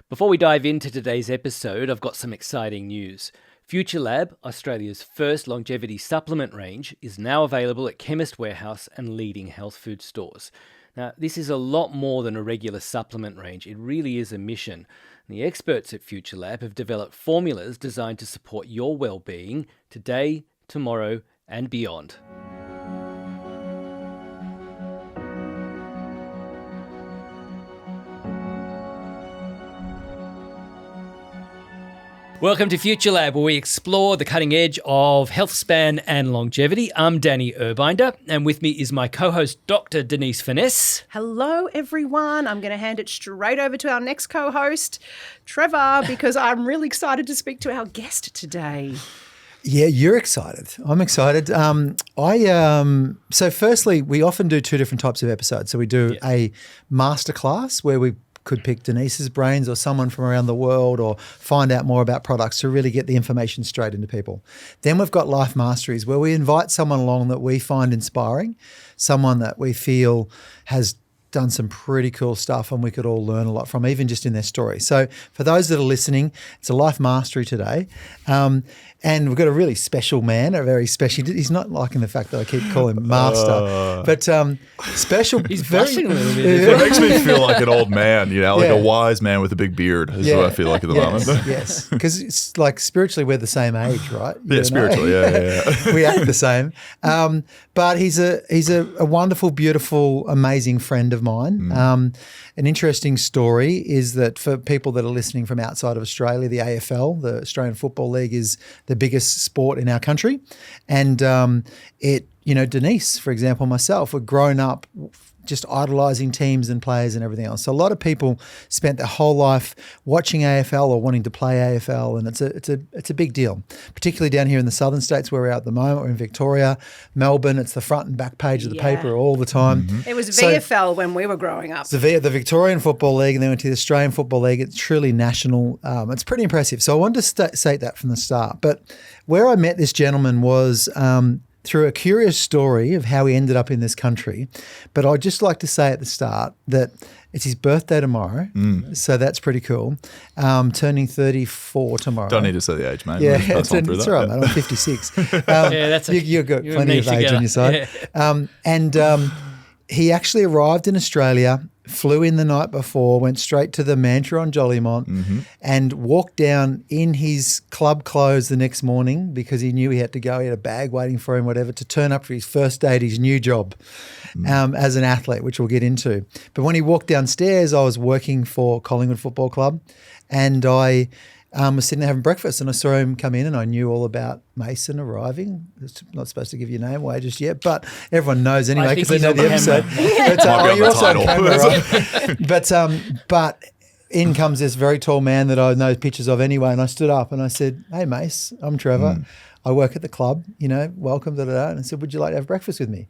Before we dive into today's episode, I've got some exciting news. FutureLab, Australia's first longevity supplement range, is now available at Chemist Warehouse and leading health food stores. Now, this is a lot more than a regular supplement range. It really is a mission. The experts at FutureLab have developed formulas designed to support your well-being today, tomorrow, and beyond. Welcome to FutureLab, where we explore the cutting edge of health span and longevity. I'm Danny Urbinder, and with me is my co-host, Dr. Denise Finesse. Hello, everyone. I'm going to hand it straight over to our next co-host, Trevor, because I'm really excited to speak to our guest today. Yeah, you're excited. I'm excited. So firstly, we often do two different types of episodes. So we do a masterclass where we could pick Denise's brains or someone from around the world or find out more about products to really get the information straight into people. Then we've got Life Masteries, where we invite someone along that we find inspiring, someone that we feel has done some pretty cool stuff and we could all learn a lot from, even just in their story. So for those that are listening, it's a Life Mastery today. And we've got a really special man, a very special, he's not liking the fact that I keep calling him Master, but special. He's blushing a little bit. It makes me feel like an old man, like a wise man with a big beard is what I feel like at the moment. Yes, because it's like spiritually we're the same age, right? Spiritually, yeah. We act the same. But he's a wonderful, beautiful, amazing friend of mine. An interesting story is that for people that are listening from outside of Australia, the AFL, the Australian Football League, is the biggest sport in our country. And Denise, for example, myself, we're grown up just idolising teams and players and everything else. So a lot of people spent their whole life watching AFL or wanting to play AFL, and it's a big deal, particularly down here in the southern states where we're at the moment. We're in Victoria, Melbourne. It's the front and back page of the paper all the time. It was VFL when we were growing up. It's the Victorian Football League, and then went to the Australian Football League. It's truly national. It's pretty impressive. So I wanted to state that from the start. But where I met this gentleman was through a curious story of how he ended up in this country. But I'd just like to say at the start that it's his birthday tomorrow, so that's pretty cool. Turning 34 tomorrow. Don't need to say the age, mate. Yeah, it's all right, mate. I'm 56. You've got plenty of age on your side. Yeah. He actually arrived in Australia, flew in the night before, went straight to the Mantra on Jolimont and walked down in his club clothes the next morning because he knew he had to go. He had a bag waiting for him, whatever, to turn up for his first day at his new job as an athlete, which we'll get into. But when he walked downstairs, I was working for Collingwood Football Club, and I was sitting there having breakfast, and I saw him come in, and I knew all about Mason arriving. It's not supposed to give your name away just yet, but everyone knows anyway because they know the episode. But, you're also on camera, right? But in comes this very tall man that I know pictures of anyway, and I stood up and I said, "Hey, Mace, I'm Trevor. I work at the club. Welcome." And I said, "Would you like to have breakfast with me?"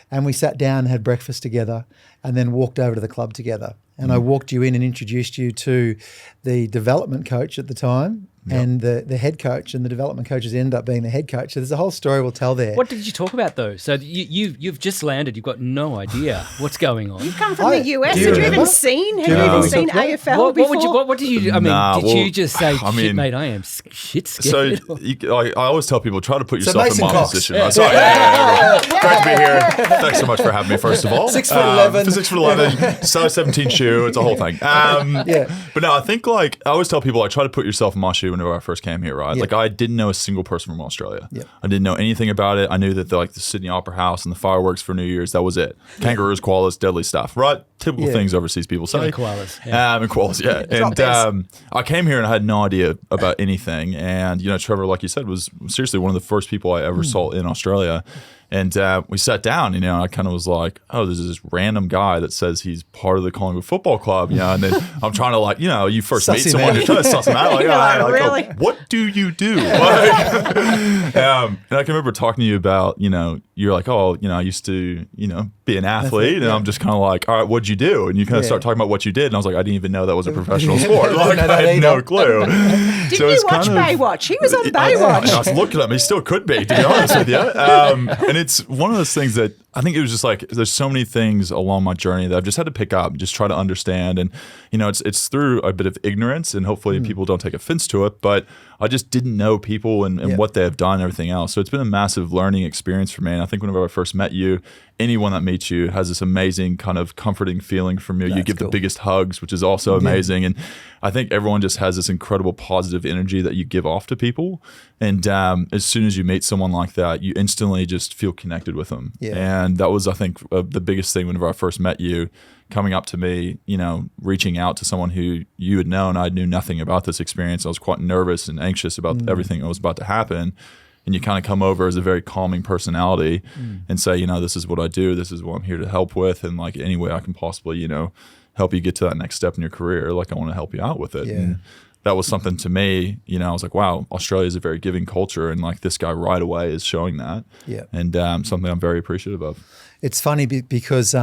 And we sat down and had breakfast together, and then walked over to the club together. And I walked you in and introduced you to the development coach at the time and the head coach, and the development coaches ended up being the head coach. So there's a whole story we'll tell there. What did you talk about though? So you've just landed. You've got no idea what's going on. You've come from the US. Have you even seen AFL before? What did you? I mean, did you just say, "Shit, mate, I am shit scared"? So I always tell people, try to put yourself in my position. Yeah. Sorry, great to be here. Thanks so much for having me. First of all, 6'11", 6'11", size 17 shoe. It's a whole thing. But no, I think I always tell people, try to put yourself in my shoe whenever I first came here, right? Yep. I didn't know a single person from Australia. Yep. I didn't know anything about it. I knew that the Sydney Opera House and the fireworks for New Year's, that was it. Kangaroos, koalas, deadly stuff, right? Typical things overseas people say. And koalas. And koalas, yeah. And I came here and I had no idea about anything. And, Trevor, like you said, was seriously one of the first people I ever saw in Australia. And we sat down, and I kind of was like, oh, there's this random guy that says he's part of the Collingwood Football Club, and then I'm trying to you first meet someone, you're trying to suss him out. Really? What do you do? And I can remember talking to you about, you're like, oh, I used to, be an athlete, and I'm just kind of like, all right, what'd you do? And you kind of start talking about what you did, and I was like, I didn't even know that was a professional sport. I had no clue. Did you watch Baywatch? He was on Baywatch. I was looking at him. He still could be, to be honest with you. And it's one of those things that I think it was just like there's so many things along my journey that I've just had to pick up, just try to understand. And, it's through a bit of ignorance, and hopefully people don't take offense to it. But I just didn't know people and what they have done and everything else. So it's been a massive learning experience for me. And I think whenever I first met you, anyone that meets you has this amazing kind of comforting feeling from you. You give the biggest hugs, which is also amazing. And I think everyone just has this incredible positive energy that you give off to people. And as soon as you meet someone like that, you instantly just feel connected with them. Yeah. And that was, I think, the biggest thing whenever I first met you, coming up to me, reaching out to someone who you had known. I knew nothing about this experience. I was quite nervous and anxious about everything that was about to happen. And you kind of come over as a very calming personality and say, this is what I do. This is what I'm here to help with. And like any way I can possibly, help you get to that next step in your career. Like I want to help you out with it. Yeah. And that was something to me, I was like, wow, Australia is a very giving culture. And like this guy right away is showing that. Yeah. And something I'm very appreciative of. It's funny because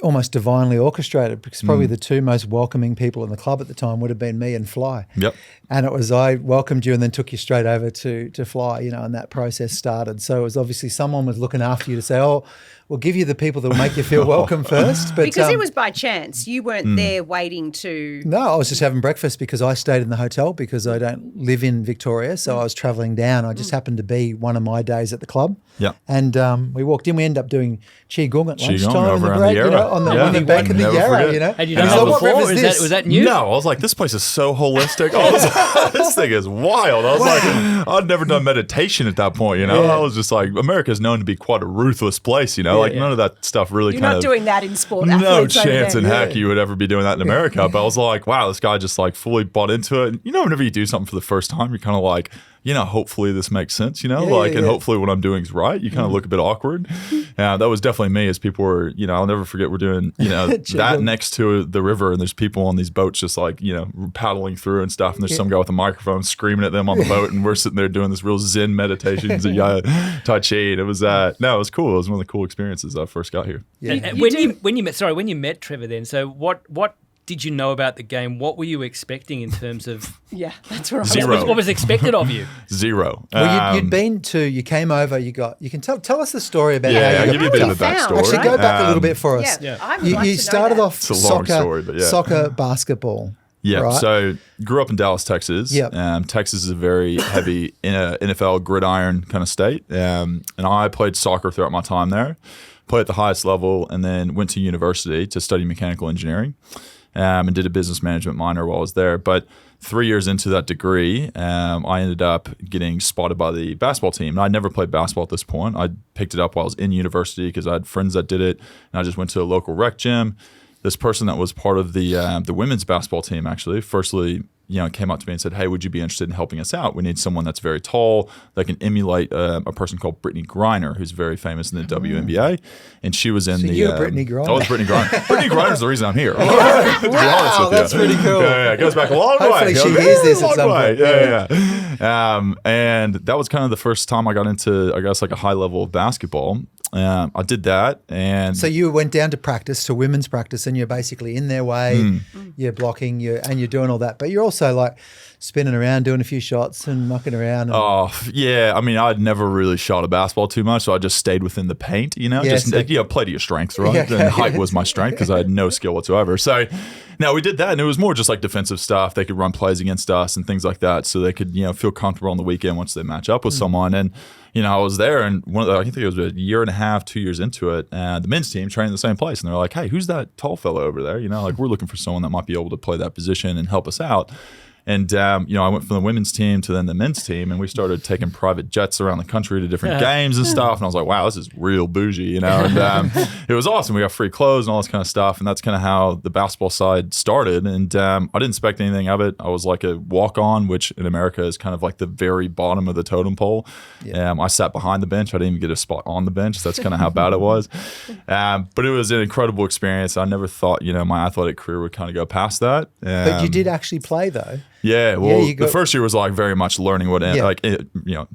almost divinely orchestrated, because probably the two most welcoming people in the club at the time would have been me and Fly. Yep. And it was, I welcomed you and then took you straight over to Fly, and that process started. So it was obviously someone was looking after you to say, oh, we'll give you the people that will make you feel welcome first. But because it was by chance. You weren't there waiting to... No, I was just having breakfast because I stayed in the hotel because I don't live in Victoria. So I was travelling down. I just happened to be one of my days at the club. Yeah. And we walked in. We ended up doing Qigong at lunchtime over in the break, on the bank of the Yarra, Had you done that before? Was that new? No, I was like, this place is so holistic. I was like, this thing is wild. I was like, I'd never done meditation at that point, I was just like, America is known to be quite a ruthless place, like none of that stuff really You're not doing that in sport. No chance in heck you would ever be doing that in America. But I was like, wow, this guy just like fully bought into it. And, whenever you do something for the first time, you're kind of like, hopefully this makes sense, and hopefully what I'm doing is right. You kind of look a bit awkward. That was definitely me as people were, I'll never forget we're doing, that next to the river, and there's people on these boats just like, paddling through and stuff. And there's some guy with a microphone screaming at them on the boat, and we're sitting there doing this real Zen meditations and Tai Chi. And it was, it was cool. It was one of the cool experiences I first got here. Yeah. And when you met Trevor then, so what did you know about the game? What were you expecting in terms of... Yeah, that's right. Zero. What was expected of you? Zero. Well, you came over, you can tell us the story about how I'll you give you a bit of a backstory. Actually, go back a little bit for us. Yeah. I would like you to started know off it's a long story, but soccer, basketball. Yeah, right? So grew up in Dallas, Texas. Yep. Texas is a very heavy NFL gridiron kind of state. And I played soccer throughout my time there, played at the highest level, and then went to university to study mechanical engineering. And did a business management minor while I was there. But 3 years into that degree, I ended up getting spotted by the basketball team. And I'd never played basketball at this point. I picked it up while I was in university because I had friends that did it. And I just went to a local rec gym. This person that was part of the women's basketball team actually, firstly, came up to me and said, hey, would you be interested in helping us out? We need someone that's very tall that can emulate a person called Brittany Griner, who's very famous in the WNBA. And she was in you're Brittany Griner. Oh, it's Brittany Griner. Brittany Griner's the reason I'm here. Wow, that's pretty cool. Yeah, it goes back a long way. Hopefully she hears this at some point. Yeah. And that was kind of the first time I got into, I guess, like a high level of basketball. I did that, and so you went down to women's practice, and you're basically in their way. You're blocking, and you're doing all that, but you're also like spinning around, doing a few shots and mucking around. Oh yeah, I mean, I'd never really shot a basketball too much, so I just stayed within the paint. Play to your strengths, right? Yeah, and height was my strength because I had no skill whatsoever. So now we did that, and it was more just like defensive stuff. They could run plays against us and things like that, so they could feel comfortable on the weekend once they match up with someone. And I was there, and I think it was a year and a half, 2 years into it, and the men's team trained in the same place, and they're like, hey, who's that tall fellow over there? We're looking for someone that might be able to play that position and help us out. And, I went from the women's team to then the men's team, and we started taking private jets around the country to different games and stuff. And I was like, wow, this is real bougie, And it was awesome. We got free clothes and all this kind of stuff. And that's kind of how the basketball side started. And I didn't expect anything of it. I was like a walk-on, which in America is kind of like the very bottom of the totem pole. Yeah. I sat behind the bench. I didn't even get a spot on the bench. That's kind of how bad it was. But it was an incredible experience. I never thought, my athletic career would kind of go past that. But you did actually play, though. Yeah, well, the first year was like very much learning what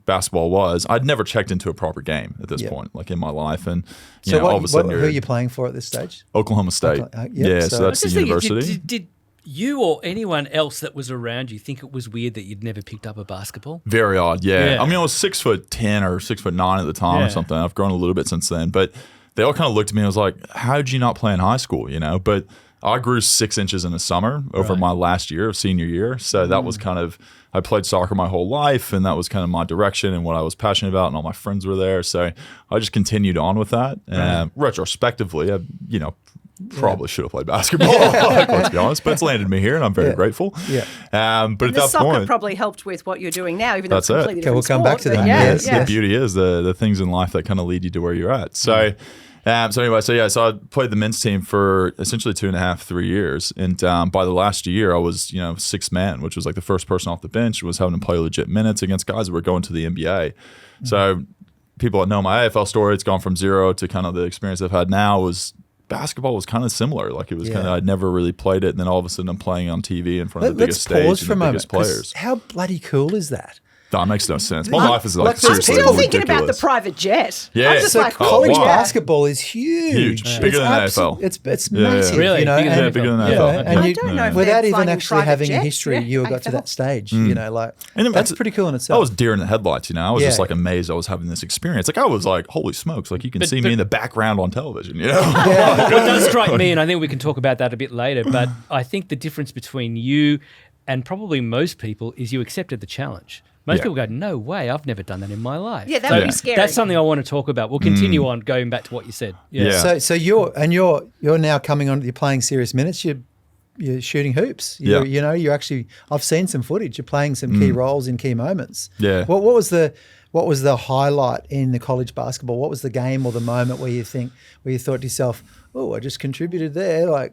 basketball was. I'd never checked into a proper game at this point, like in my life. And all of a sudden, who are you playing for at this stage? Oklahoma State. So that's the university. you or anyone else that was around you think it was weird that you'd never picked up a basketball? Very odd, yeah. I mean, I was 6'10" or 6'9" at the time or something. I've grown a little bit since then, but they all kind of looked at me and was like, how did you not play in high school, But I grew 6 inches in the summer over my last year of senior year. So that was kind of, I played soccer my whole life, and that was kind of my direction and what I was passionate about, and all my friends were there. So I just continued on with that. Retrospectively, I, probably should have played basketball, let's be honest, but it's landed me here, and I'm very grateful. But at that soccer point, probably helped with what you're doing now, even though it's completely different we'll come sport, back to that. The beauty is the things in life that kind of lead you to where you're at. So so I played the men's team for essentially 2.5, 3 years. And by the last year, I was, sixth man, which was like the first person off the bench, was having to play legit minutes against guys that were going to the NBA. So people that know my AFL story, it's gone from zero to kind of the experience I've had now was basketball was kind of similar. Like it was kind of, I'd never really played it. And then all of a sudden I'm playing on TV in front of the biggest stage and the biggest players. How bloody cool is that? That makes no sense. My life is like seriously I'm still thinking ridiculous. about the private jet. Yeah. I'm just college basketball is huge. Bigger than AFL. It's massive. Really? Bigger than AFL. And I don't know if without they're even flying actually having a jets. history, you got to that stage. And that's pretty cool in itself. I was deer in the headlights, I was just like amazed I was having this experience. Like I was like, holy smokes, like you can see me in the background on television, What does strike me, and I think we can talk about that a bit later, but I think the difference between you and probably most people is you accepted the challenge. Most people go, no way, I've never done that in my life. Yeah, that would be scary. That's something I want to talk about. We'll continue on going back to what you said. So you're now coming on. You're playing serious minutes. You're shooting hoops. You're actually. I've seen some footage. You're playing some key roles in key moments. Yeah. What was the highlight in the college basketball? What was the game or the moment where you thought to yourself, oh, I just contributed there? I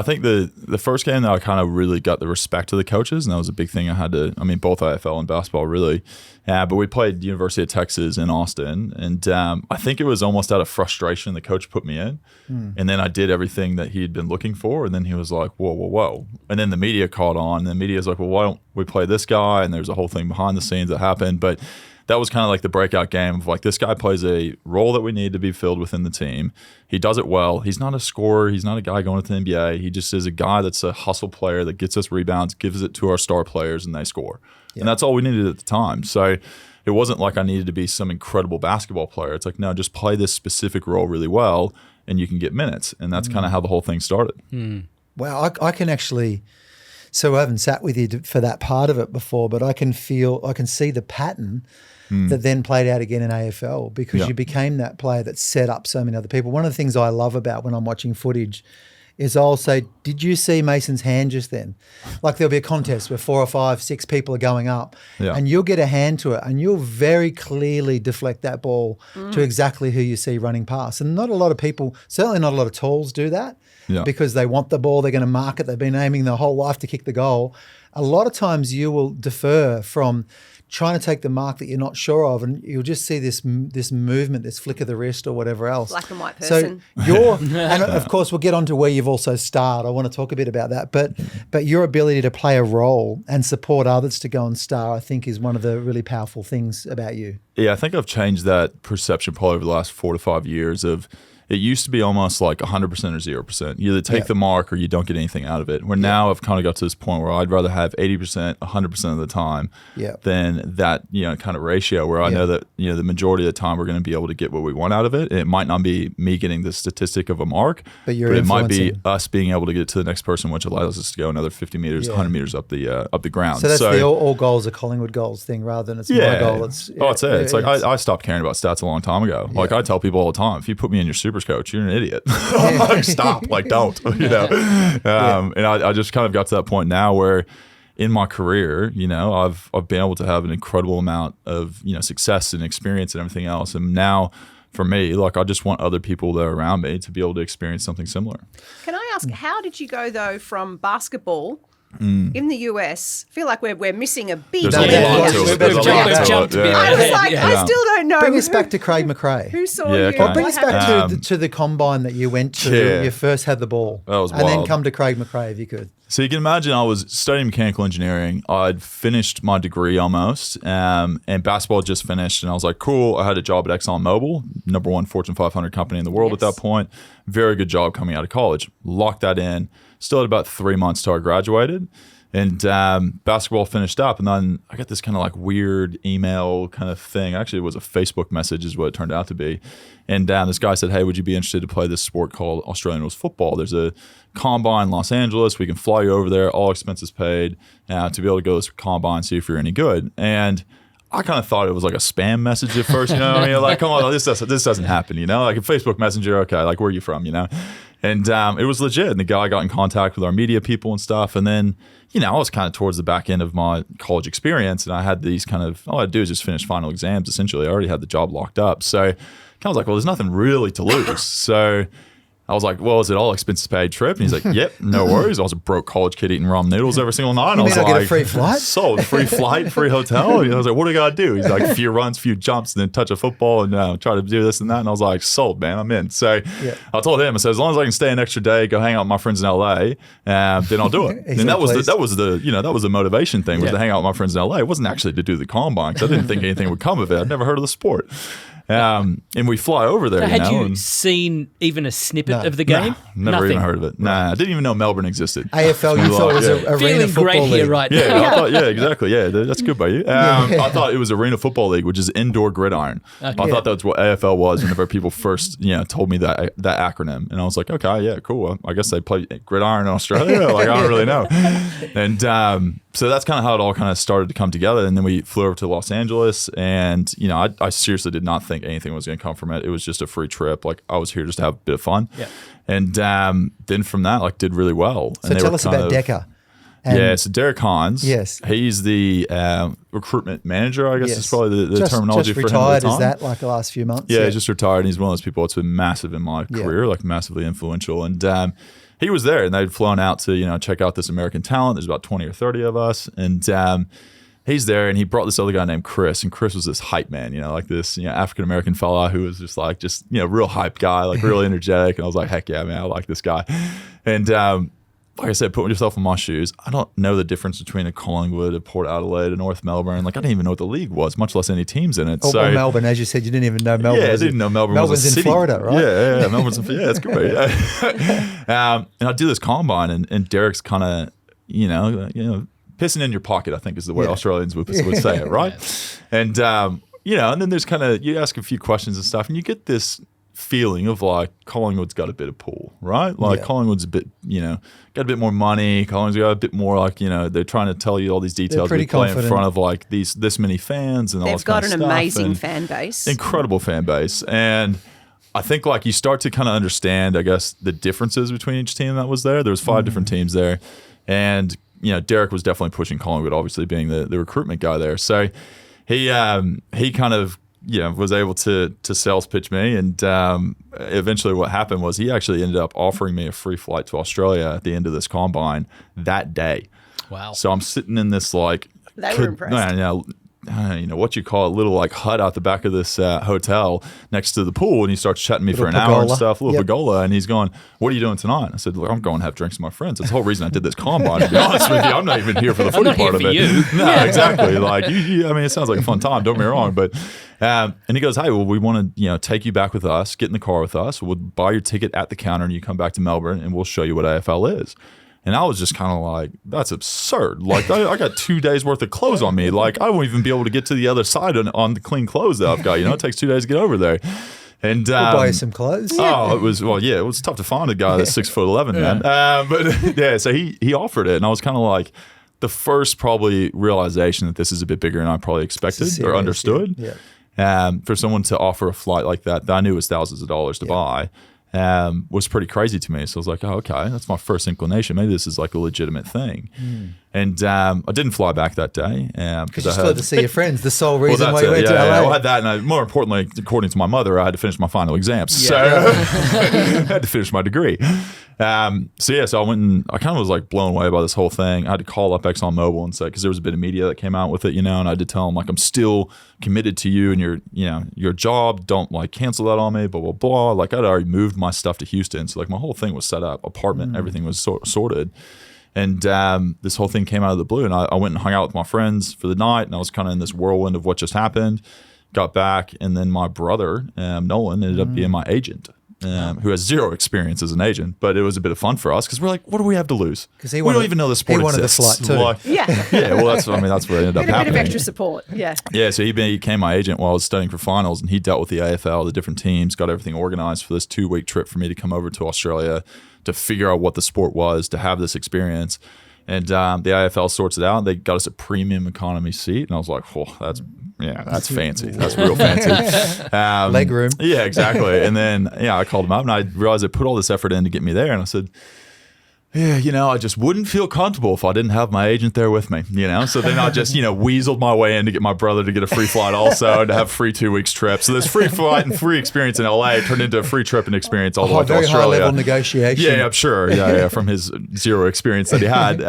think the first game that I kind of really got the respect of the coaches, and that was a big thing I had to, both AFL and basketball really. But we played University of Texas in Austin, and I think it was almost out of frustration the coach put me in, and then I did everything that he had been looking for, and then he was like, whoa. And then the media caught on, and the media was like, well, why don't we play this guy? And there's a whole thing behind the scenes that happened, but that was kind of like the breakout game of like, this guy plays a role that we need to be filled within the team. He does it well. He's not a scorer. He's not a guy going to the NBA. He just is a guy that's a hustle player that gets us rebounds, gives it to our star players, and they score. And that's all we needed at the time. So it wasn't like I needed to be some incredible basketball player. It's like, no, just play this specific role really well and you can get minutes. And that's kind of how the whole thing started. Wow, I can actually... So I haven't sat with you for that part of it before, but I can see the pattern that then played out again in AFL because you became that player that set up so many other people. One of the things I love about when I'm watching footage is I'll say, did you see Mason's hand just then? Like there'll be a contest where 4 or 5, 6 people are going up and you'll get a hand to it and you'll very clearly deflect that ball to exactly who you see running past. And not a lot of people, certainly not a lot of talls do that because they want the ball, they're going to mark it, they've been aiming their whole life to kick the goal. A lot of times you will defer from trying to take the mark that you're not sure of, and you'll just see this movement, this flick of the wrist or whatever else. Black and white person. So and of course we'll get on to where you've also starred. I want to talk a bit about that, but your ability to play a role and support others to go and star, I think, is one of the really powerful things about you. Yeah, I think I've changed that perception probably over the last 4 to 5 years of. It used to be almost like 100% or 0%. You either take the mark or you don't get anything out of it. Where now I've kind of got to this point where I'd rather have 80%, 100% of the time than that, kind of ratio where I know that, the majority of the time we're going to be able to get what we want out of it. And it might not be me getting the statistic of a mark, but it might be us being able to get to the next person, which allows us to go another 50 meters, 100 meters up the ground. So that's the all goals are Collingwood goals thing rather than it's my goal. That's it. It's like I stopped caring about stats a long time ago. Like I tell people all the time, if you put me in your supers coach, you're an idiot. Like, stop. Like, don't. And I just kind of got to that point now where in my career, I've been able to have an incredible amount of, success and experience and everything else. And now for me, like I just want other people that are around me to be able to experience something similar. Can I ask, how did you go though from basketball in the US? I feel like we're missing a big There's a lot to it. I was like, I still don't know. Bring us back to Craig McRae. Who saw you? Or bring us back to the combine that you went to. You first had the ball. That was wild. wild. And then come to Craig McRae if you could. So you can imagine I was studying mechanical engineering. I'd finished my degree almost, and basketball just finished. And I was like, cool. I had a job at ExxonMobil, #1 Fortune 500 company in the world at that point. Very good job coming out of college. Locked that in. Still had about 3 months till I graduated. And basketball finished up, and then I got this kind of like weird email kind of thing. Actually, it was a Facebook message is what it turned out to be. And this guy said, hey, would you be interested to play this sport called Australian rules football? There's a combine in Los Angeles. We can fly you over there, all expenses paid, to be able to go to this combine, see if you're any good. And I kind of thought it was like a spam message at first, you know what I mean? Like, come on, this doesn't happen, you know? Like a Facebook Messenger, okay, like where are you from, you know? And it was legit. And the guy got in contact with our media people and stuff. And then, you know, I was kind of towards the back end of my college experience, and I had these kind of, all I had to do is just finish final exams, essentially. I already had the job locked up. So kind of was like, well, there's nothing really to lose. So I was like, well, is it all expenses paid trip? And he's like, yep, no worries. I was a broke college kid eating ramen noodles every single night. And I was like, get a free flight? Sold, free flight, free hotel. And I was like, what do I got to do? He's like, a few runs, few jumps, and then touch a football and try to do this and that. And I was like, sold, man, I'm in. So I told him, I said, as long as I can stay an extra day, go hang out with my friends in LA, then I'll do it. And that was the motivation thing, was to hang out with my friends in LA. It wasn't actually to do the combine, because I didn't think anything would come of it. I'd never heard of the sport. And we fly over there. So had you seen even a snippet of the game? Never even heard of it. Nah, I didn't even know Melbourne existed. AFL, you thought was a arena football great league. Here right yeah, now. I thought, yeah, exactly. Yeah, that's good by you. I thought it was Arena Football League, which is indoor gridiron. Okay. I thought that's what AFL was whenever people first, told me that acronym, and I was like, okay, yeah, cool. I guess they play gridiron in Australia. Like, I don't really know. And so that's kind of how it all kind of started to come together. And then we flew over to Los Angeles, and I seriously did not think anything was going to come from it. It was just a free trip. Like, I was here just to have a bit of fun. Yeah. And then from that, like, did really well. So tell us about Decker. So Derek Hines. Yes. He's the recruitment manager, I guess is probably the terminology for him. Just retired, is that like the last few months? Yeah, just retired. And he's one of those people that's been massive in my career, like massively influential. And he was there, and they'd flown out to, check out this American talent. There's about 20 or 30 of us. And he's there, and he brought this other guy named Chris, and Chris was this hype man, like this, African-American fella who was just real hype guy, like real energetic. And I was like, heck yeah, man, I like this guy. And like I said, put yourself in my shoes. I don't know the difference between a Collingwood, a Port Adelaide, a North Melbourne. Like, I didn't even know what the league was, much less any teams in it. Or Melbourne, as you said, you didn't even know Melbourne. Yeah, I didn't know Melbourne was a city. Melbourne's in Florida, right? Yeah, Melbourne's in Florida. Yeah, that's good. Right? And I do this combine, and Derek's kind of, pissing in your pocket, I think is the way Australians would say it, right? And, and then there's kind of, you ask a few questions and stuff, and you get this feeling of like Collingwood's got a bit of pull, right? Like Collingwood's a bit, got a bit more money. Collingwood's got a bit more like, they're trying to tell you all these details. They play in front of like this many fans and all this kind of stuff. They've got an amazing fan base. Incredible fan base. And I think like you start to kind of understand, I guess, the differences between each team that was there. There was 5 different teams there. And, Derek was definitely pushing Collingwood, obviously being the recruitment guy there. So he kind of, was able to sales pitch me, and eventually what happened was he actually ended up offering me a free flight to Australia at the end of this combine that day. Wow. So I'm sitting in this like they were impressed. What you call a little like hut out the back of this hotel next to the pool, and he starts chatting me for an hour and stuff, little pergola, and he's going, what are you doing tonight? I said, look, I'm going to have drinks with my friends. That's the whole reason I did this combine, to be honest with you. I'm not even here for the footy part of it. You. No, exactly. Like, it sounds like a fun time, don't get me wrong, but and he goes, hey, well, we want to take you back with us, get in the car with us, we'll buy your ticket at the counter, and you come back to Melbourne, and we'll show you what AFL is. And I was just kind of like, that's absurd. Like, I got 2 days worth of clothes on me. Like, I won't even be able to get to the other side on the clean clothes that I've got. It takes 2 days to get over there. And we'll buy you some clothes. Oh, it was tough to find a guy that's 6'11", man. But yeah, so he offered it, and I was kind of like, the first probably realization that this is a bit bigger than I probably expected or understood. Yeah. For someone to offer a flight like that I knew was thousands of dollars to buy. Was pretty crazy to me. So I was like, oh, okay, that's my first inclination. Maybe this is like a legitimate thing. And I didn't fly back that day. Because you still had to see your friends. The sole reason why you went to LA. I had that, and more importantly, according to my mother, I had to finish my final exams. So I had to finish my degree. So I went, and I kind of was like blown away by this whole thing. I had to call up ExxonMobil and say, because there was a bit of media that came out with it, and I had to tell them, like, I'm still committed to you and your job. Don't like cancel that on me, blah, blah, blah. Like, I'd already moved my stuff to Houston. So like my whole thing was set up, apartment, everything was sorted. And this whole thing came out of the blue, and I went and hung out with my friends for the night, and I was kind of in this whirlwind of what just happened. Got back, and then my brother, Nolan, ended up being my agent, who has zero experience as an agent, but it was a bit of fun for us because we're like, what do we have to lose? Because we don't even know the sport exists. He wanted the flight too. Yeah, well, that's what ended up happening. A bit of extra support, yeah. Yeah, so he became my agent while I was studying for finals, and he dealt with the AFL, the different teams, got everything organized for this 2-week trip for me to come over to Australia to figure out what the sport was, to have this experience. And the AFL sorts it out. They got us a premium economy seat, and I was like, "Oh, that's fancy. That's real fancy." Leg room. Yeah, exactly. And then I called him up, and I realized they put all this effort in to get me there, and I said, "Yeah, I just wouldn't feel comfortable if I didn't have my agent there with me, So then I just, weaseled my way in to get my brother to get a free flight also, and to have free 2 weeks trip. So this free flight and free experience in LA turned into a free trip and experience all the way to Australia. Very high level negotiation. Yeah, I'm sure. Yeah, from his zero experience that he had.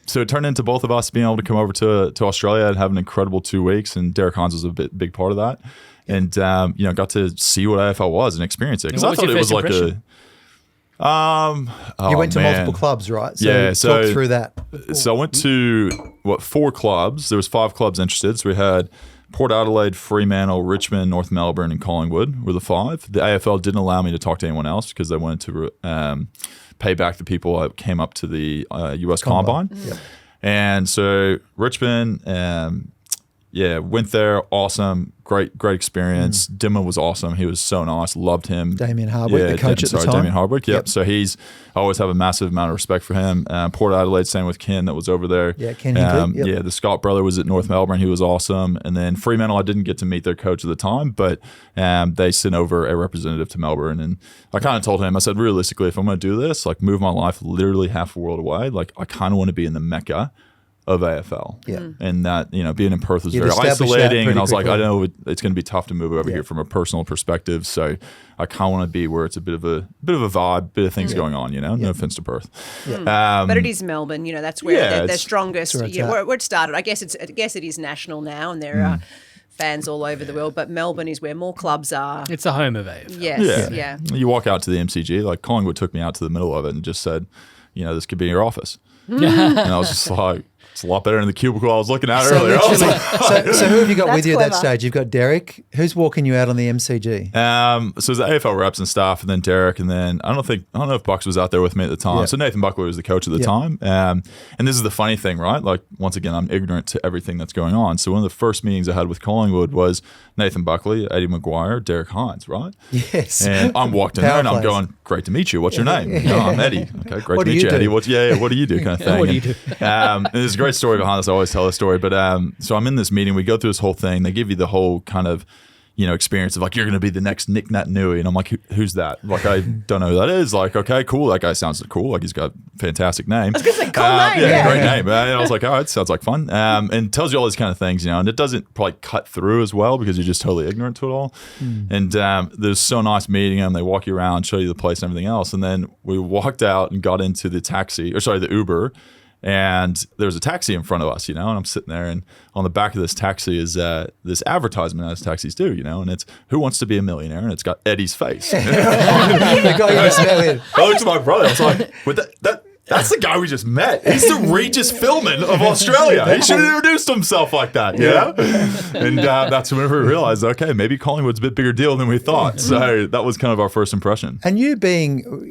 So it turned into both of us being able to come over to Australia and have an incredible 2 weeks. And Derek Hines was a big part of that. And, got to see what AFL was and experience it. Because I thought it was like you went to multiple clubs, right? So talk through that. So I went to 4 clubs. There was 5 clubs interested. So we had Port Adelaide, Fremantle, Richmond, North Melbourne, and Collingwood were the 5. The AFL didn't allow me to talk to anyone else because they wanted to pay back the people that came up to the US Combine. Yep. And so Richmond, went there. Awesome. Great experience. Dimma was awesome. He was so nice. Loved him. Damien Hardwick, the coach at the time. Damien Hardwick. Yep. So I always have a massive amount of respect for him. Port Adelaide, same with Ken that was over there. Yeah, Ken Hinkley. Yep. Yeah, the Scott brother was at North Melbourne. He was awesome. And then Fremantle, I didn't get to meet their coach at the time, but they sent over a representative to Melbourne. And I kind of told him, I said, realistically, if I'm going to do this, like move my life literally half a world away, like I kind of want to be in the Mecca of AFL. Yeah. And that, being in Perth was very isolating. And I was like, I know it's going to be tough to move over here from a personal perspective. So I kind of want to be where it's a bit of a vibe, bit of things going on, No offense to Perth. Yeah. But it is Melbourne, that's where they're strongest. Where it started. I guess it is national now, and there are fans all over the world, but Melbourne is where more clubs are. It's the home of AFL. Yes, yeah. You walk out to the MCG, like Collingwood took me out to the middle of it and just said, this could be your office. And I was just like, it's a lot better than the cubicle I was looking at earlier. So who have you got with you at that stage? You've got Derek. Who's walking you out on the MCG? So it was the AFL reps and staff, and then Derek, and then I don't know if Bucks was out there with me at the time. So Nathan Buckley was the coach at the time. And this is the funny thing, right? Like, once again, I'm ignorant to everything that's going on. So one of the first meetings I had with Collingwood was Nathan Buckley, Eddie Maguire, Derek Hines, right? Yes. And I'm walked in there and I'm going, great to meet you. What's your name? I'm Eddie. Okay, great to meet you, Eddie. What do you do, kind of thing. What do you do? And there's a great story behind this. I always tell this story. But so I'm in this meeting. We go through this whole thing. They give you the whole kind of, experience of like, you're going to be the next Nick Naitanui. And I'm like, who's that? Like, I don't know who that is. Like, okay, cool. That guy sounds cool. Like, he's got a fantastic name. I was going to say, cool name. Great name. And I was like, it sounds like fun. And tells you all these kind of things, and it doesn't probably cut through as well because you're just totally ignorant to it all. And there's so nice meeting them. They walk you around, show you the place and everything else. And then we walked out and got into the Uber. And there was a taxi in front of us, and I'm sitting there, and on the back of this taxi is this advertisement, as taxis do, and it's "Who wants to be a millionaire?" and it's got Eddie's face. I looked at my brother. I was like, that's the guy we just met. He's the Regis Philbin of Australia. He should have introduced himself like that, And that's whenever we realized, okay, maybe Collingwood's a bit bigger deal than we thought. So that was kind of our first impression. And you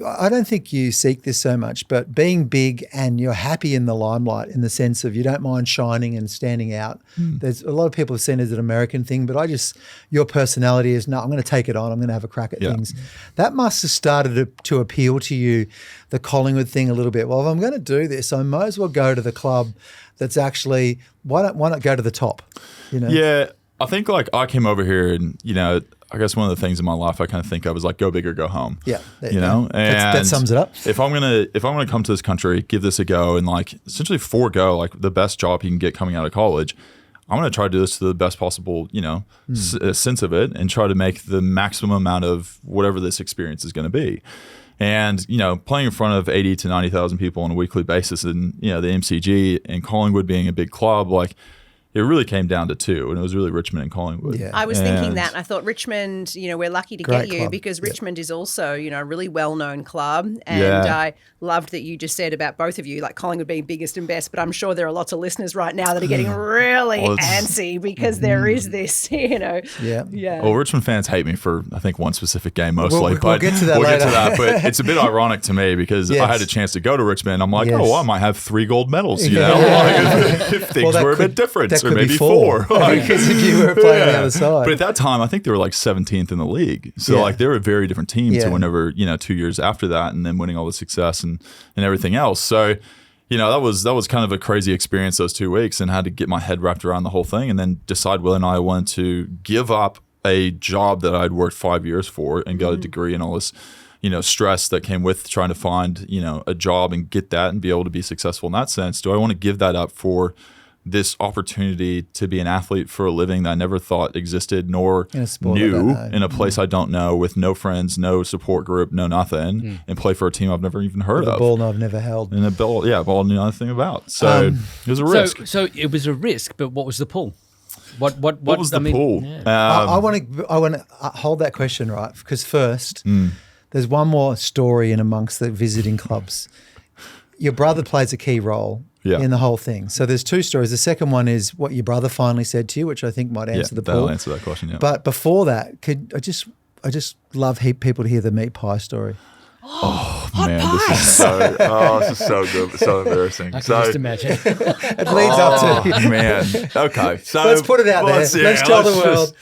I don't think you seek this so much, but being big and you're happy in the limelight in the sense of you don't mind shining and standing out. There's a lot of people have seen it as an American thing, but your personality is, no, I'm going to take it on. I'm going to have a crack at things. That must have started to appeal to you, the Collingwood thing a little bit. Well, if I'm going to do this, I might as well go to the club that's actually, why not go to the top? Yeah, I think like I came over here and, I guess one of the things in my life I kind of think of is like go big or go home. Yeah. And that sums it up. If I'm gonna come to this country, give this a go and like essentially forego like the best job you can get coming out of college, I'm going to try to do this to the best possible, sense of it and try to make the maximum amount of whatever this experience is going to be. And, playing in front of 80 to 90,000 people on a weekly basis and, the MCG and Collingwood being a big club, like, it really came down to two, and it was really Richmond and Collingwood. Yeah. I was thinking that. I thought Richmond, we're lucky to Great get you club. because Richmond is also, a really well-known club. And I loved that you just said about both of you, like Collingwood being biggest and best, but I'm sure there are lots of listeners right now that are getting really antsy because there is this, Yeah. Well, Richmond fans hate me for, I think, one specific game mostly. We'll get to that later. But it's a bit ironic to me because I had a chance to go to Richmond. I'm like, I might have 3 gold medals, if things were a bit different. Or maybe 4. Because if you were playing on the other side. But at that time, I think they were like 17th in the league. So like they were a very different team to whenever, 2 years after that and then winning all the success and everything else. So, that was kind of a crazy experience those 2 weeks and had to get my head wrapped around the whole thing and then decide whether or not I wanted to give up a job that I'd worked 5 years for and got a degree and all this, stress that came with trying to find, a job and get that and be able to be successful in that sense. Do I want to give that up for this opportunity to be an athlete for a living that I never thought existed nor knew in a place I don't know with no friends, no support group, no nothing, and play for a team I've never even heard of. A ball I've never held. And a ball I knew nothing about. So it was a risk. So it was a risk, but what was the pull? What was the pull? Yeah. I want to hold that question, right? Because first, there's one more story in amongst the visiting clubs. Your brother plays a key role in the whole thing. So there's 2 stories. The second one is what your brother finally said to you, which I think might answer the poll. That'll answer that question, yeah. But before that, I just love people to hear the meat pie story. Oh man, this is so good, but so embarrassing. I can just imagine. It leads up to man. Okay, so let's put it out there. Let's tell the world.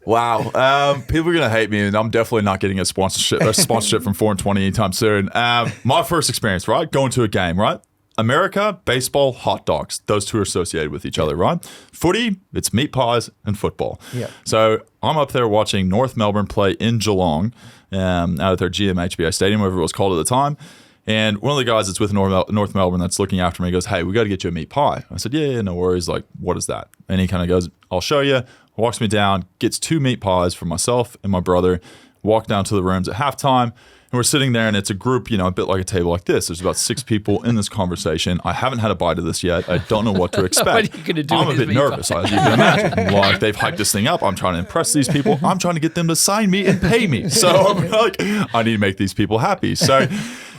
Wow, people are gonna hate me, and I'm definitely not getting a sponsorship from 420 anytime soon. My first experience, right? Going to a game, right? America, baseball, hot dogs. Those two are associated with each other, right? Footy, it's meat pies and football. Yeah. So I'm up there watching North Melbourne play in Geelong, out at their GMHBA Stadium, whatever it was called at the time. And one of the guys that's with North Melbourne that's looking after me goes, "Hey, we got to get you a meat pie." I said, yeah, no worries. Like, what is that? And he kind of goes, "I'll show you." Walks me down, gets 2 meat pies for myself and my brother. Walk down to the rooms at halftime. And we're sitting there, and it's a group, a bit like a table like this. There's about 6 people in this conversation. I haven't had a bite of this yet. I don't know what to expect. What are you gonna do I'm with a bit this nervous, as you can imagine. Like, they've hyped this thing up. I'm trying to impress these people. I'm trying to get them to sign me and pay me. So I'm like, I need to make these people happy. So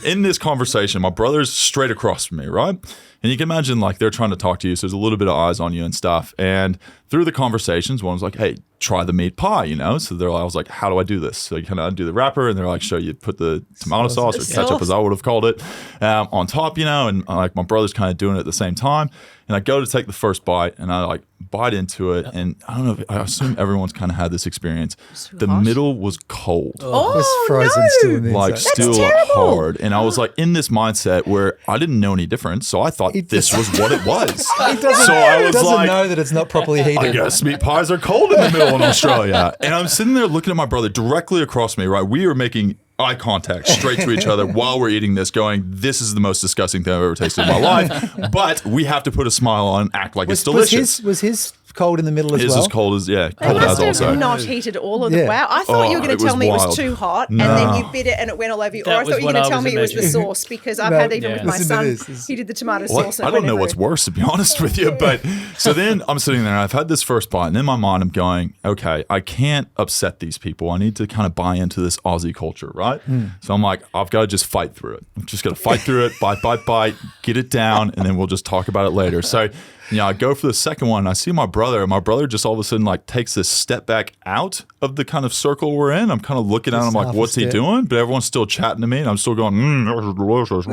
in this conversation, my brother's straight across from me, right? And you can imagine, like, they're trying to talk to you, so there's a little bit of eyes on you and stuff. And through the conversations, one was like, "Hey, try the meat pie," So I was like, "How do I do this?" So you kind of undo the wrapper, and they're like, "Show you put the tomato sauce or ketchup, as I would have called it, on top," and like my brother's kind of doing it at the same time. And I go to take the first bite, and I like bite into it, and I don't know. I assume everyone's kind of had this experience. The middle was cold. Oh, It's frozen still in the Like inside. still terrible. hard, and I was like in this mindset where I didn't know any difference, so I thought this was what it was. He doesn't know that it's not properly heated. I guess meat pies are cold in the middle in Australia, and I'm sitting there looking at my brother directly across me. Right, we are making eye contact straight to each other while we're eating this, going, "This is the most disgusting thing I've ever tasted in my life," but we have to put a smile on and act like it's delicious. Was his cold in the middle as His well? is cold as They cold must as have also. not heated all of the. Yeah. Wow, I thought you were going it to tell was me it wild. was too hot, No. and then you bit it and it went all over you. Or That I was thought you were what going I to tell was me it was the imagining. sauce because I've had even with my Listen to son. this. He did the tomato Well, sauce. I don't know what's worse, to be honest with you. But so then I'm sitting there and I've had this first bite, and in my mind I'm going, okay, I can't upset these people. I need to kind of buy into this Aussie culture, right? So I'm like, I've got to just fight through it. I'm just going to fight through it, bite, get it down, and then we'll just talk about it later. So I go for the second one, and I see my brother, and my brother just all of a sudden like takes this step back out of the kind of circle we're in. I'm kind of looking at him like, what's he doing? But everyone's still chatting to me, and I'm still going, this is delicious.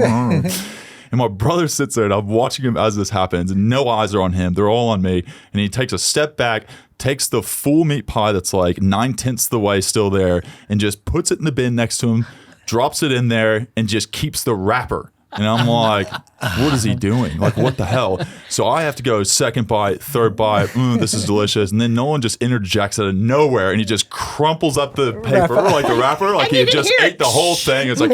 And my brother sits there, and I'm watching him as this happens, and no eyes are on him. They're all on me. And he takes a step back, takes the full meat pie that's like 9/10 the way still there, and just puts it in the bin next to him, drops it in there, and just keeps the wrapper. And I'm like, what is he doing? Like, what the hell? So I have to go second bite, third bite. This is delicious. And then Nolan just interjects out of nowhere, and he just crumples up the paper, like the wrapper, like he had just ate the whole thing. It's like,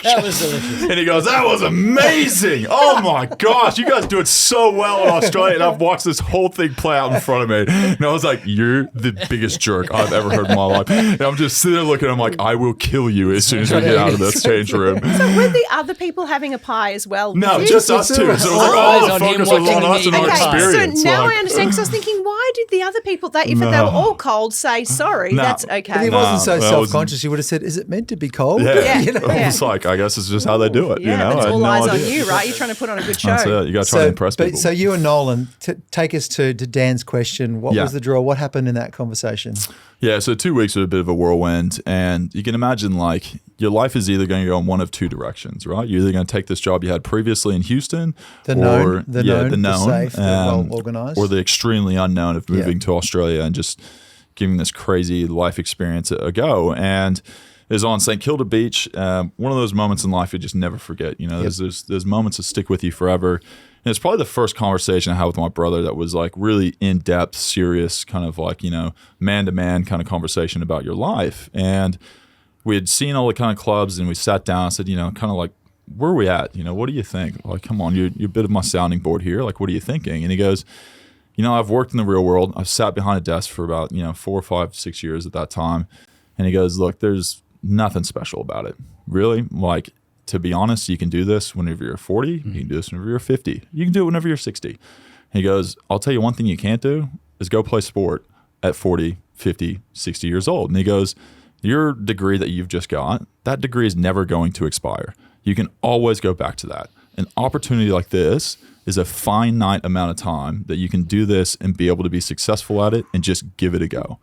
That was delicious. And he goes, that was amazing. Oh my gosh, you guys do it so well in Australia. And I've watched this whole thing play out in front of me. And I was like, you're the biggest jerk I've ever heard in my life. And I'm just sitting there looking at him like, I will kill you as soon as we get out of this change room. So were the other people having a pie as well? No, just us two. So all the focus was on us and our experience. So now I understand, because I was thinking, why did the other people, if they were all cold, say sorry? No. That's okay. But he wasn't so self-conscious. He would have said, is it meant to be cold? Yeah. You know? It's like, I guess it's just how they do it. Yeah, you know? it's all eyes on you, right? You're trying to put on a good show. That's it. You got to try to impress people. So you and Nolan, take us to Dan's question. What was the draw? What happened in that conversation? Yeah, so 2 weeks was a bit of a whirlwind, and you can imagine like your life is either going to go in one of two directions, right? You're either going to take this job you had previously in Houston, the known, the safe, the well-organized, or the extremely unknown of moving to Australia and just giving this crazy life experience a go. And it was on St. Kilda Beach, one of those moments in life you just never forget. You know, there's moments that stick with you forever. And it's probably the first conversation I had with my brother that was like really in-depth, serious, kind of like, you know, man-to-man kind of conversation about your life. And we had seen all the kind of clubs, and we sat down and said, you know, kind of like, where are we at? You know, what do you think? Like, come on, you're a bit of my sounding board here. Like, what are you thinking? And he goes, you know, I've worked in the real world. I've sat behind a desk for about, 4, 5, 6 years at that time. And he goes, look, there's nothing special about it. Really? Like, to be honest, you can do this whenever you're 40. You can do this whenever you're 50. You can do it whenever you're 60. He goes, I'll tell you one thing you can't do is go play sport at 40, 50, 60 years old. And he goes, your degree that you've just got, that degree is never going to expire. You can always go back to that. An opportunity like this is a finite amount of time that you can do this and be able to be successful at it and just give it a go.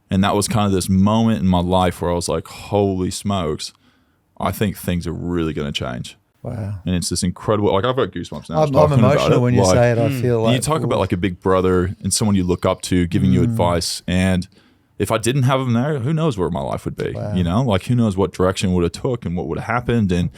And that was kind of this moment in my life where I was like, holy smokes, I think things are really going to change. Wow. And it's this incredible, like I've got goosebumps now. I'm emotional when you say it. I feel like. You talk about like a big brother and someone you look up to giving you advice. And if I didn't have him there, who knows where my life would be, you know? Like who knows what direction would have took and what would have happened. And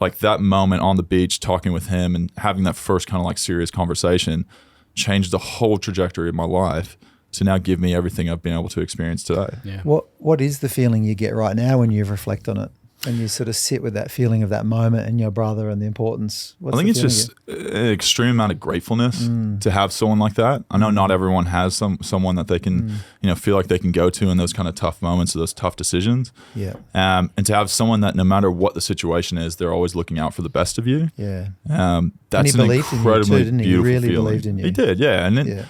like that moment on the beach talking with him and having that first kind of like serious conversation changed the whole trajectory of my life to now give me everything I've been able to experience today. Yeah. What is the feeling you get right now when you reflect on it? And you sort of sit with that feeling of that moment and your brother and the importance. I think it's just an extreme amount of gratefulness to have someone like that. I know not everyone has someone that they can, feel like they can go to in those kind of tough moments or those tough decisions. Yeah. And to have someone that no matter what the situation is, they're always looking out for the best of you. Yeah. That's an incredibly beautiful He really feeling. believed in you. He did, yeah. And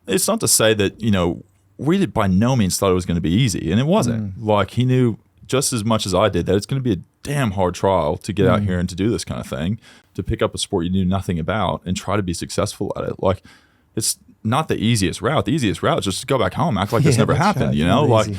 it's not to say that, we did by no means thought it was going to be easy. And it wasn't. Like he knew just as much as I did that it's going to be a damn hard trial to get out here and to do this kind of thing, to pick up a sport you knew nothing about and try to be successful at it. Like it's not the easiest route. The easiest route is just to go back home, act like this never happened, right. Like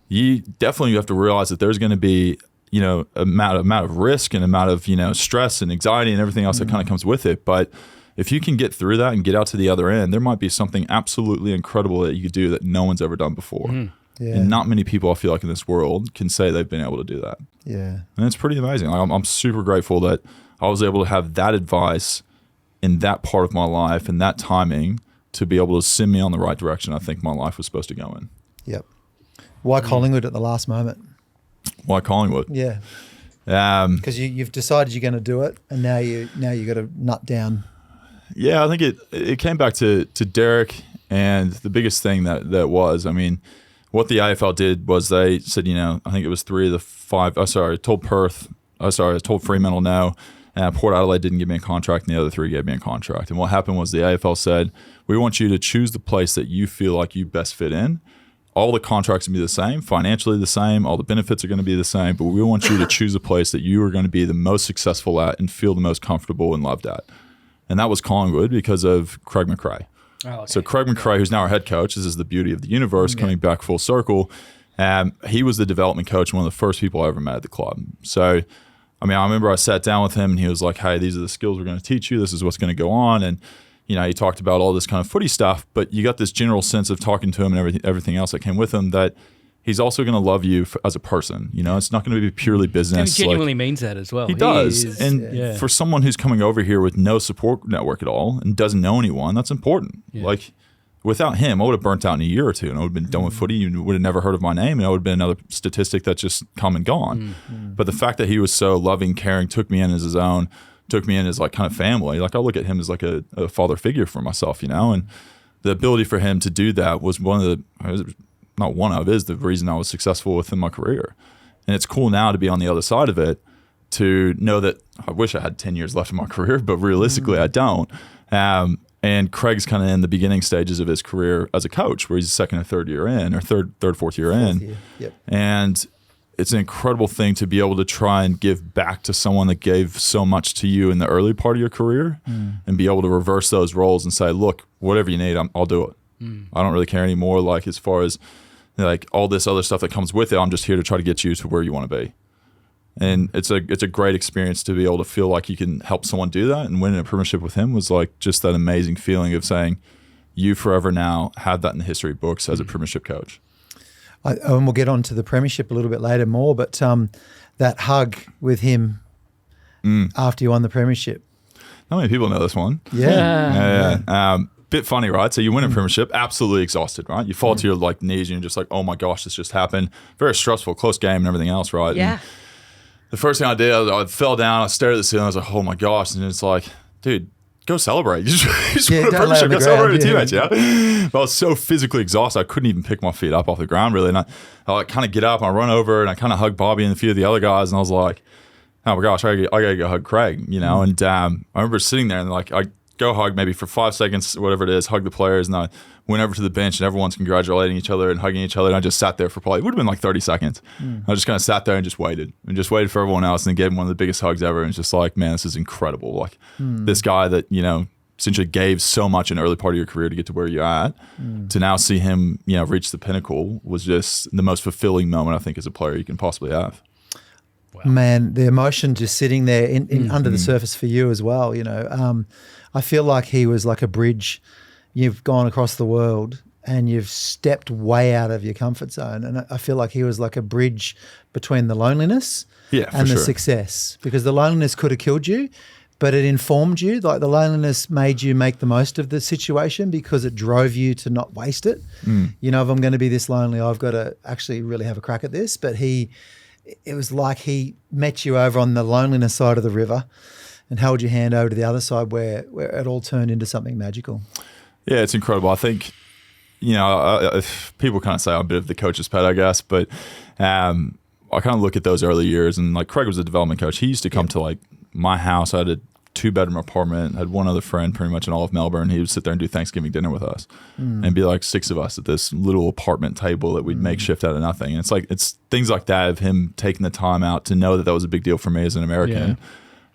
you definitely have to realize that there's going to be, amount of risk and amount of, stress and anxiety and everything else that kind of comes with it. But if you can get through that and get out to the other end, there might be something absolutely incredible that you could do that no one's ever done before. Yeah. And not many people I feel like in this world can say they've been able to do that. Yeah. And it's pretty amazing. Like, I'm super grateful that I was able to have that advice in that part of my life and that timing to be able to send me on the right direction I think my life was supposed to go in. Yep. Why Collingwood at the last moment? Why Collingwood? Yeah. Because you've decided you're going to do it and now you got to nut down. Yeah, I think it came back to Derek, and the biggest thing that was, I mean, what the AFL did was they said, I think it was 3 of the 5. Told Fremantle no. Port Adelaide didn't give me a contract, and the other 3 gave me a contract. And what happened was the AFL said, we want you to choose the place that you feel like you best fit in. All the contracts will be the same, financially the same, all the benefits are going to be the same, but we want you to choose a place that you are going to be the most successful at and feel the most comfortable and loved at. And that was Collingwood because of Craig McRae. Oh, okay. So Craig McRae, who's now our head coach, this is the beauty of the universe coming back full circle. He was the development coach, one of the first people I ever met at the club. So, I remember I sat down with him and he was like, hey, these are the skills we're going to teach you. This is what's going to go on. And, he talked about all this kind of footy stuff, but you got this general sense of talking to him and everything else that came with him that he's also going to love you as a person. It's not going to be purely business. He genuinely means that as well. He does. And for someone who's coming over here with no support network at all and doesn't know anyone, that's important. Yeah. Like, without him, I would have burnt out in a year or two, and I would have been done with footy. You would have never heard of my name, and I would have been another statistic that's just come and gone. But the fact that he was so loving, caring, took me in as his own, took me in as like kind of family. Like I look at him as like a father figure for myself, you know. And the ability for him to do that was is the reason I was successful within my career. And it's cool now to be on the other side of it, to know that I wish I had 10 years left in my career, but realistically I don't. And Craig's kind of in the beginning stages of his career as a coach, where he's second or third year in, or fourth year in. Yep. And it's an incredible thing to be able to try and give back to someone that gave so much to you in the early part of your career, and be able to reverse those roles and say, look, whatever you need, I'll do it. I don't really care anymore. Like as far as like all this other stuff that comes with it, I'm just here to try to get you to where you want to be. And it's a great experience to be able to feel like you can help someone do that. And winning a premiership with him was like just that amazing feeling of saying, you forever now have that in the history books as a premiership coach. And we'll get on to the premiership a little bit later more, but that hug with him after you won the premiership. Not many people know this one. Yeah. Bit funny, right? So you win a premiership, absolutely exhausted, right? You fall to your like knees and you're just like, oh my gosh, this just happened. Very stressful, close game and everything else, right? Yeah. And the first thing I did, I fell down, I stared at the ceiling, I was like, oh my gosh. And it's like, dude, go celebrate. You just won a premiership, go celebrate with teammates, yeah? But I was so physically exhausted, I couldn't even pick my feet up off the ground, really. And I like kind of get up, and I run over, and I kind of hug Bobby and a few of the other guys, and I was like, oh my gosh, I gotta go hug Craig, you know? And I remember sitting there, and like, I go hug maybe for 5 seconds, whatever it is, hug the players, and I went over to the bench, and everyone's congratulating each other and hugging each other, and I just sat there for probably, it would have been like 30 seconds. I just kind of sat there and just waited for everyone else, and then gave him one of the biggest hugs ever, and it's just like, man, this is incredible. Like this guy that, you know, essentially gave so much in the early part of your career to get to where you're at, to now see him, you know, reach the pinnacle was just the most fulfilling moment, I think, as a player you can possibly have. Wow. Man, the emotion just sitting there in under the surface for you as well, you know. I feel like he was like a bridge. You've gone across the world and you've stepped way out of your comfort zone. And I feel like he was like a bridge between the loneliness and the success, because the loneliness could have killed you, but it informed you. Like the loneliness made you make the most of the situation because it drove you to not waste it. You know, if I'm going to be this lonely, I've got to actually really have a crack at this. But it was like he met you over on the loneliness side of the river and held your hand over to the other side where it all turned into something magical. Yeah, it's incredible. I think, you know, people kind of say I'm a bit of the coach's pet, I guess, but I kind of look at those early years, and like Craig was a development coach. He used to come to like my house. I had a 2-bedroom apartment, had one other friend pretty much in all of Melbourne. He would sit there and do Thanksgiving dinner with us and be like 6 of us at this little apartment table that we'd make shift out of nothing. And it's like, it's things like that of him taking the time out to know that was a big deal for me as an American. Yeah.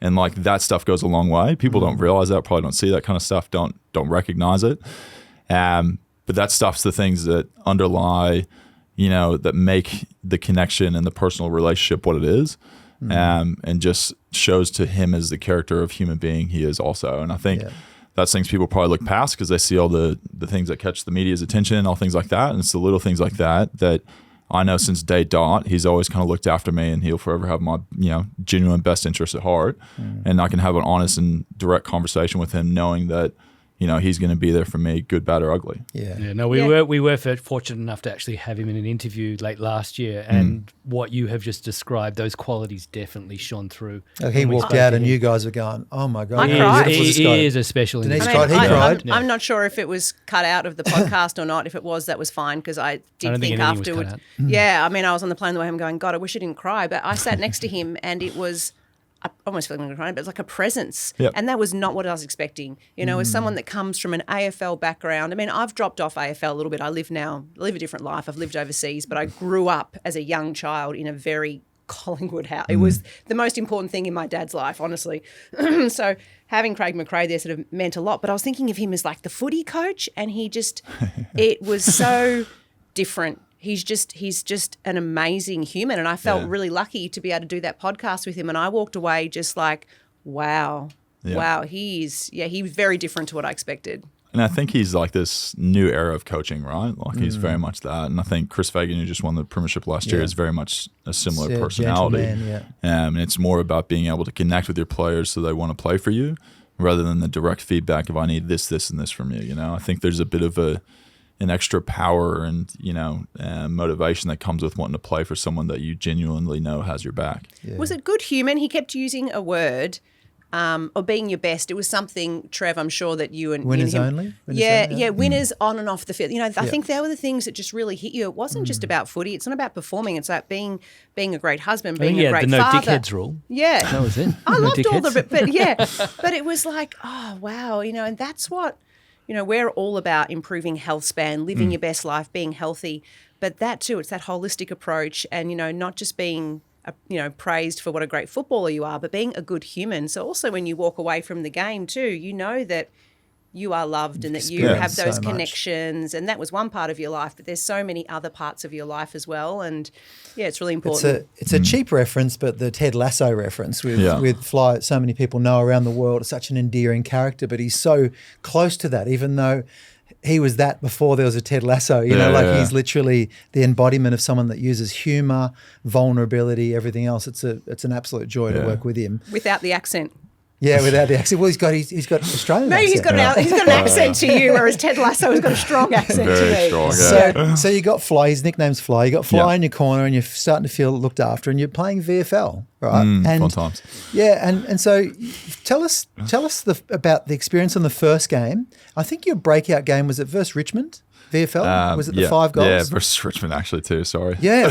And like that stuff goes a long way. People don't realize that, probably don't see that kind of stuff, don't recognize it. But that stuff's the things that underlie, you know, that make the connection and the personal relationship what it is. And just shows to him as the character of human being he is also. And I think that's things people probably look past because they see all the things that catch the media's attention, all things like that. And it's the little things like that I know since day dot, he's always kind of looked after me, and he'll forever have my, you know, genuine best interest at heart. And I can have an honest and direct conversation with him knowing that, you know, he's going to be there for me, good, bad, or ugly. No, we were fortunate enough to actually have him in an interview late last year, and what you have just described, those qualities definitely shone through. Like he walked out, and you guys were going, "Oh my god!" I cried. He is a special. Denise cried. He cried. I'm not sure if it was cut out of the podcast or not. If it was, that was fine, because I think afterwards. Yeah, I mean, I was on the plane the way home going, God, I wish I didn't cry, but I sat next to him, and it was. I almost feel like I'm going to cry, but it's like a presence. And that was not what I was expecting. You know, as someone that comes from an AFL background, I mean, I've dropped off AFL a little bit. I live a different life. I've lived overseas, but I grew up as a young child in a very Collingwood house. It was the most important thing in my dad's life, honestly. So having Craig McRae there sort of meant a lot. But I was thinking of him as like the footy coach, and it was so different. He's just an amazing human, and I felt really lucky to be able to do that podcast with him. And I walked away just like, wow, he was very different to what I expected. And I think he's like this new era of coaching, right? Like he's very much that. And I think Chris Fagan, who just won the premiership last year, is very much a similar personality. And it's more about being able to connect with your players so they want to play for you, rather than the direct feedback of I need this, and this from you. I think there's a bit of an extra power and motivation that comes with wanting to play for someone that you genuinely know has your back. Yeah. Was it good human? He kept using a word. Or being your best. It was something, Trev, I'm sure that you and winners him, only. Winners on and off the field. I think they were the things that just really hit you. It wasn't just about footy. It's not about performing. It's like being a great husband, being a great the no father. dickheads rule. Yeah, that was it. I loved all of it, but it was like, oh wow, and that's what we're all about: improving health span, living your best life, being healthy. But that too, it's that holistic approach, and not just being praised for what a great footballer you are, but being a good human. So also when you walk away from the game too, that you are loved and that you have those connections. And that was one part of your life, but there's so many other parts of your life as well. And it's really important. It's a cheap reference, but the Ted Lasso reference with Fly, so many people know around the world, is such an endearing character, but he's so close to that, even though he was that before there was a Ted Lasso, he's literally the embodiment of someone that uses humor, vulnerability, everything else. It's an absolute joy to work with him. Without the accent. Yeah, without the accent. Well, he's got Australian Maybe accent. he's got an accent to you, whereas Ted Lasso has got a strong accent to me. Strong, yeah. So you got Fly, his nickname's Fly. You got Fly in your corner and you're starting to feel looked after and you're playing VFL, right? Fun times. Yeah, and so tell us about the experience on the first game. I think your breakout game was at versus Richmond. VFL? Was it the 5 goals? Yeah, versus Richmond actually too, sorry. Yeah,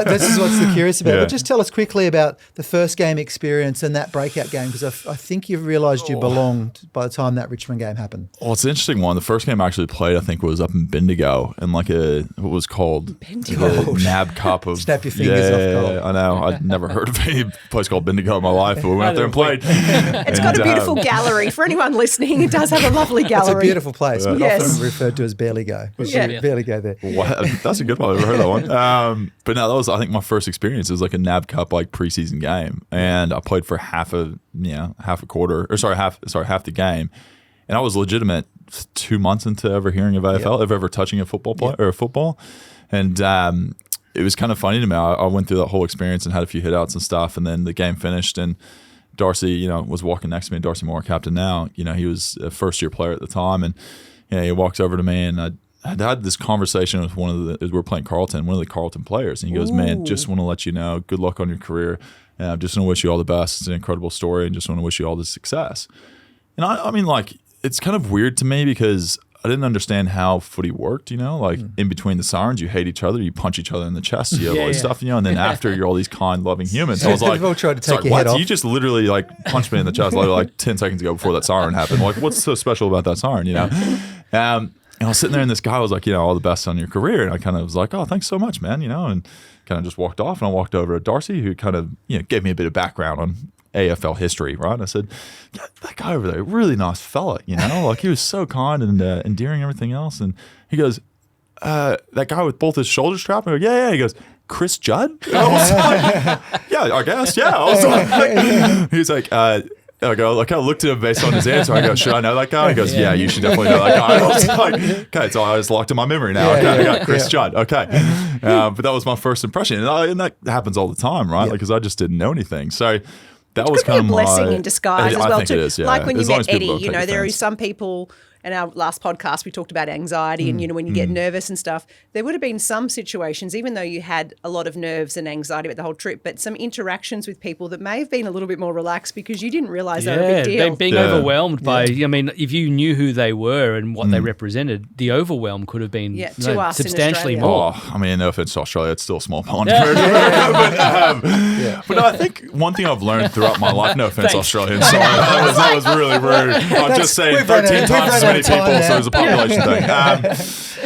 this is what's the curious about. But just tell us quickly about the first game experience and that breakout game, because I think you've realised you belonged by the time that Richmond game happened. Well, it's an interesting one. The first game I actually played, I think, was up in Bendigo in what was called the NAB Cup of... Snap your fingers off goal. I know. I'd never heard of any place called Bendigo in my life, but we went out there and played. It's got a beautiful gallery. For anyone listening, it does have a lovely gallery. It's a beautiful place, but yes. often referred to as Barely Go. Barely go there. Wow, that's a good one. I've never heard that one. But no, that was, I think, my first experience. It was like a NAB Cup preseason game, and I played for half the game, and I was legitimate 2 months into ever hearing of AFL, ever touching a football play or football, and it was kind of funny to me. I went through that whole experience and had a few hitouts and stuff, and then the game finished, and Darcy, was walking next to me. Darcy Moore, captain now. He was a first-year player at the time, and he walks over to me, and I had this conversation with we were playing Carlton, one of the Carlton players, and he goes, "Man, just want to let you know, good luck on your career. Just want to wish you all the best. It's an incredible story, and just want to wish you all the success." And I mean, it's kind of weird to me because I didn't understand how footy worked, in between the sirens, you hate each other, you punch each other in the chest, you have all this stuff, and then after you're all these kind, loving humans. So I was like, people tried to take your head off. You just literally punched me in the chest like 10 seconds ago before that siren happened. What's so special about that siren, And I was sitting there, and this guy was like, all the best on your career. And I kind of was like, oh, thanks so much, man, and kind of just walked off. And I walked over to Darcy, who kind of, gave me a bit of background on AFL history, right? And I said, yeah, that guy over there, really nice fella, he was so kind and endearing and everything else. And he goes, that guy with both his shoulders strapped? I go, yeah. He goes, Chris Judd? And I was like, yeah, I guess, yeah. I was like, he was like, I go, I looked at him based on his answer. I go, should I know that guy? He goes, yeah, you should definitely know that guy. I was like, okay, so I was locked in my memory now. Okay, I got Chris Judd. Okay. But that was my first impression. And that happens all the time, right? Because I just didn't know anything. So that was kind of my... a blessing in disguise as well, too. It is, yeah. Like when you met Eddie, there are some people... In our last podcast, we talked about anxiety and, when you get nervous and stuff, there would have been some situations, even though you had a lot of nerves and anxiety about the whole trip, but some interactions with people that may have been a little bit more relaxed because you didn't realise they were a big deal. Being overwhelmed by, if you knew who they were and what they represented, the overwhelm could have been substantially more. Oh, I mean, no offense to Australia, it's still a small pond. But no, I think one thing I've learned throughout my life, no offense to Australians, sorry, that was really rude. I'm just saying 13 times as many people, so it's a population thing.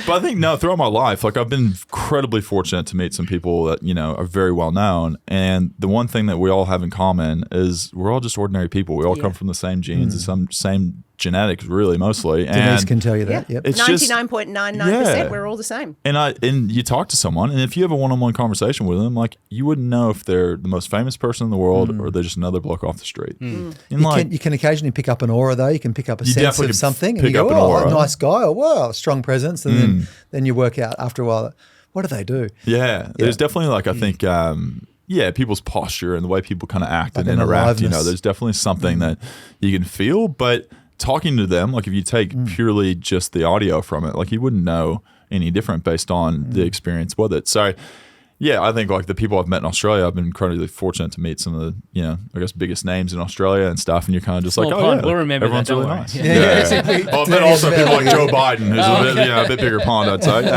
But I think, throughout my life, I've been incredibly fortunate to meet some people that, are very well known. And the one thing that we all have in common is we're all just ordinary people. We all come from the same genes, the same genetics, really, mostly. Denise can tell you that. Yep. It's 99.99%, we're all the same. And you talk to someone, and if you have a one-on-one conversation with them, you wouldn't know if they're the most famous person in the world or they're just another bloke off the street. And you can occasionally pick up an aura, though. You can pick up a sense of something, and you go, "Oh, nice guy," or "Wow, strong presence," and then you work out after a while, what do they do? Yeah. There's definitely I think people's posture and the way people kind of act and interact, there's definitely something that you can feel. But talking to them, like if you take purely just the audio from it, like you wouldn't know any different based on the experience with it. So yeah, I think like the people I've met in Australia, I've been incredibly fortunate to meet some of the, I guess biggest names in Australia and stuff. And you're kind of just like, oh yeah, we'll remember everyone's that, really don't nice. worry. Yeah. Well, then also people like Joe Biden, who's a bit bigger pond, I'd say.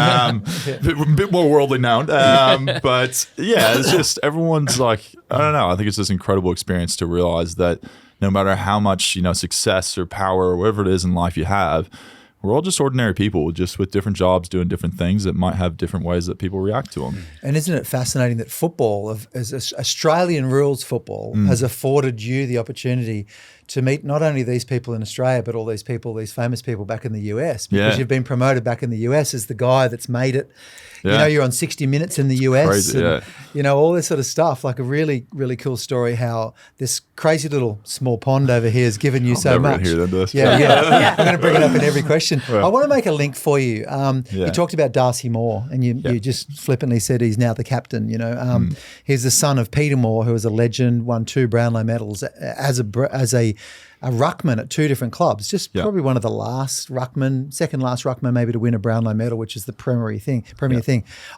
A bit more worldly known. But yeah, it's just everyone's like, I don't know. I think it's this incredible experience to realize that no matter how much, success or power or whatever it is in life you have, we're all just ordinary people, just with different jobs, doing different things that might have different ways that people react to them. And isn't it fascinating that football, as Australian rules football, has afforded you the opportunity to meet not only these people in Australia, but all these famous people back in the US, because you've been promoted back in the US as the guy that's made it. Yeah. You're on 60 Minutes in the US. Crazy, and, all this sort of stuff. Like a really, really cool story how this crazy little small pond over here has given you so much. Hear this. Yeah. I'm going to bring it up in every question. I want to make a link for you. You talked about Darcy Moore, and you just flippantly said he's now the captain. He's the son of Peter Moore, who was a legend, won 2 Brownlow medals as a ruckman at 2 different clubs. Just probably one of the second last ruckman maybe to win a Brownlow medal, which is the premier thing.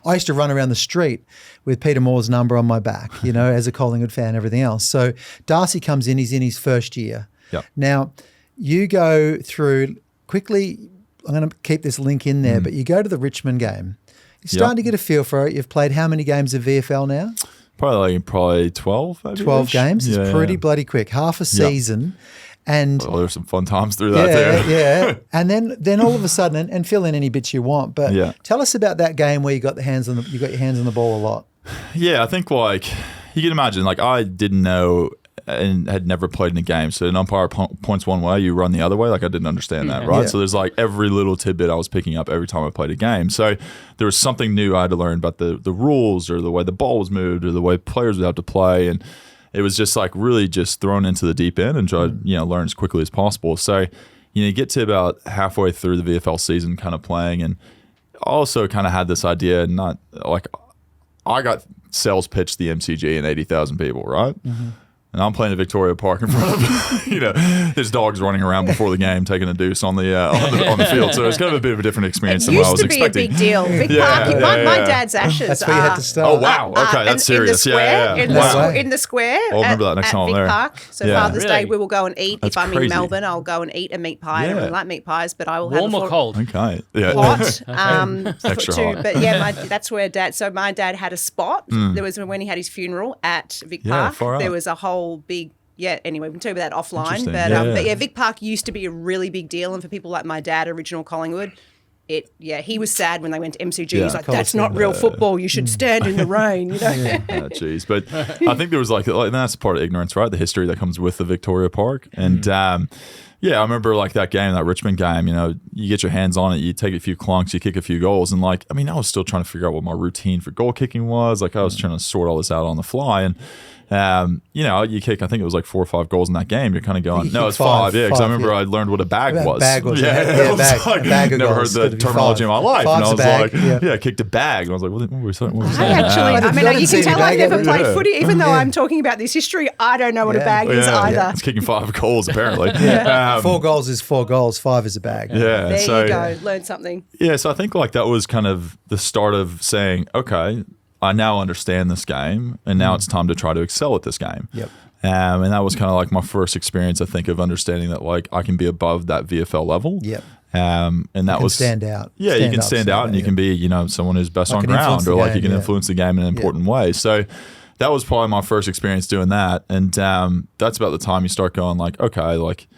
I used to run around the street with Peter Moore's number on my back, as a Collingwood fan and everything else. So Darcy comes in, he's in his first year. Yep. Now, you go through quickly, I'm going to keep this link in there, but you go to the Richmond game. You're starting to get a feel for it. You've played how many games of VFL now? Probably 12. Maybe 12 games. It's pretty bloody quick. Half a season. And there were some fun times through that too. Yeah. And then all of a sudden, and fill in any bits you want, but tell us about that game where you got your hands on the ball a lot. Yeah, I think like you can imagine, like I didn't know and had never played in a game. So an umpire points one way, you run the other way. Like I didn't understand that, right? Yeah. So there's like every little tidbit I was picking up every time I played a game. So there was something new I had to learn about the rules or the way the ball was moved or the way players would have to play. And it was just like really just thrown into the deep end and try to learn as quickly as possible. So you get to about halfway through the VFL season kind of playing, and also kind of had this idea, not like I got sales pitched the MCG and 80,000 people, right? Mm-hmm. And I'm playing at Victoria Park in front of, there's dogs running around before the game taking a deuce on the field. So it's kind of a bit of a different experience than what I was expecting. It used to be a big deal. Vic Park, my dad's ashes. That's where you had to start. Oh, wow. Okay, that's serious. In the square. I'll remember that next time I'm there. Vic Park. So Father's Day, we will go and eat. If I'm in Melbourne, I'll go and eat a meat pie. I don't really like meat pies, but I will have warm or cold? Okay. Yeah. Hot. Extra hot. But that's where my dad had a spot. There was when he had his funeral at Vic Park. There was a whole big anyway, we can talk about that offline. But Vic Park used to be a really big deal, and for people like my dad, original Collingwood, he was sad when they went to MCG. He's like, that's not real football. You should stand in the rain, Jeez. But I think there was like that's part of ignorance, right? The history that comes with the Victoria Park. And I remember like that game, that Richmond game, you get your hands on it, you take a few clunks, you kick a few goals. And I was still trying to figure out what my routine for goal kicking was. Like I was trying to sort all this out on the fly. And you kick, I think it was like 4 or 5 goals in that game. You're kind of going, no, it's 5. Yeah, because I remember I learned what a bag was. Bag was. A bag of never heard the terminology in my life. Five's and I was like, I kicked a bag. And I was like, what were we saying? You can tell I've never played footy, even though I'm talking about this history. I don't know what a bag is either. Yeah. It's kicking 5 goals, apparently. 4 goals is 4 goals, 5 is a bag. Yeah. There you go. Learn something. Yeah, so I think like that was kind of the start of saying, okay, I now understand this game, and now it's time to try to excel at this game. Yep. And that was kind of like my first experience, I think, of understanding that like I can be above that VFL level. Yep. And that was stand out. Yeah, you can stand out, and you can be, someone who's best on ground, or like you can influence the game in an important way. So that was probably my first experience doing that, and that's about the time you start going like, okay, like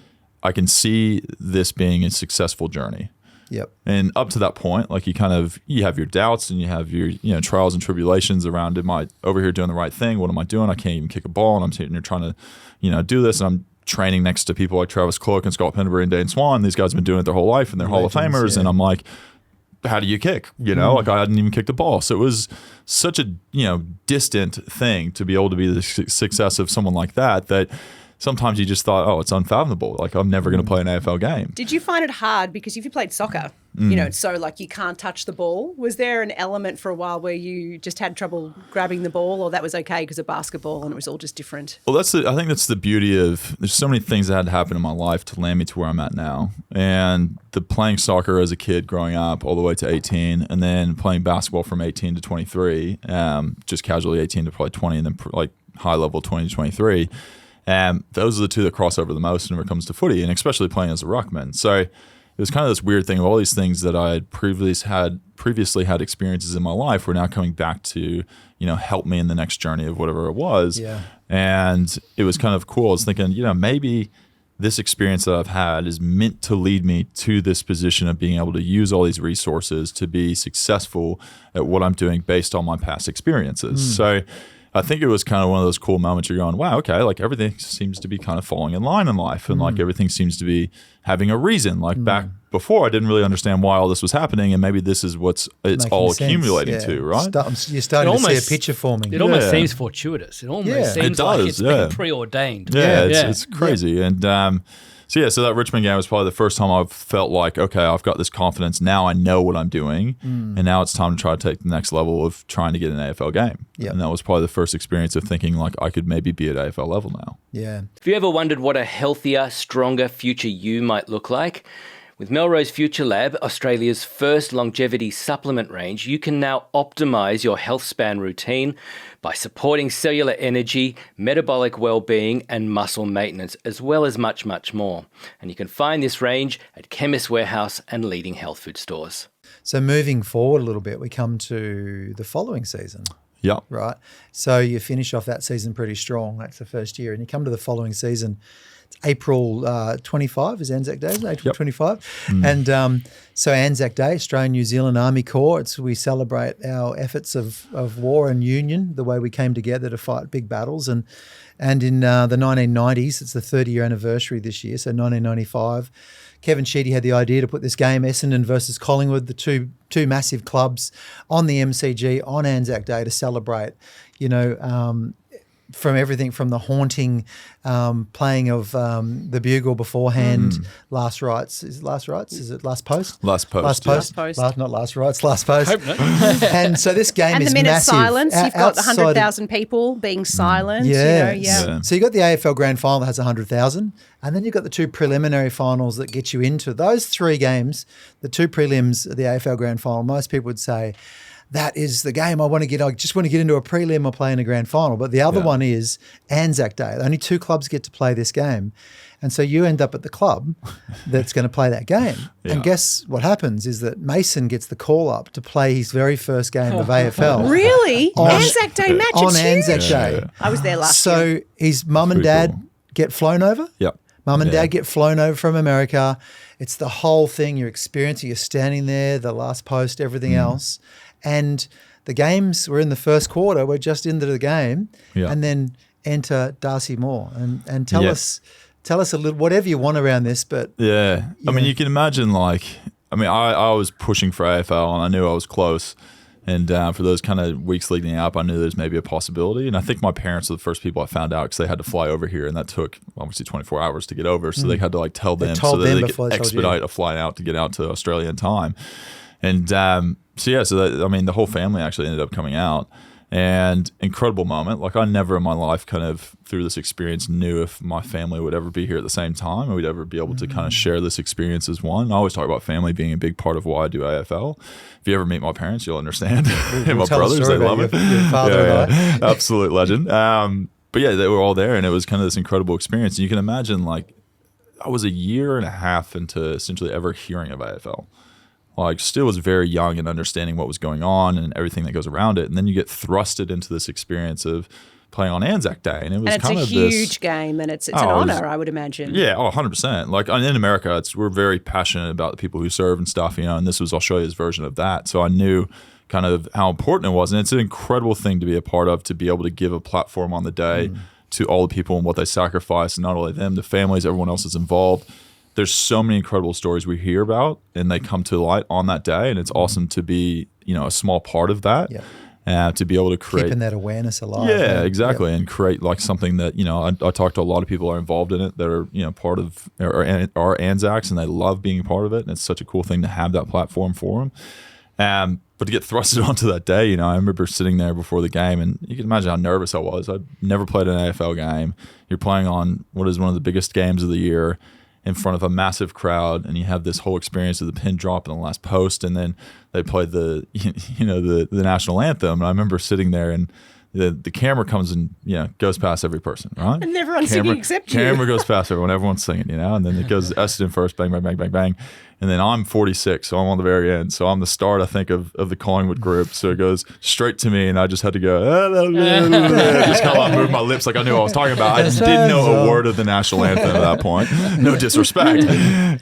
I can see this being a successful journey. Yep. And up to that point, like you have your doubts and you have your trials and tribulations around, am I over here doing the right thing? What am I doing? I can't even kick a ball, and I'm sitting here trying to do this, and I'm training next to people like Travis Cloak and Scott Penderbury and Dane Swan. These guys have been doing it their whole life, and they're Hall of Famers. And I'm like, how do you kick? Like I hadn't even kicked a ball. So it was such a distant thing to be able to be the success of someone like that sometimes you just thought, oh, it's unfathomable. Like, I'm never going to play an AFL game. Did you find it hard? Because if you played soccer, you know, so like you can't touch the ball. Was there an element for a while where you just had trouble grabbing the ball, or that was okay because of basketball and it was all just different? Well, I think that's the beauty of, there's so many things that had to happen in my life to land me to where I'm at now. And the playing soccer as a kid growing up all the way to 18, and then playing basketball from 18 to 23, just casually 18 to probably 20, and then like high level 20 to 23. Those are the two that cross over the most when it comes to footy, and especially playing as a ruckman. So it was kind of this weird thing of all these things that I had previously had experiences in my life were now coming back to, you know, help me in the next journey of whatever it was. Yeah. And it was kind of cool. I was thinking, you know, maybe this experience that I've had is meant to lead me to this position of being able to use all these resources to be successful at what I'm doing based on my past experiences. So I think it was kind of one of those cool moments you're going, wow, okay, like everything seems to be kind of falling in line in life, and like everything seems to be having a reason. Like back before, I didn't really understand why all this was happening, and maybe this is it's Making all sense. accumulating to, right? You're starting to see a picture forming. It almost seems fortuitous. It almost seems like it's been preordained. It's crazy. And so that Richmond game was probably the first time I've felt like, okay, I've got this confidence. Now I know what I'm doing. And now it's time to try to take the next level of trying to get an AFL game. Yep. And that was probably the first experience of thinking like I could maybe be at AFL level now. Yeah. Have you ever wondered what a healthier, stronger future you might look like? With Melrose FutureLab, Australia's first longevity supplement range, you can now optimise your health span routine by supporting cellular energy, metabolic well-being and muscle maintenance, as well as much, much more. And you can find this range at Chemist Warehouse and leading health food stores. So moving forward a little bit, we come to the following season. Yeah. Right. So you finish off that season pretty strong. That's the first year. And you come to the following season. It's April 25 is Anzac Day, isn't it? April 25. And so Anzac Day, Australian New Zealand Army Corps, we celebrate our efforts of war and union, the way we came together to fight big battles. And in the 1990s, it's the 30-year anniversary this year, so 1995, Kevin Sheedy had the idea to put this game, Essendon versus Collingwood, the two massive clubs on the MCG on Anzac Day to celebrate, you know, from everything from the haunting playing of the bugle beforehand, last rites. Is it last rites? Is it last post? Last post. Last post. Last post. Not last rites, last post. Hope not. And so this game is massive. And the minute silence, you've got Outside 100,000 people being silent. Yeah. You know, So you've got the AFL Grand Final that has 100,000, and then you've got the two preliminary finals that get you into those three games, the two prelims of the AFL Grand Final. Most people would say, that is the game I want to get. I just want to get into a prelim or play in a grand final. But the other one is Anzac Day. Only two clubs get to play this game. And so you end up at the club that's going to play that game. And guess what happens is that Mason gets the call up to play his very first game of AFL. Really? Anzac Day match. On Anzac Day. I was there last year. So his mum and dad get flown over. Yep. Mum and dad get flown over from America. It's the whole thing. You're experiencing, you're standing there, the last post, everything else. And the games were in the first quarter. We're just into the game, and then enter Darcy Moore and tell us a little whatever you want around this. But I mean, you can imagine I was pushing for AFL and I knew I was close. And for those kind of weeks leading up, I knew there's maybe a possibility. And I think my parents were the first people I found out because they had to fly over here, and that took obviously 24 hours to get over. So they had to tell them so that they could expedite a flight out to get out to Australia in time. And the whole family actually ended up coming out, and incredible moment. Like, I never in my life kind of through this experience knew if my family would ever be here at the same time, or we'd ever be able to kind of share this experience as one. I always talk about family being a big part of why I do AFL. If you ever meet my parents, you'll understand. And my brothers, they love it. Your father and I. Absolute legend. But yeah, they were all there, and it was kind of this incredible experience. And you can imagine, like, I was a year and a half into essentially ever hearing of AFL. Like, still was very young and understanding what was going on and everything that goes around it. And then you get thrusted into this experience of playing on Anzac Day. And it was kind of this... it's a huge game, and it's an honour, I would imagine. Yeah, 100%. Like, in America, we're very passionate about the people who serve and stuff, you know, and this was Australia's version of that. So I knew kind of how important it was. And it's an incredible thing to be a part of, to be able to give a platform on the day to all the people and what they sacrifice, and not only them, the families, everyone else is involved. There's so many incredible stories we hear about, and they come to light on that day, and it's awesome to be, you know, a small part of that. Yeah. to be able to create. Keeping that awareness alive. Yeah, exactly. And create like something that, I talk to a lot of people who are involved in it that are, part of our Anzacs, and they love being a part of it. And it's such a cool thing to have that platform for them. But to get thrusted onto that day, I remember sitting there before the game, and you can imagine how nervous I was. I'd never played an AFL game. You're playing on what is one of the biggest games of the year in front of a massive crowd, and you have this whole experience of the pin drop in the last post, and then they played the national anthem. And I remember sitting there, and the camera comes and goes past every person, right? And everyone's singing except you. Camera goes past everyone, everyone's singing, and then it goes Essendon first, bang, bang, bang, bang, bang. And then I'm 46, so I'm on the very end. So I'm the start, I think, of the Collingwood group. So it goes straight to me, and I just had to go, just kind of move my lips like I knew what I was talking about. I didn't know a word of the national anthem at that point. No disrespect.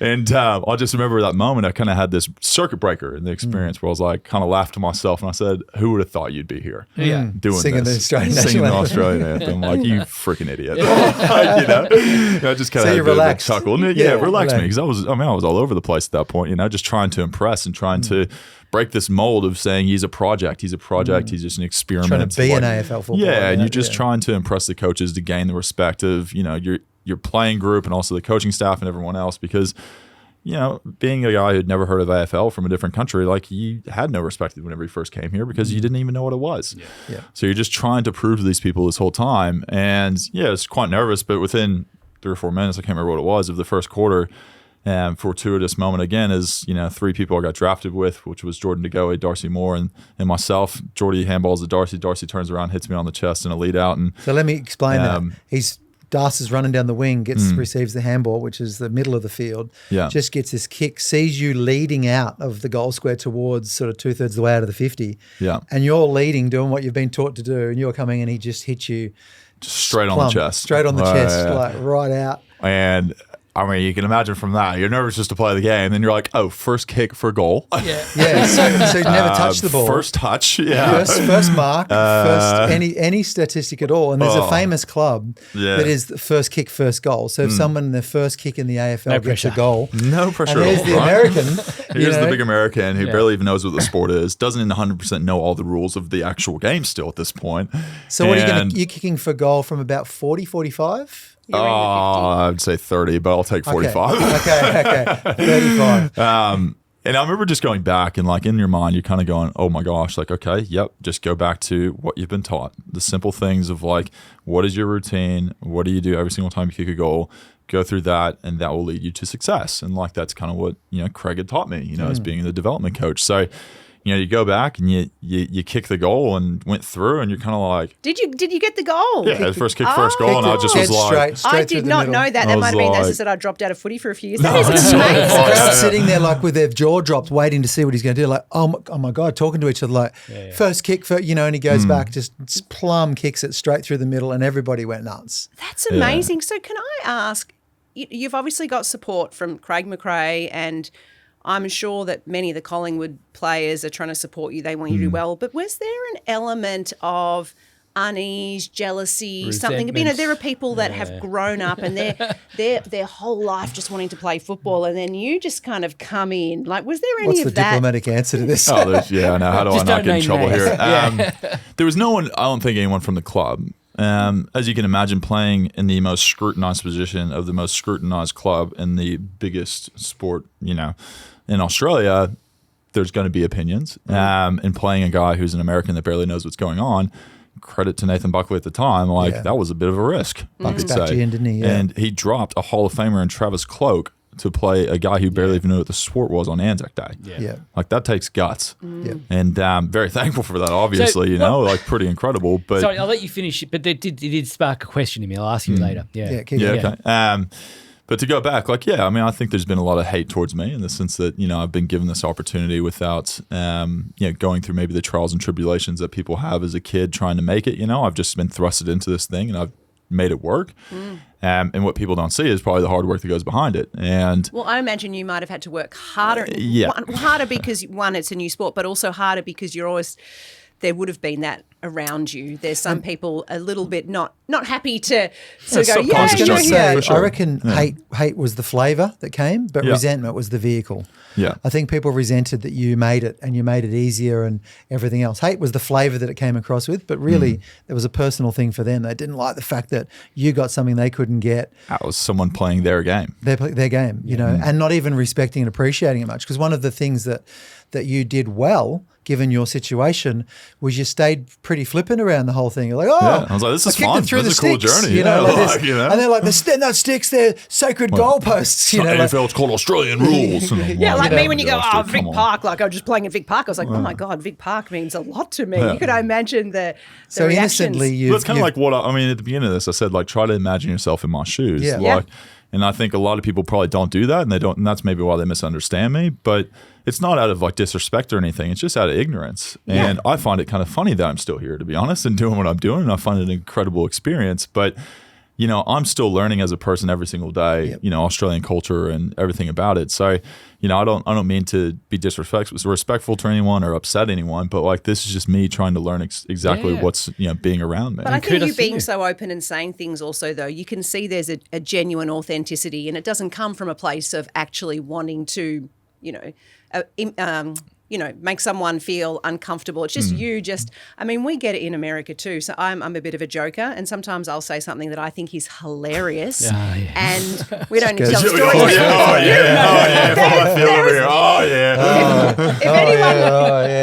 And I just remember that moment, I kind of had this circuit breaker in the experience where I was like, kind of laughed to myself, and I said, who would have thought you'd be here doing singing this? Singing the Australian anthem. Like, you freaking idiot. I just kind of had a bit of a chuckle. Relax me, because I was all over the place at that point, just trying to impress and trying to break this mold of saying he's a project, he's just an experiment. Trying to be an AFL footballer. Yeah, and you're just trying to impress the coaches to gain the respect of, your playing group and also the coaching staff and everyone else, because, being a guy who'd never heard of AFL from a different country, like, you had no respect whenever you first came here because you didn't even know what it was. Yeah. So you're just trying to prove to these people this whole time. And it's quite nervous, but within 3 or 4 minutes, I can't remember what it was, of the first quarter, fortuitous moment again is, 3 people I got drafted with, which was Jordan DeGoey, Darcy Moore, and myself. Jordy handballs to Darcy. Darcy turns around, hits me on the chest in a lead out. And so let me explain that. Darcy's running down the wing, receives the handball, which is the middle of the field, just gets this kick, sees you leading out of the goal square towards sort of 2/3 of the way out of the 50. Yeah. And you're leading, doing what you've been taught to do, and you're coming and he just hits you just straight on the chest. Straight on the chest, like right out. And I mean, you can imagine from that, you're nervous just to play the game. Then you're like, oh, first kick for goal. Yeah. So you never touch the ball. First touch. Yeah. First mark. First any statistic at all. And there's a famous club that is the first kick, first goal. So if someone in their first kick in the AFL gets a goal, no pressure. And there's the American. Here's the big American who barely even knows what the sport is. Doesn't 100% know all the rules of the actual game still at this point. So what are you're kicking for goal from about 40, 45? I'd say 30, but I'll take 45. Okay. 35. And I remember just going back and, like, in your mind, you're kind of going, oh my gosh, like, okay, yep, just go back to what you've been taught. The simple things of, like, what is your routine? What do you do every single time you kick a goal? Go through that, and that will lead you to success. And, like, that's kind of what, Craig had taught me, as being the development coach. So, you go back and you kick the goal and went through, and you're kind of like, Did you get the goal? Yeah, the first kick, first goal, and I just was like, straight I did not know that. That might have been as I said I dropped out of footy for a few years. That is Just amazing. sitting there like with their jaw dropped, waiting to see what he's going to do. Like, oh my God, talking to each other like, first kick, and he goes back, just plumb kicks it straight through the middle, and everybody went nuts. That's amazing. So can I ask, you've obviously got support from Craig McRae, and I'm sure that many of the Collingwood players are trying to support you. They want you to do well. But was there an element of unease, jealousy, something? There are people that have grown up and their whole life just wanting to play football, and then you just kind of come in. Like, was there any What's of the that? diplomatic answer to this? How do I not get in trouble here? There was no one, I don't think anyone from the club. As you can imagine, playing in the most scrutinized position of the most scrutinized club in the biggest sport, in Australia, there's going to be opinions. And playing a guy who's an American that barely knows what's going on, credit to Nathan Buckley at the time, that was a bit of a risk, I could say. Didn't he? And he dropped a Hall of Famer in Travis Cloak to play a guy who barely even knew what the sport was on Anzac Day. Yeah. Like, that takes guts. And very thankful for that, obviously, pretty incredible. But sorry, I'll let you finish, but it did spark a question in me. I'll ask you later. Okay. But to go back, I think there's been a lot of hate towards me in the sense that, I've been given this opportunity without, going through maybe the trials and tribulations that people have as a kid trying to make it. I've just been thrusted into this thing and I've made it work. And what people don't see is probably the hard work that goes behind it. And well, I imagine you might have had to work harder. Harder because, one, it's a new sport, but also harder because you're always there would have been that around you. There's some people a little bit not happy to sort of go, yeah, you're here. Sure. I reckon hate was the flavour that came, but resentment was the vehicle. Yeah. I think people resented that you made it and you made it easier and everything else. Hate was the flavour that it came across with, but really it was a personal thing for them. They didn't like the fact that you got something they couldn't get. That was someone playing their game. Their game, you know, and not even respecting and appreciating it much. Because one of the things that you did well, given your situation, was you stayed pretty flippant around the whole thing. You're like, I was like, this is fun. This is a cool journey. You know, and they're like, they're not sticks, they're sacred goalposts. You know, AFL, it's called Australian rules. Yeah, like me when you go, Vic Park, like I was just playing at Vic Park. I was like, oh my God, Vic Park means a lot to me. You could imagine the so reactions. Innocently, it's kind of like what I mean at the beginning of this. I said, like, try to imagine yourself in my shoes. Yeah. And I think a lot of people probably don't do that, and that's maybe why they misunderstand me. But it's not out of like disrespect or anything. It's just out of ignorance. Yeah. And I find it kind of funny that I'm still here, to be honest, and doing what I'm doing. And I find it an incredible experience. But you know, I'm still learning as a person every single day. You know, Australian culture and everything about it. So, you know, I don't mean to be disrespectful to anyone or upset anyone, but like this is just me trying to learn exactly what's being around me. But I think you being so open and saying things also, though, you can see there's a genuine authenticity, and it doesn't come from a place of actually wanting to, make someone feel uncomfortable. It's just I mean, we get it in America too. So I'm a bit of a joker, and sometimes I'll say something that I think is hilarious, and we don't need to tell the story.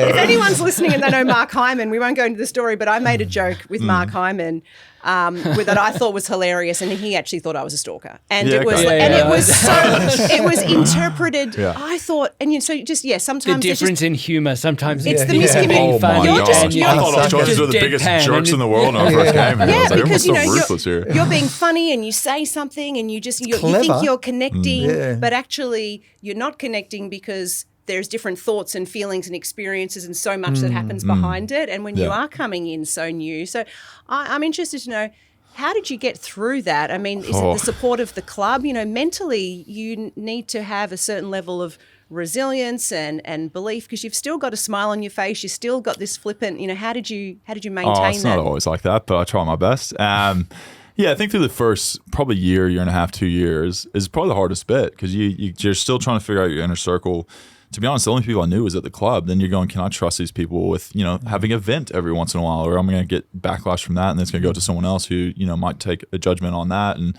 If anyone's listening and they know Mark Hyman, we won't go into the story, but I made a joke with Mark Hyman that I thought was hilarious, and he actually thought I was a stalker, and it was it was interpreted. I thought, and sometimes the difference in humour. Sometimes it's the miscommunication. Oh my gosh! I thought Australians were the biggest jerks in the world when I first came here. I was like, because so ruthless here. You're being funny and you say something and you think you're connecting, but actually you're not connecting because there's different thoughts and feelings and experiences and so much that happens behind it. And when you are coming in so new, so I'm interested to know, how did you get through that? I mean, is it the support of the club? You know, mentally you need to have a certain level of resilience and belief, because you've still got a smile on your face. You still got this flippant, how did you maintain that? It's not always like that, but I try my best. Yeah, I think through the first probably year and a half, 2 years is probably the hardest bit, because you're still trying to figure out your inner circle. To be honest, the only people I knew was at the club. Then you're going, can I trust these people with, having an event every once in a while, or I'm going to get backlash from that, and then it's going to go to someone else who, might take a judgment on that. And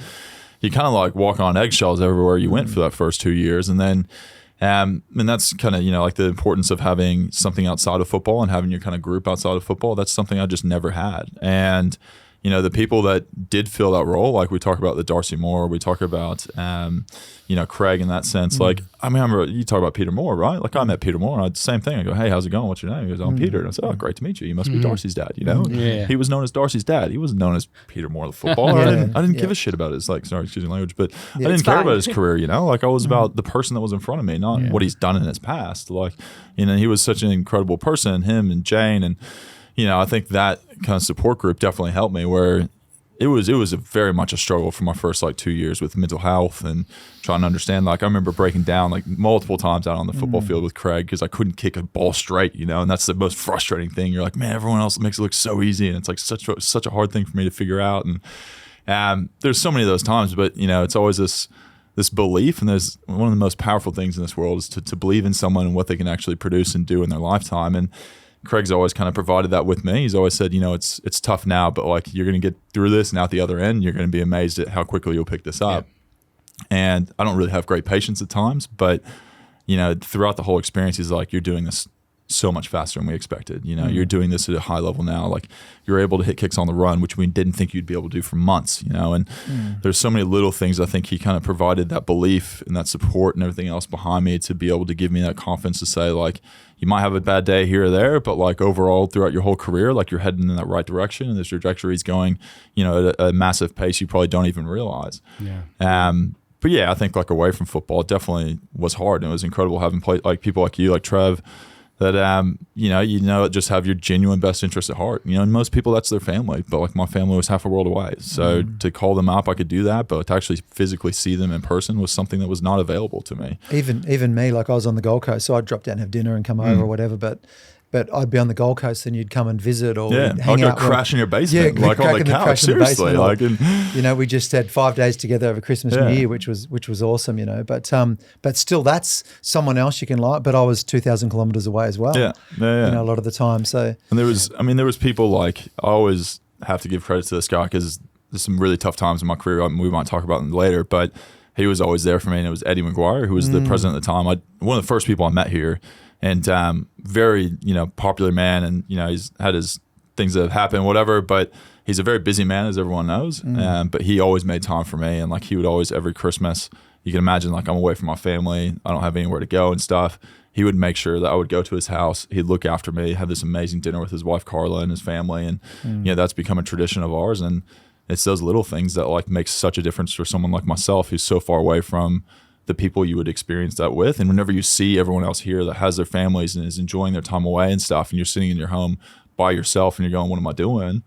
you kind of like walk on eggshells everywhere you went for that first 2 years. And then, and that's kind of, like the importance of having something outside of football and having your kind of group outside of football. That's something I just never had. And the people that did fill that role, like we talk about the Darcy Moore, we talk about, Craig in that sense. Like, I remember you talk about Peter Moore, right? Like I met Peter Moore and same thing. I go, hey, how's it going? What's your name? He goes, I'm Peter. And I said, oh, great to meet you. You must be Darcy's dad, He was known as Darcy's dad. He wasn't known as Peter Moore, the footballer. I didn't give a shit about his, sorry, excuse me language, but I didn't care about his career, Like I was about the person that was in front of me, not what he's done in his past. Like, he was such an incredible person, him and Jane. And, I think that kind of support group definitely helped me, where it was very much a struggle for my first 2 years with mental health and trying to understand. Like I remember breaking down multiple times out on the football field with Craig because I couldn't kick a ball straight, and that's the most frustrating thing. You're like, man, everyone else makes it look so easy, and it's like such a hard thing for me to figure out. And there's so many of those times, but it's always this belief, and there's one of the most powerful things in this world is to believe in someone and what they can actually produce and do in their lifetime. And Craig's always kind of provided that with me. He's always said, it's tough now, but you're going to get through this, and out the other end, you're going to be amazed at how quickly you'll pick this up. And I don't really have great patience at times, but throughout the whole experience, he's like, you're doing this so much faster than we expected. You're doing this at a high level now. Like you're able to hit kicks on the run, which we didn't think you'd be able to do for months, and there's so many little things. I think he kind of provided that belief and that support and everything else behind me to be able to give me that confidence to say, you might have a bad day here or there, but overall throughout your whole career, you're heading in that right direction, and this trajectory is going, at a massive pace you probably don't even realize. But yeah, I think away from football, it definitely was hard, and it was incredible having played people like you, like Trev, that just have your genuine best interest at heart. And most people, that's their family, but my family was half a world away. So to call them up, I could do that, but to actually physically see them in person was something that was not available to me. Even me, I was on the Gold Coast, so I'd drop down and have dinner and come over or whatever. But but I'd be on the Gold Coast and you'd come and visit or I'd hang out. I'd go crash in your basement, like on the couch. Seriously, we just had 5 days together over Christmas and New Year, which was awesome, But still, that's someone else you can like. But I was 2,000 kilometers away as well. A lot of the time. So, and there was people like, I always have to give credit to this guy because there's some really tough times in my career. We might talk about them later, but he was always there for me, and it was Eddie McGuire, who was the president at the time. One of the first people I met here, and very popular man, and he's had his things that have happened, whatever. But he's a very busy man, as everyone knows. But he always made time for me, and like he would always, every Christmas, you can imagine, like I'm away from my family, I don't have anywhere to go and stuff. He would make sure that I would go to his house. He'd look after me, have this amazing dinner with his wife Carla and his family, and that's become a tradition of ours. And it's those little things that like makes such a difference for someone like myself who's so far away from the people you would experience that with. And whenever you see everyone else here that has their families and is enjoying their time away and stuff, and you're sitting in your home by yourself and you're going, what am I doing?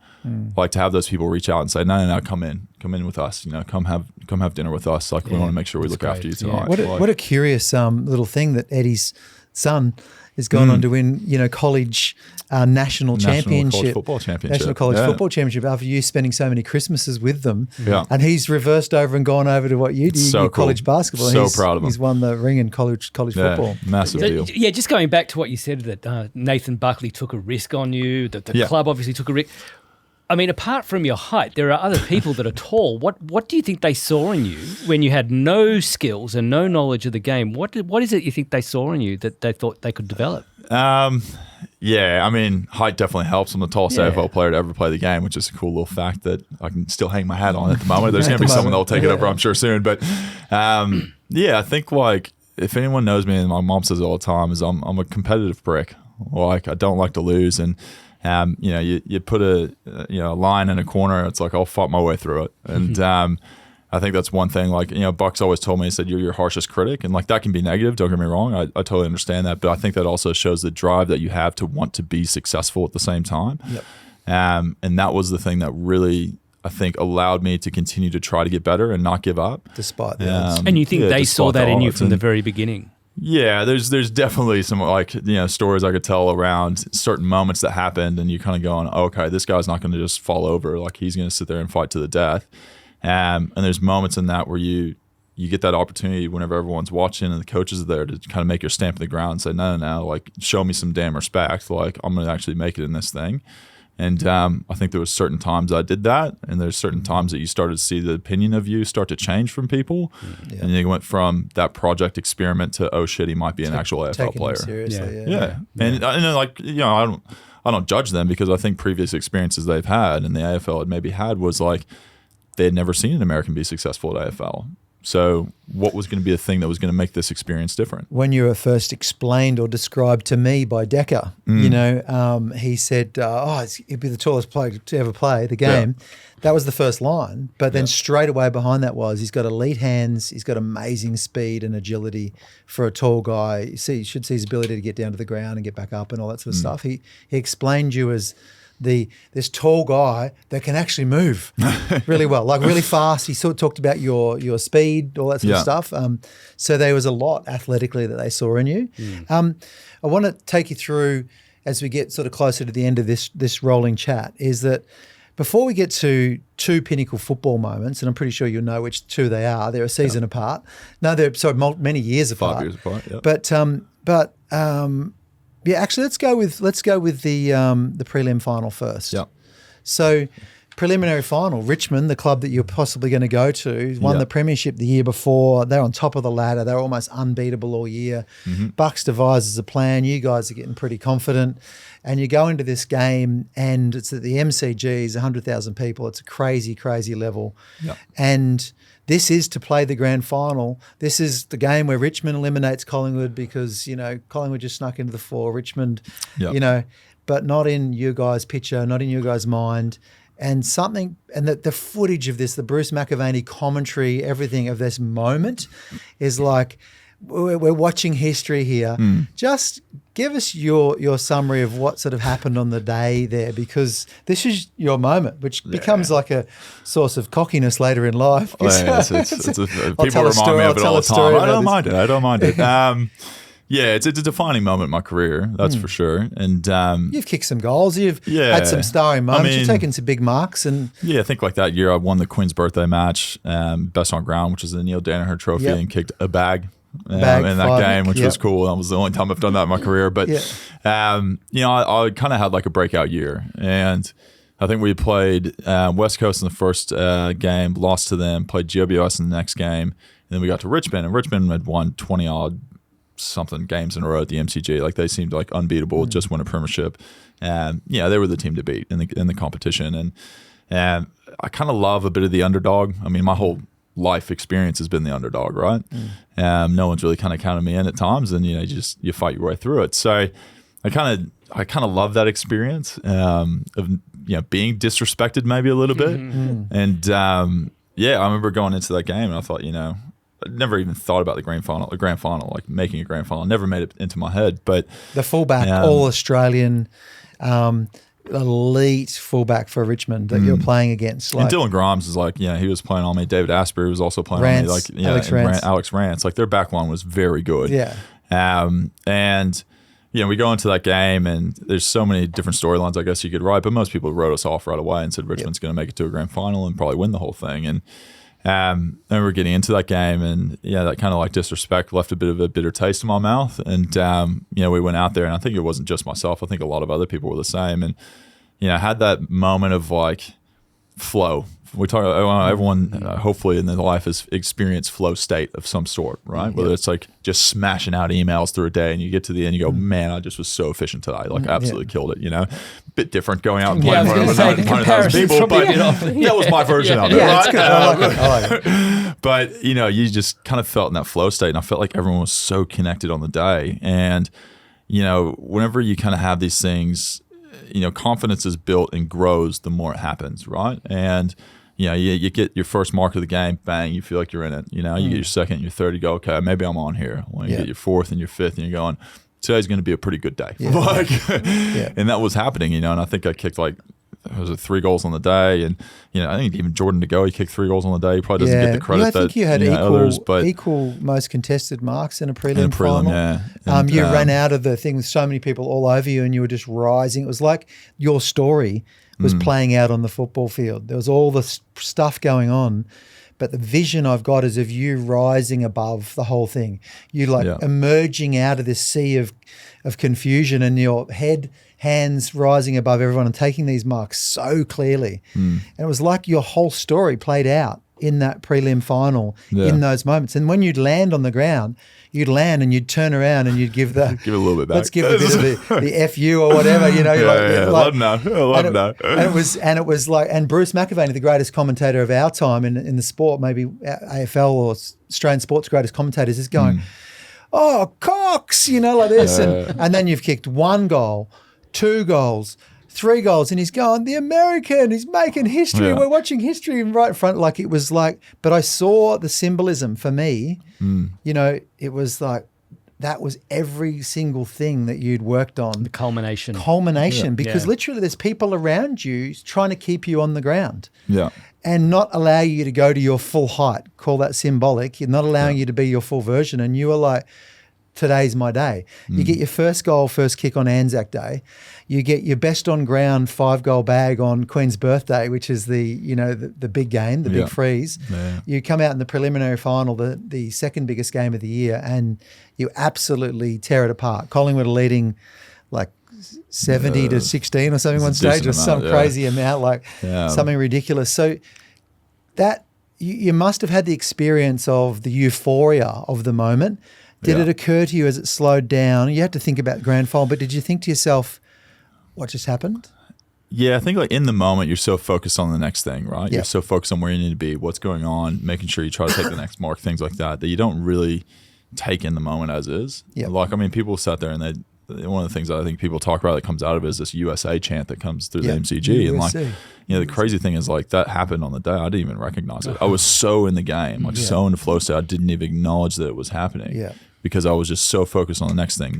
Like to have those people reach out and say, no, come in with us, come have dinner with us. Like we want to make sure we look after you tonight. What a curious little thing that Eddie's son has gone on to win, college national championship. College football championship. National college football championship after you spending so many Christmases with them. Yeah. And he's reversed over and gone over to what you do, so college basketball. So proud of him. He's won the ring in college football. Massive deal. Yeah, just going back to what you said, that Nathan Buckley took a risk on you, that the club obviously took a risk. I mean, apart from your height, there are other people that are tall. What do you think they saw in you when you had no skills and no knowledge of the game? What is it you think they saw in you that they thought they could develop? Yeah, I mean, height definitely helps. I'm the tallest AFL player to ever play the game, which is a cool little fact that I can still hang my hat on at the moment. There's going to be someone that will take it over, I'm sure, soon. But I think like if anyone knows me, and my mom says it all the time, is I'm a competitive prick. Like I don't like to lose, and you put a line in a corner, it's like I'll fight my way through it. And I think that's one thing. Like Buck's always told me, he said, you're your harshest critic, and like that can be negative. Don't get me wrong, I totally understand that, but I think that also shows the drive that you have to want to be successful at the same time. Yep. And that was the thing that really, I think, allowed me to continue to try to get better and not give up, despite the odds. And you think they saw that in you from the very beginning? Yeah, there's definitely some stories I could tell around certain moments that happened, and you kind of going, oh, okay, this guy's not going to just fall over. Like he's going to sit there and fight to the death. And there's moments in that where you get that opportunity whenever everyone's watching and the coaches are there to kind of make your stamp in the ground and say, no, like show me some damn respect. Like I'm going to actually make it in this thing. And I think there was certain times I did that, and there's certain times that you started to see the opinion of you start to change from people, and you went from that project experiment to, oh shit, he might be an actual AFL player. Seriously, And I don't judge them, because I think previous experiences they've had and the AFL had maybe had was like they had never seen an American be successful at AFL. So what was going to be the thing that was going to make this experience different? When you were first explained or described to me by Decker, he said, he'd be the tallest player to ever play the game. Yeah. That was the first line. But then straight away behind that was he's got elite hands, he's got amazing speed and agility for a tall guy. You should see his ability to get down to the ground and get back up and all that sort of stuff. He explained you as this tall guy that can actually move really well, like really fast. He sort of talked about your speed, all that sort of stuff. So there was a lot athletically that they saw in you. I want to take you through, as we get sort of closer to the end of this rolling chat, is that before we get to two pinnacle football moments, and I'm pretty sure you'll know which two they are. They're a season apart. No, they're many years apart. 5 years apart. Yeah. Yeah, actually, let's go with the prelim final first. Yeah. So, preliminary final, Richmond, the club that you're possibly going to go to, won the premiership the year before. They're on top of the ladder. They're almost unbeatable all year. Bucks devises a plan. You guys are getting pretty confident, and you go into this game, and it's at the MCGs, 100,000 people. It's a crazy, crazy level, and this is to play the grand final. This is the game where Richmond eliminates Collingwood because, Collingwood just snuck into the four. Richmond, but not in you guys' picture, not in you guys' mind. And the footage of this, the Bruce McAvaney commentary, everything of this moment is like, we're watching history here. Just give us your summary of what sort of happened on the day there, because this is your moment, which becomes like a source of cockiness later in life. People remind me of it all the time. I don't mind it. Yeah, it's a defining moment in my career, that's for sure. And you've kicked some goals, you've had some starring moments, you've taken some big marks. And yeah, I think like that year I won the Queen's birthday match, best on ground, which is the Neil Danaher Trophy, and kicked a bag in that game, which was cool. That was the only time I've done that in my career. But I kind of had like a breakout year, and I think we played West Coast in the first game, lost to them, played GWS in the next game, and then we got to Richmond, and Richmond had won 20-odd something games in a row at the MCG. Like they seemed like unbeatable, just won a premiership. And they were the team to beat in the competition. And I kind of love a bit of the underdog. I mean, my whole life experience has been the underdog, right? No one's really kind of counted me in at times, and you fight your way through it. So I kind of love that experience of being disrespected maybe a little bit. And I remember going into that game and I thought, I never even thought about the grand final, like making a grand final. Never made it into my head. But the fullback, all Australian, elite fullback for Richmond that you're playing against. Like, and Dylan Grimes is like, he was playing on me. David Asprey was also playing on me. Like, Alex Rance. Like their back line was very good. Yeah. And we go into that game, and there's so many different storylines I guess you could write, but most people wrote us off right away and said Richmond's going to make it to a grand final and probably win the whole thing. And we're getting into that game, and that kind of like disrespect left a bit of a bitter taste in my mouth. And we went out there, and I think it wasn't just myself. I think a lot of other people were the same. And had that moment of like flow. We talk about everyone, hopefully in their life has experienced flow state of some sort, right? Whether it's like just smashing out emails through a day, and you get to the end, you go, man, I just was so efficient today. Like absolutely killed it, Bit different going out and playing for 100,000 people, but that was my version of it. Yeah, right? I like it. But, you just kind of felt in that flow state, and I felt like everyone was so connected on the day. And, whenever you kind of have these things, confidence is built and grows the more it happens, right? And you get your first mark of the game, bang, you feel like you're in it. You get your second, your third, you go, okay, maybe I'm on here. When you get your fourth and your fifth, and you're going, today's going to be a pretty good day. And that was happening, and I think I kicked like, was it 3 goals on the day? And, I think even Jordan to go, he kicked 3 goals on the day. He probably doesn't get the credit I think you had equal most contested marks in a prelim final. Yeah. And, you ran out of the thing with so many people all over you, and you were just rising. It was like your story was playing out on the football field. There was all this stuff going on, but the vision I've got is of you rising above the whole thing. You emerging out of this sea of confusion, and your hands rising above everyone and taking these marks so clearly. And it was like your whole story played out in that prelim final in those moments. And when you'd land on the ground, you'd land and you'd turn around and you'd give it a little bit back. Let's give a bit of the FU or whatever, let them know. Let them know. And it was like, and Bruce McAvaney, the greatest commentator of our time in the sport, maybe AFL or Australian sport's greatest commentators, is going, oh, Cox, like this. And then you've kicked 1 goal, 2 goals, 3 goals, and he's going, the American, he's making history. We're watching history right in front. Like it was like, but I saw the symbolism for me. It was like, that was every single thing that you'd worked on. The culmination. Because literally there's people around you trying to keep you on the ground. Yeah. And not allow you to go to your full height. Call that symbolic. You're not allowing you to be your full version. And you were like, today's my day. You get your first goal, first kick on Anzac Day. You get your best on ground 5-goal bag on Queen's birthday, which is the big game, the big freeze. Yeah. You come out in the preliminary final, the second biggest game of the year, and you absolutely tear it apart. Collingwood are leading like 70 to 16 or something one stage, or some crazy amount, like something ridiculous. So that you must have had the experience of the euphoria of the moment. Did it occur to you as it slowed down? You had to think about the grand final, but did you think to yourself, what just happened? Yeah, I think like in the moment, you're so focused on the next thing, right? You're so focused on where you need to be, what's going on, making sure you try to take the next mark, things like that you don't really take in the moment as is. Like, I mean, people sat there and one of the things that I think people talk about that comes out of it is this USA chant that comes through the MCG. USA. And like, the crazy thing is like that happened on the day. I didn't even recognize it. I was so in the game, like so in the flow state, I didn't even acknowledge that it was happening. because I was just so focused on the next thing.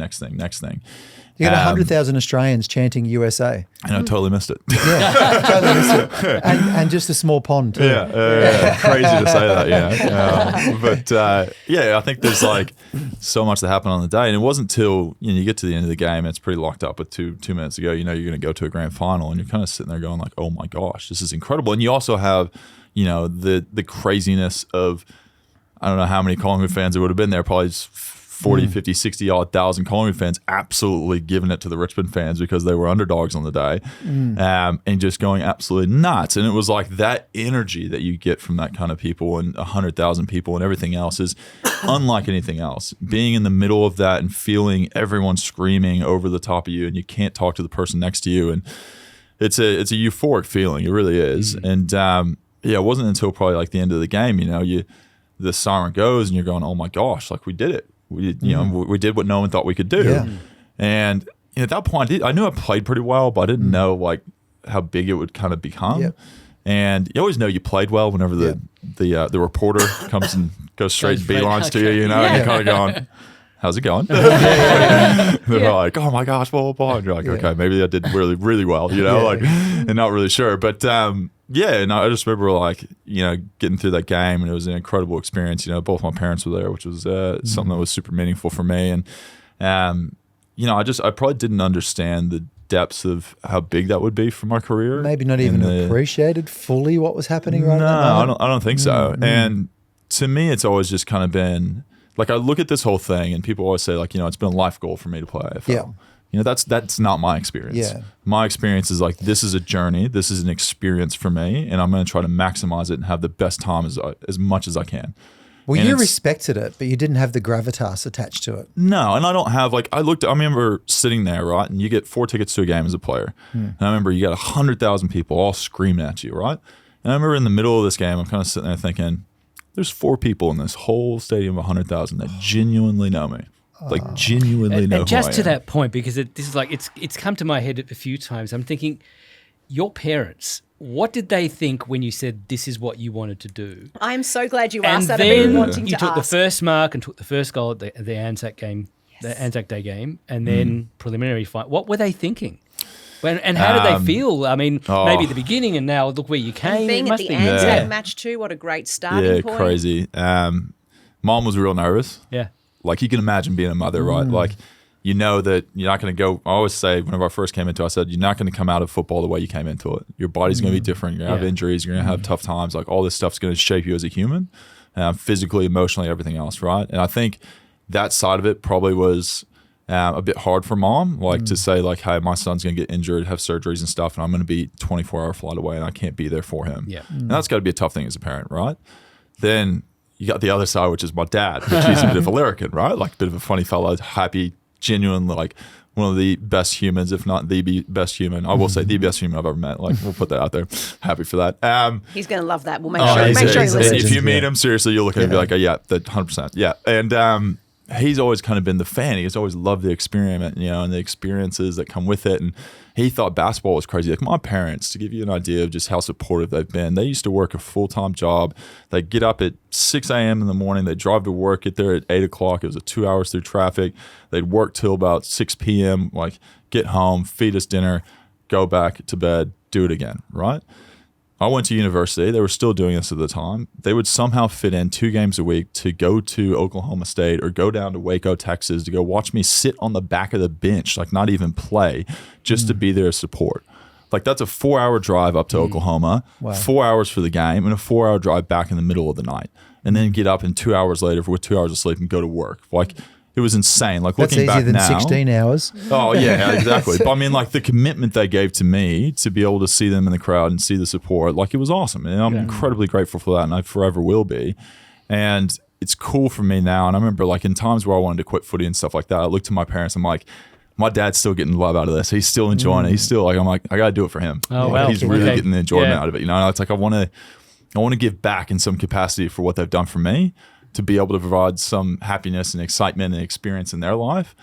You got 100,000 Australians chanting USA. And I totally missed it. Yeah, totally missed it. And just a small pond too. Yeah. Crazy to say that, but I think there's like so much that happened on the day. And it wasn't till you get to the end of the game, it's pretty locked up with two minutes to go. You're going to go to a grand final, and you're kind of sitting there going like, oh my gosh, this is incredible. And you also have, the craziness of, I don't know how many Collingwood fans there would have been there, probably 40, 50, 60 odd thousand Collingwood fans absolutely giving it to the Richmond fans because they were underdogs on the day, and just going absolutely nuts. And it was like that energy that you get from that kind of people and 100,000 people and everything else is unlike anything else. Being in the middle of that and feeling everyone screaming over the top of you, and you can't talk to the person next to you, and it's a euphoric feeling. It really is. And it wasn't until probably like the end of the game, the siren goes and you're going, oh my gosh, like we did it. We did what no one thought we could do. Yeah. And at that point, I knew I played pretty well, but I didn't know like how big it would kind of become. Yep. And you always know you played well whenever the reporter comes and goes straight beelines to you, and you're kind of going, how's it going? They're like, oh my gosh, blah, blah, blah. And you're like, okay, maybe I did really, really well, and not really sure. But and I just remember like, getting through that game, and it was an incredible experience. Both my parents were there, which was something that was super meaningful for me. And, I probably didn't understand the depths of how big that would be for my career. Maybe not even appreciated fully what was happening right now. No, I don't think so. And to me, it's always just kind of been, like, I look at this whole thing and people always say like, it's been a life goal for me to play AFL. Yeah. That's not my experience. Yeah. My experience is like, this is a journey. This is an experience for me, and I'm going to try to maximize it and have the best time as much as I can. Well, and you respected it, but you didn't have the gravitas attached to it. No, and I don't have I remember sitting there, right, and you get 4 tickets to a game as a player. And I remember you got 100,000 people all screaming at you, right? And I remember in the middle of this game, I'm kind of sitting there thinking, there's 4 people in this whole stadium of 100,000 that genuinely know me. Like genuinely know and just who I to am. That point, because this is like it's come to my head a few times. I'm thinking, your parents, what did they think when you said this is what you wanted to do? I'm so glad you asked that. I've been wanting to you took ask. The first mark and took the first goal at the Anzac game, the Anzac Day game, and then preliminary fight. What were they thinking? And how did they feel? I mean, maybe at the beginning, and now look where you came. And being at the Anzac match too, what a great starting point. Yeah, crazy. Mom was real nervous. Yeah. Like, you can imagine being a mother, right? Like, you know that you're not going to go. I always say, whenever I first came into it, I said, you're not going to come out of football the way you came into it. Your body's going to be different. You're going to have injuries. You're going to have tough times. Like, all this stuff's going to shape you as a human, physically, emotionally, everything else, right? And I think that side of it probably was a bit hard for mom, like to say, like, hey, my son's going to get injured, have surgeries and stuff, and I'm going to be 24-hour flight away, and I can't be there for him. Yeah. And that's got to be a tough thing as a parent, right? Then you got the other side, which is my dad, which he's a bit of a larrikin, right? Like, a bit of a funny fellow, happy, genuine, like one of the best humans, if not the best human. I will say the best human I've ever met. Like, we'll put that out there. Happy for that. He's going to love that. We'll make sure he listens. If you meet him, seriously, you'll look at him and be like, oh, yeah, 100%. Yeah. And he's always kind of been the fan. He's always loved the experiment, and the experiences that come with it. And he thought basketball was crazy. Like, my parents, to give you an idea of just how supportive they've been, they used to work a full-time job. They'd get up at 6 a.m. in the morning. They'd drive to work, get there at 8 o'clock. It was 2 hours through traffic. They'd work till about 6 p.m., like, get home, feed us dinner, go back to bed, do it again, right? I went to university. They were still doing this at the time. They would somehow fit in 2 games a week to go to Oklahoma State or go down to Waco, Texas, to go watch me sit on the back of the bench, like not even play, just to be there as support. Like, that's a 4-hour drive up to Oklahoma, 4 hours for the game, and a 4-hour drive back in the middle of the night. And then get up and 2 hours later with 2 hours of sleep and go to work. Like, it was insane. Like, looking back now, that's easier than 16 hours. Oh yeah, exactly. But I mean, like, the commitment they gave to me to be able to see them in the crowd and see the support, like, it was awesome. And I'm incredibly grateful for that, and I forever will be. And it's cool for me now. And I remember, like, in times where I wanted to quit footy and stuff like that, I looked to my parents. I'm like, my dad's still getting love out of this. He's still enjoying it. He's still like, I'm like, I got to do it for him. Oh, wow. He's really getting the enjoyment out of it. It's like, I want to give back in some capacity for what they've done for me, to be able to provide some happiness and excitement and experience in their life.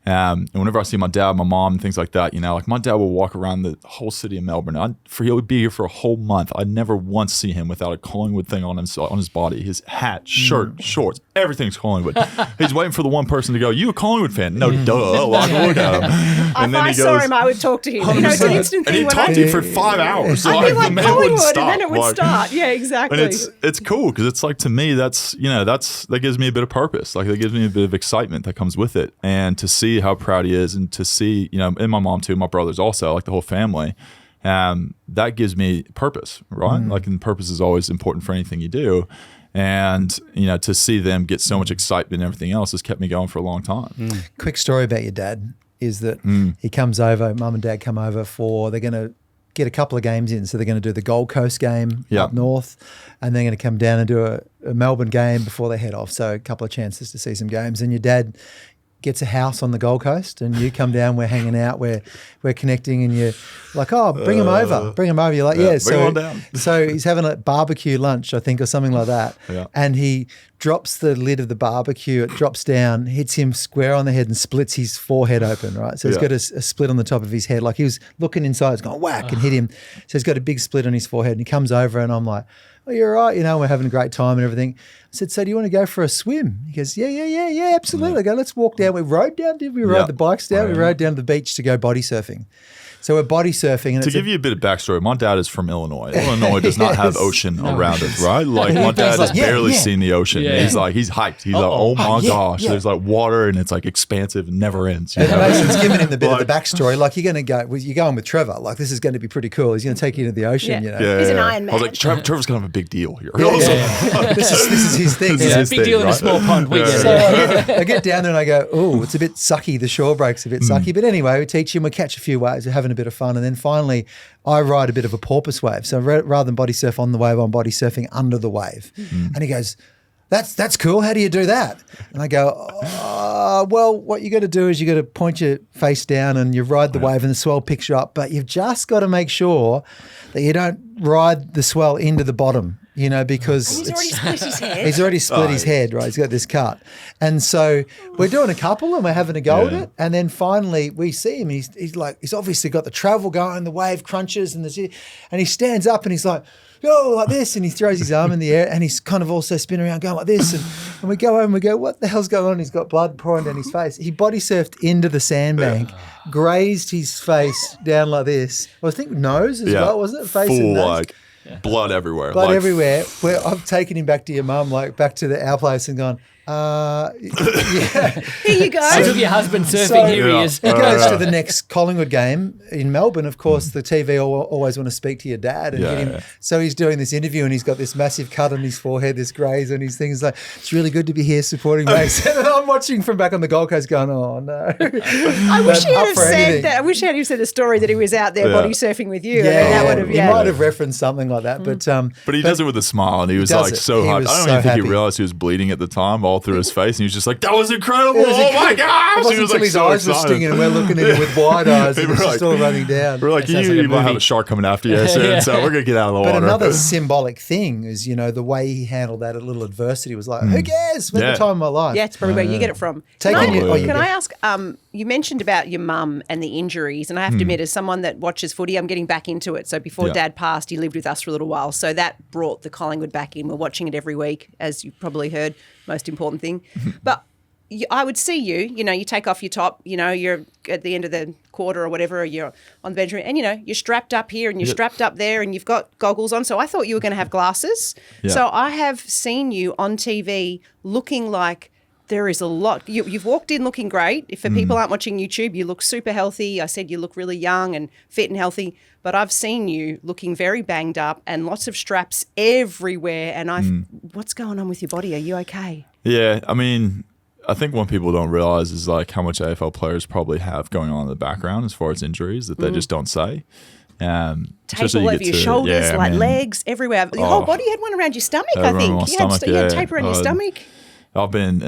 And whenever I see my dad, my mom, and things like that, like my dad will walk around the whole city of Melbourne. He would be here for a whole month. I'd never once see him without a Collingwood thing on his body. His hat, shirt, shorts, everything's Collingwood. He's waiting for the one person to go, "You a Collingwood fan?" No, duh. Like, look at him. And if I saw him, I would talk to him. It's an instant thing. And he'd talk to you for 5 hours. I'd be like, the Collingwood, stop. and then it would start. Yeah, exactly. And it's cool because it's like, to me, that gives me a bit of purpose. Like, that gives me a bit of excitement that comes with it. And to see how proud he is, and to see, and my mom too, my brothers also, like the whole family, that gives me purpose, right? Like, and purpose is always important for anything you do. And, to see them get so much excitement and everything else has kept me going for a long time. Quick story about your dad is that he comes over, mum and dad come over they're going to get a couple of games in. So they're going to do the Gold Coast game up north, and they're going to come down and do a Melbourne game before they head off. So a couple of chances to see some games. And your dad gets a house on the Gold Coast, and you come down, we're hanging out, we're connecting, and you're like, "Oh, bring him over. You're like, "Yeah." Bring him on down. So he's having a barbecue lunch, I think, or something like that. Yeah. And he drops the lid of the barbecue, it drops down, hits him square on the head and splits his forehead open, right? So he's got a split on the top of his head. Like, he was looking inside, it's gone whack and hit him. So he's got a big split on his forehead, and he comes over, and I'm like, "Oh, you're all right, we're having a great time and everything." I said, "So do you want to go for a swim?" He goes, yeah, absolutely. I go, "Let's walk down." We rode down, rode the bikes down? We rode down to the beach to go body surfing. So we're body surfing. And to give you a bit of backstory, my dad is from Illinois. Illinois does not have ocean around it, right? Like, my dad has barely seen the ocean. Yeah. He's hyped. He's like, "Oh my gosh, there's like water, and it's like expansive and never ends." And Mason's giving him the bit of the backstory. Like, you're going with Trevor. Like, this is going to be pretty cool. He's going to take you into the ocean. He's an Iron Man. I was like, Trevor's going to have a big deal here. This is his thing. Big deal in a small pond. So I get down there and I go, "Oh, it's a bit sucky. The shore break's a bit sucky." But anyway, we teach him, we catch a few waves, we're having a bit of fun. And then finally, I ride a bit of a porpoise wave. So rather than body surf on the wave, I'm body surfing under the wave. And he goes, That's cool. How do you do that?" And I go, "Well, what you got to do is you got to point your face down and you ride the wave, and the swell picks you up. But you've just got to make sure that you don't ride the swell into the bottom, because he's already split his head. He's already split his head, right? He's got this cut. And so we're doing a couple and we're having a go at it. And then finally we see him. He's obviously got the travel going, the wave crunches, and he stands up and he's like, "Go like this," and he throws his arm in the air, and he's kind of also spinning around going like this, and we go home and we go, "What the hell's going on?" He's got blood pouring down his face. He body surfed into the sandbank, grazed his face down like this. I think nose as well, wasn't it? Face full, and nose. like blood everywhere. Blood everywhere. I've taken him back to your mum, like back to our place, and gone, "Here you go." I took your husband surfing. Here he is. He goes to the next Collingwood game in Melbourne. Of course, the TV always want to speak to your dad and get him. So he's doing this interview, and he's got this massive cut on his forehead, this graze on his things. Like, "It's really good to be here supporting Mason." And I'm watching from back on the Gold Coast, going, "Oh no!" I wish he had said that. I wish he had said the story that he was out there body surfing with you. Yeah, that would have. He might have referenced something like that, but he does it with a smile, and he was like so hyped. I don't even think he realized he was bleeding at the time, all through his face, and he was just like, "That was incredible! Oh my gosh!" He was like, his eyes were stinging, and we're looking at him with wide eyes, and it's just all running down. We're like, "You might have a shark coming after you soon, so we're gonna get out of the water." But another symbolic thing is, the way he handled that little adversity was like, "Who cares? Spent the time of my life." Yeah, it's probably where you get it from. Can I ask? You mentioned about your mum and the injuries, and I have to admit, as someone that watches footy, I'm getting back into it. So before Dad passed, he lived with us for a little while, so that brought the Collingwood back in. We're watching it every week, as you probably heard. Most important thing, but I would see you take off your top, you're at the end of the quarter or whatever, or you're on the bench, and you're strapped up here and you're strapped up there and you've got goggles on. So I thought you were going to have glasses. Yeah. So I have seen you on TV looking like there is a lot. You've walked in looking great. If people aren't watching YouTube, you look super healthy. I said you look really young and fit and healthy, but I've seen you looking very banged up and lots of straps everywhere. And what's going on with your body? Are you okay? Yeah, I mean, I think what people don't realize is like how much AFL players probably have going on in the background as far as injuries that they just don't say. Tape all over your shoulders, legs, everywhere. Your whole body had one around your stomach, I think. You had tape around your stomach. I've been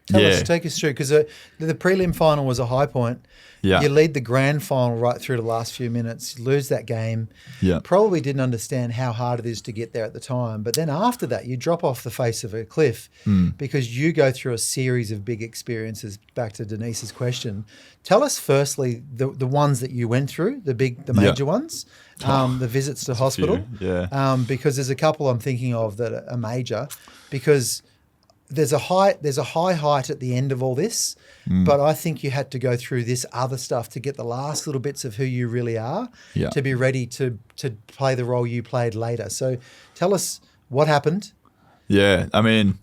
Take us through, because the prelim final was a high point. Yeah. You lead the grand final right through the last few minutes, you lose that game. Yeah. Probably didn't understand how hard it is to get there at the time. But then after that, you drop off the face of a cliff because you go through a series of big experiences. Back to Denise's question. Tell us firstly the ones that you went through, the major ones, the visits to hospital. Because there's a couple I'm thinking of that are major, because there's a high height at the end of all this, but I think you had to go through this other stuff to get the last little bits of who you really are to be ready to play the role you played later. So tell us what happened. Yeah, I mean,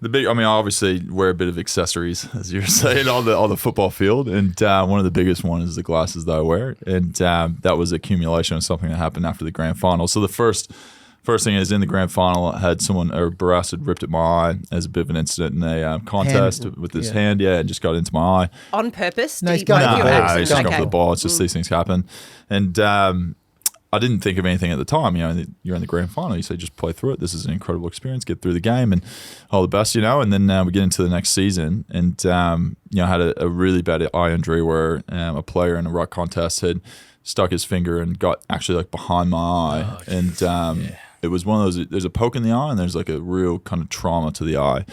I obviously wear a bit of accessories, as you were saying, on the football field, and one of the biggest ones is the glasses that I wear, and that was accumulation of something that happened after the grand final. So the first thing is, in the grand final, I had Barras had ripped at my eye as a bit of an incident in a contest with his hand, and just got into my eye. On purpose? No, he's going for the ball. He's just going for the ball. It's just these things happen. And I didn't think of anything at the time. You're in the grand final. You say, just play through it. This is an incredible experience. Get through the game and all the best, And then we get into the next season. And, I had a really bad eye injury where a player in a ruck contest had stuck his finger and got actually behind my eye. It was one of those, there's a poke in the eye and there's a real kind of trauma to the eye.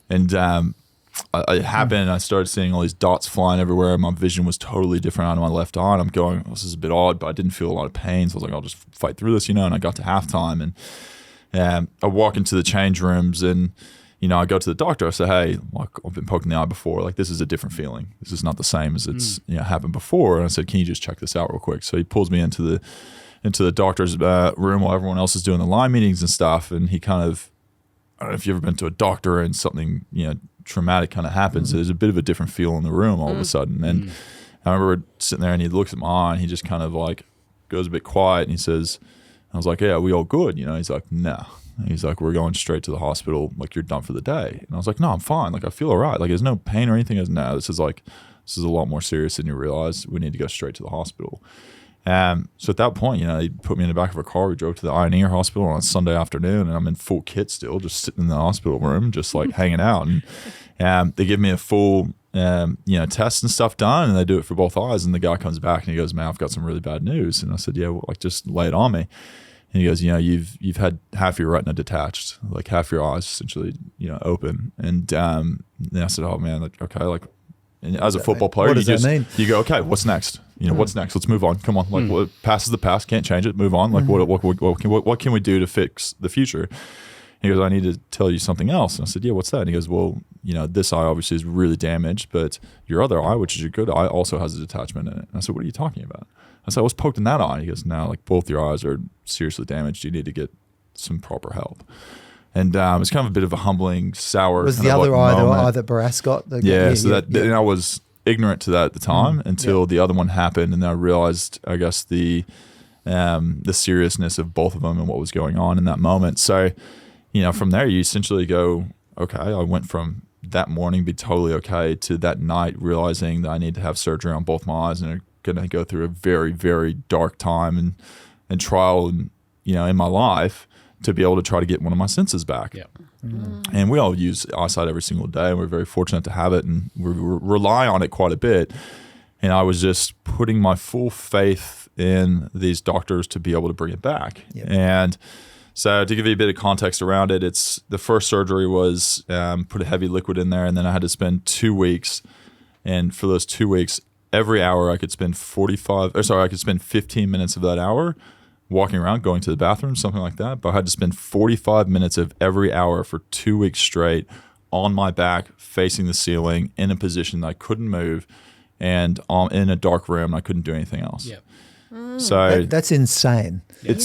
And it happened, and I started seeing all these dots flying everywhere. My vision was totally different out of my left eye. And I'm going, this is a bit odd, but I didn't feel a lot of pain. So I was like, I'll just fight through this, And I got to halftime, and I walk into the change rooms, and I go to the doctor. I say, hey, I've been poked in the eye before. This is a different feeling. This is not the same as it's happened before. And I said, can you just check this out real quick? So he pulls me into the doctor's room while everyone else is doing the line meetings and stuff. And he kind of, I don't know if you've ever been to a doctor and something, traumatic kind of happens. There's a bit of a different feel in the room all of a sudden. And I remember sitting there, and he looks at my eye, and he just kind of goes a bit quiet, and he says, I was like, yeah, are we all good? He's like, no. He's like, we're going straight to the hospital. You're done for the day. And I was like, no, I'm fine. I feel all right. There's no pain or anything. No, this is a lot more serious than you realize. We need to go straight to the hospital. So at that point, he put me in the back of a car. We drove to the Eye and Ear Hospital on a Sunday afternoon, and I'm in full kit still, just sitting in the hospital room, just hanging out. And they give me a full, test and stuff done, and they do it for both eyes. And the guy comes back and he goes, man, I've got some really bad news. And I said, yeah, well, just lay it on me. And he goes, you've had half your retina detached, half your eyes essentially, open. And I said, oh man, okay, and as a football player, what does that mean? You go, okay, what's next? What's next? Let's move on. Come on. What past is the past. Can't change it. Move on. What can we do to fix the future? He goes, I need to tell you something else. And I said, yeah, what's that? And he goes, well, this eye obviously is really damaged, but your other eye, which is your good eye, also has a detachment in it. And I said, what are you talking about? I said, I was poked in that eye. He goes, no, both your eyes are seriously damaged. You need to get some proper help. And it's kind of a bit of a humbling, sour. Was the other eye the eye that Barras got? And I was ignorant to that at the time until the other one happened, and then I realized, I guess, the seriousness of both of them and what was going on in that moment. So, from there, you essentially go, okay, I went from that morning be totally okay to that night realizing that I need to have surgery on both my eyes and are going to go through a very, very dark time and trial in my life to be able to try to get one of my senses back. Yeah. And we all use eyesight every single day, and we're very fortunate to have it, and we rely on it quite a bit. And I was just putting my full faith in these doctors to be able to bring it back. Yep. And so to give you a bit of context around it, it's the first surgery was put a heavy liquid in there, and then I had to spend 2 weeks. And for those 2 weeks, every hour I could spend 15 minutes of that hour walking around, going to the bathroom, something like that. But I had to spend 45 minutes of every hour for 2 weeks straight on my back, facing the ceiling, in a position that I couldn't move, and in a dark room, and I couldn't do anything else. Yep. So that's insane. It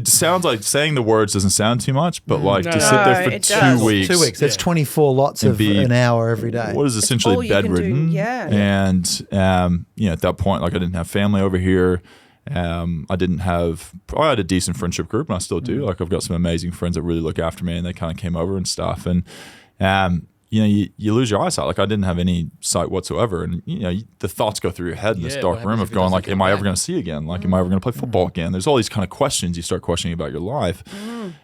sounds like saying the words doesn't sound too much, but to sit there for 2 weeks. 2 weeks. That's 24 lots of an hour every day. What is essentially bedridden. And at that point, I didn't have family over here. I had a decent friendship group, and I still do. I've got some amazing friends that really look after me, and they kind of came over and stuff. And you lose your eyesight. I didn't have any sight whatsoever, and the thoughts go through your head in this dark room of going am I ever going to see again? Am I ever going to play football again? There's all these kind of questions you start questioning about your life.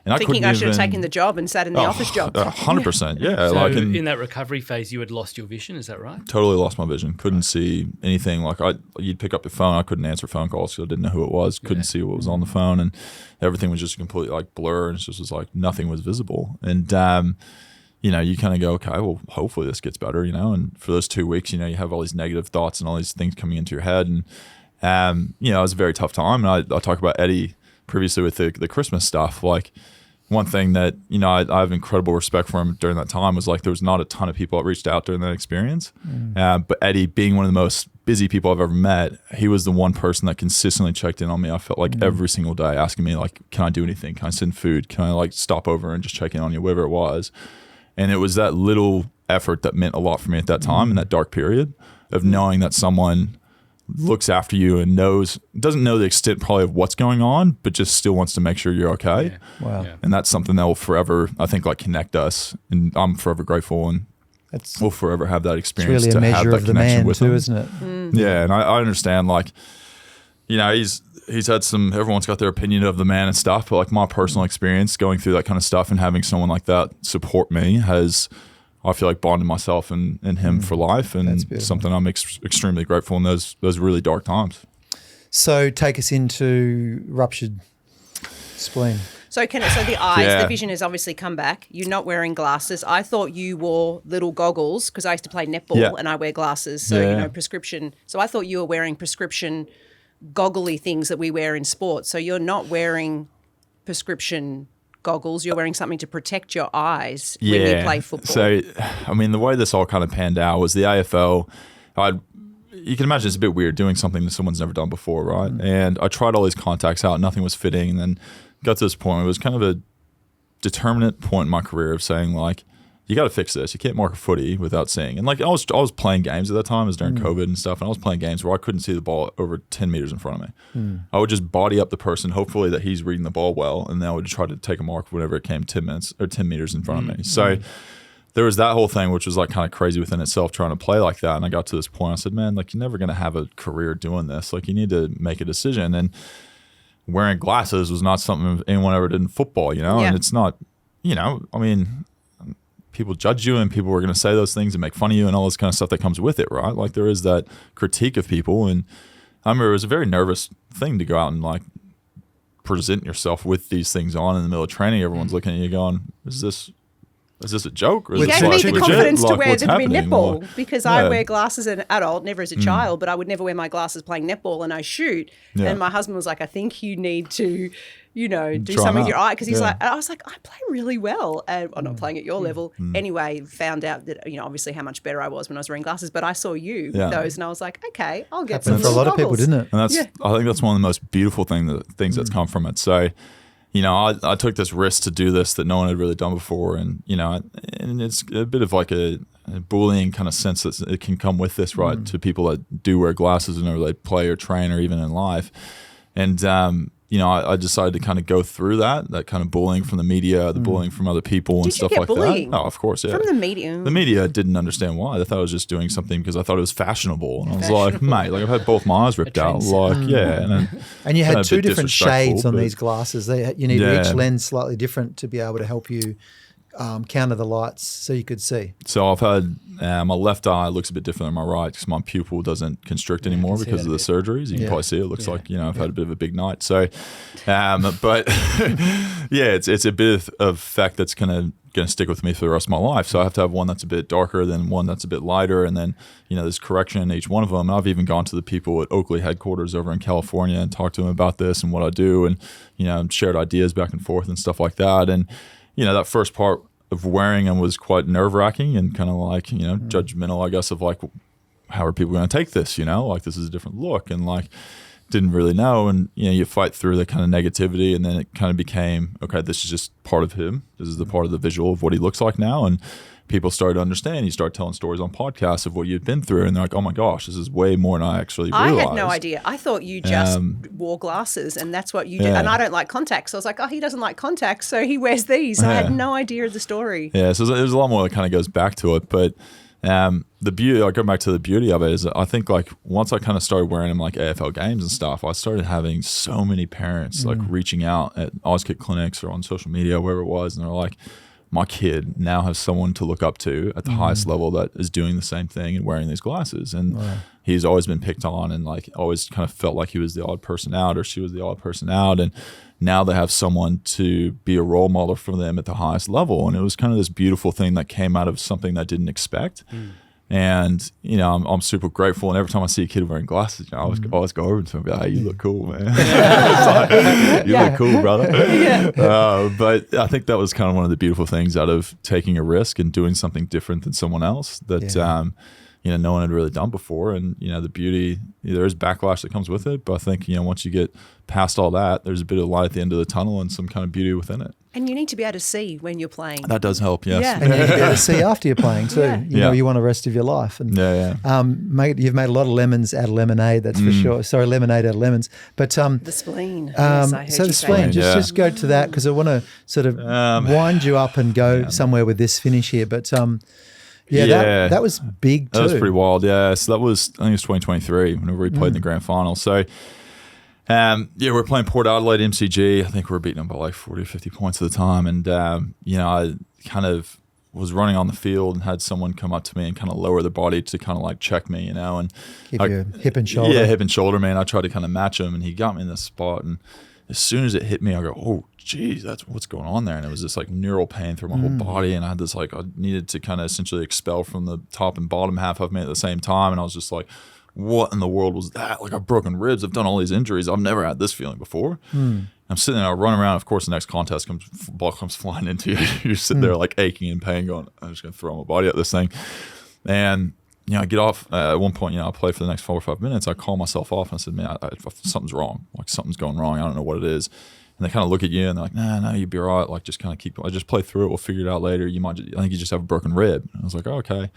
And thinking I should have taken the job and sat in the office job. 100%, yeah. So in that recovery phase, you had lost your vision, is that right? Totally lost my vision. Couldn't see anything. Like you'd pick up the phone, I couldn't answer phone calls because I didn't know who it was. Couldn't see what was on the phone, and everything was just completely like blur, and it just was like nothing was visible. And you kind of go, okay, well, hopefully this gets better, And for those 2 weeks, you have all these negative thoughts and all these things coming into your head, and it was a very tough time. And I talk about Eddie previously with the Christmas stuff, like. One thing that, I have incredible respect for him during that time was like there was not a ton of people that reached out during that experience. But Eddie, being one of the most busy people I've ever met, he was the one person that consistently checked in on me. I felt like every single day asking me like, can I do anything? Can I send food? Can I like stop over and just check in on you, whatever it was. And it was that little effort that meant a lot for me at that time in that dark period of knowing that someone looks after you and doesn't know the extent probably of what's going on, but just still wants to make sure you're okay. Yeah. Wow. Yeah. And that's something that will forever, I think, like connect us. And I'm forever grateful, and we'll forever have that experience. It's really a to have measure that of the connection man with too, him. isn't it? Yeah, and I understand, like, he's had everyone's got their opinion of the man and stuff, but like my personal experience going through that kind of stuff and having someone like that support me has, I feel like, bonded myself and him for life, and something I'm extremely grateful in those really dark times. So take us into ruptured spleen. So the eyes, the vision has obviously come back. You're not wearing glasses. I thought you wore little goggles because I used to play netball and I wear glasses. So, prescription. So I thought you were wearing prescription goggly things that we wear in sports. So you're not wearing prescription goggles, you're wearing something to protect your eyes when you play football. So, I mean, the way this all kind of panned out was the AFL, you can imagine it's a bit weird doing something that someone's never done before, right? And I tried all these contacts out, nothing was fitting, and then got to this point. It was kind of a determinate point in my career of saying, like, you got to fix this. You can't mark a footy without seeing. And like I was playing games at that time. It was during COVID and stuff, and I was playing games where I couldn't see the ball over 10 meters in front of me. I would just body up the person, hopefully that he's reading the ball well, and then I would try to take a mark whenever it came 10 meters in front of me. So there was that whole thing, which was like kind of crazy within itself, trying to play like that. And I got to this point, I said, man, like, you're never going to have a career doing this. Like, you need to make a decision. And wearing glasses was not something anyone ever did in football, and it's not, I mean, people judge you and people were going to say those things and make fun of you and all this kind of stuff that comes with it, right? Like, there is that critique of people. And I remember it was a very nervous thing to go out and like present yourself with these things on in the middle of training. Everyone's looking at you going, is this a joke? Or you gave me the confidence to wear them to be netball, because I wear glasses as an adult, never as a child, but I would never wear my glasses playing netball, and I shoot. And my husband was like, I think you need to, do something with your eye, because he's like, I was like, I play really well, and I'm not playing at your level. Anyway, found out that, obviously how much better I was when I was wearing glasses, but I saw you with those, and I was like, okay, I'll get some. For a lot of people, didn't it? And I think that's one of the most beautiful things that's come from it. So, I took this risk to do this that no one had really done before. And, and it's a bit of like a bullying kind of sense that it can come with this, right, to people that do wear glasses whenever they play or train or even in life. And, I decided to kind of go through that kind of bullying from the media, the bullying from other people and stuff like bullying? that. Oh, of course, yeah. From the media? The media didn't understand why. They thought I was just doing something because I thought it was fashionable. And I was like, mate, like, I've had both my eyes ripped out. Like, And you had two different shades on these glasses. You need each lens slightly different to be able to help you counter the lights so you could see. So I've had my left eye looks a bit different than my right because my pupil doesn't constrict anymore because of the surgeries. You can probably see it looks like I've had a bit of a big night. So, but it's a bit of effect that's going to stick with me for the rest of my life. So I have to have one that's a bit darker than one that's a bit lighter, and then there's correction in each one of them. And I've even gone to the people at Oakley headquarters over in California and talked to them about this and what I do, and shared ideas back and forth and stuff like that. And that first part of wearing them was quite nerve-wracking and kind of like, judgmental, I guess, of like, how are people going to take this, like this is a different look, and like didn't really know. And, you fight through the kind of negativity, and then it kind of became, okay, this is just part of him. This is the part of the visual of what he looks like now. And people started to understand. You start telling stories on podcasts of what you've been through, and they're like, oh my gosh, this is way more than I actually realized. I had no idea. I thought you just wore glasses and that's what you did. And I don't like contacts. So I was like, oh, he doesn't like contacts, so he wears these. I had no idea of the story. Yeah, so there's a lot more that kind of goes back to it. But The beauty, I go back to the beauty of it, is I think like once I kind of started wearing them like AFL games and stuff, I started having so many parents like reaching out at Auskick clinics or on social media, wherever it was, and they're like, my kid now has someone to look up to at the highest level that is doing the same thing and wearing these glasses. And he's always been picked on and like always kind of felt like he was the odd person out or she was the odd person out. And now they have someone to be a role model for them at the highest level. And it was kind of this beautiful thing that came out of something that I didn't expect. And, you know, I'm super grateful. And every time I see a kid wearing glasses, you know, I always go over to him and be like, hey, you look cool, man. Like, you look cool, brother. But I think that was kind of one of the beautiful things out of taking a risk and doing something different than someone else that, you know, no one had really done before. And, you know, the beauty, there is backlash that comes with it. But I think, you know, once you get past all that, there's a bit of light at the end of the tunnel and some kind of beauty within it. And you need to be able to see when you're playing. That does help, yes. Yeah. And you need to be able to see after you're playing too. You know, you want the rest of your life. And you've made a lot of lemons out of lemonade, that's for sure. Sorry, lemonade out of lemons. But the spleen. Yes, I heard so you the say spleen, that. just go to that because I want to sort of wind you up and go somewhere with this finish here. But that was big too. That was pretty wild, yeah. So that was, I think it was 2023 whenever we played in the grand final. So we're playing Port Adelaide MCG. I think we were beating them by like 40 or 50 points at the time. And, you know, I kind of was running on the field and had someone come up to me and kind of lower their body to kind of like check me, you know. And give you hip and shoulder. Yeah, hip and shoulder, man. I tried to kind of match him and he got me in this spot. And as soon as it hit me, I go, oh, geez, that's what's going on there. And it was this like neural pain through my whole body. And I had this like, I needed to kind of essentially expel from the top and bottom half of me at the same time. And I was just like, what in the world was that? Like, I've broken ribs. I've done all these injuries. I've never had this feeling before. I'm sitting there, I run around. Of course, the next contest ball comes flying into you. You're sitting there like aching in pain going, I'm just going to throw my body at this thing. And, you know, I get off at one point, you know, I play for the next 4 or 5 minutes. I call myself off and I said, man, something's wrong. Like something's going wrong. I don't know what it is. And they kind of look at you and they're like, no, you'd be all right. Like just kind of I just play through it. We'll figure it out later. I think you just have a broken rib. And I was like, oh, okay.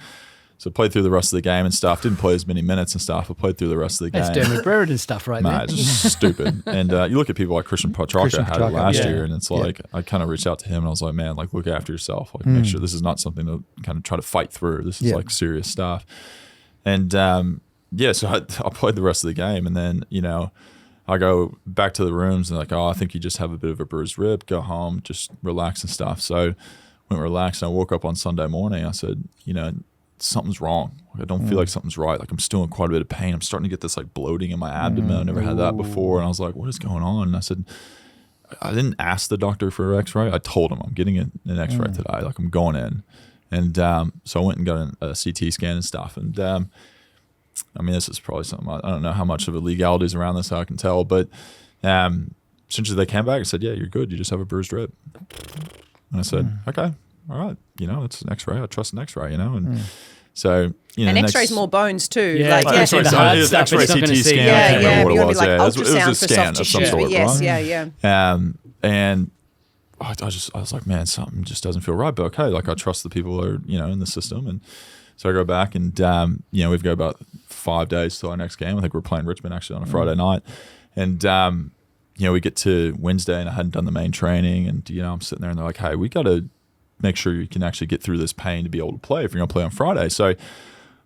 So played through the rest of the game and stuff. Didn't play as many minutes and stuff, but played through the rest of the game. That's Dermot Brereton stuff right there. It's just stupid. And you look at people like Christian Petrarca had it last year, and it's like I kind of reached out to him and I was like, man, like look after yourself. Like make sure this is not something to kind of try to fight through. This is like serious stuff. And so I played the rest of the game, and then, you know, I go back to the rooms and like, oh, I think you just have a bit of a bruised rib. Go home, just relax and stuff. So went relaxed, and I woke up on Sunday morning. I said, you know, something's wrong. Like, I don't feel like something's right. Like I'm still in quite a bit of pain. I'm starting to get this like bloating in my abdomen. I never had that before. And I was like, what is going on? And I said, I didn't ask the doctor for an x-ray. I told him I'm getting an x-ray today. Like I'm going in. And so I went and got a CT scan and stuff. And I mean, this is probably something, I don't know how much of the legalities around this, how I can tell, but essentially they came back and said, yeah, you're good. You just have a bruised rib. And I said, okay, all right. You know, it's an x-ray. I trust an x-ray, you know. And so, you know. And x-ray's more bones too. Yeah, like, x-ray, CT scan. I can't remember what it was. Like it was a scan of some sort, yes, right? And I was like, man, something just doesn't feel right. But okay, like I trust the people who are, you know, in the system. And so I go back and, you know, we've got about 5 days till our next game. I think we're playing Richmond actually on a Friday night. And, you know, we get to Wednesday and I hadn't done the main training. And, you know, I'm sitting there and they're like, hey, we got to make sure you can actually get through this pain to be able to play if you're going to play on Friday. So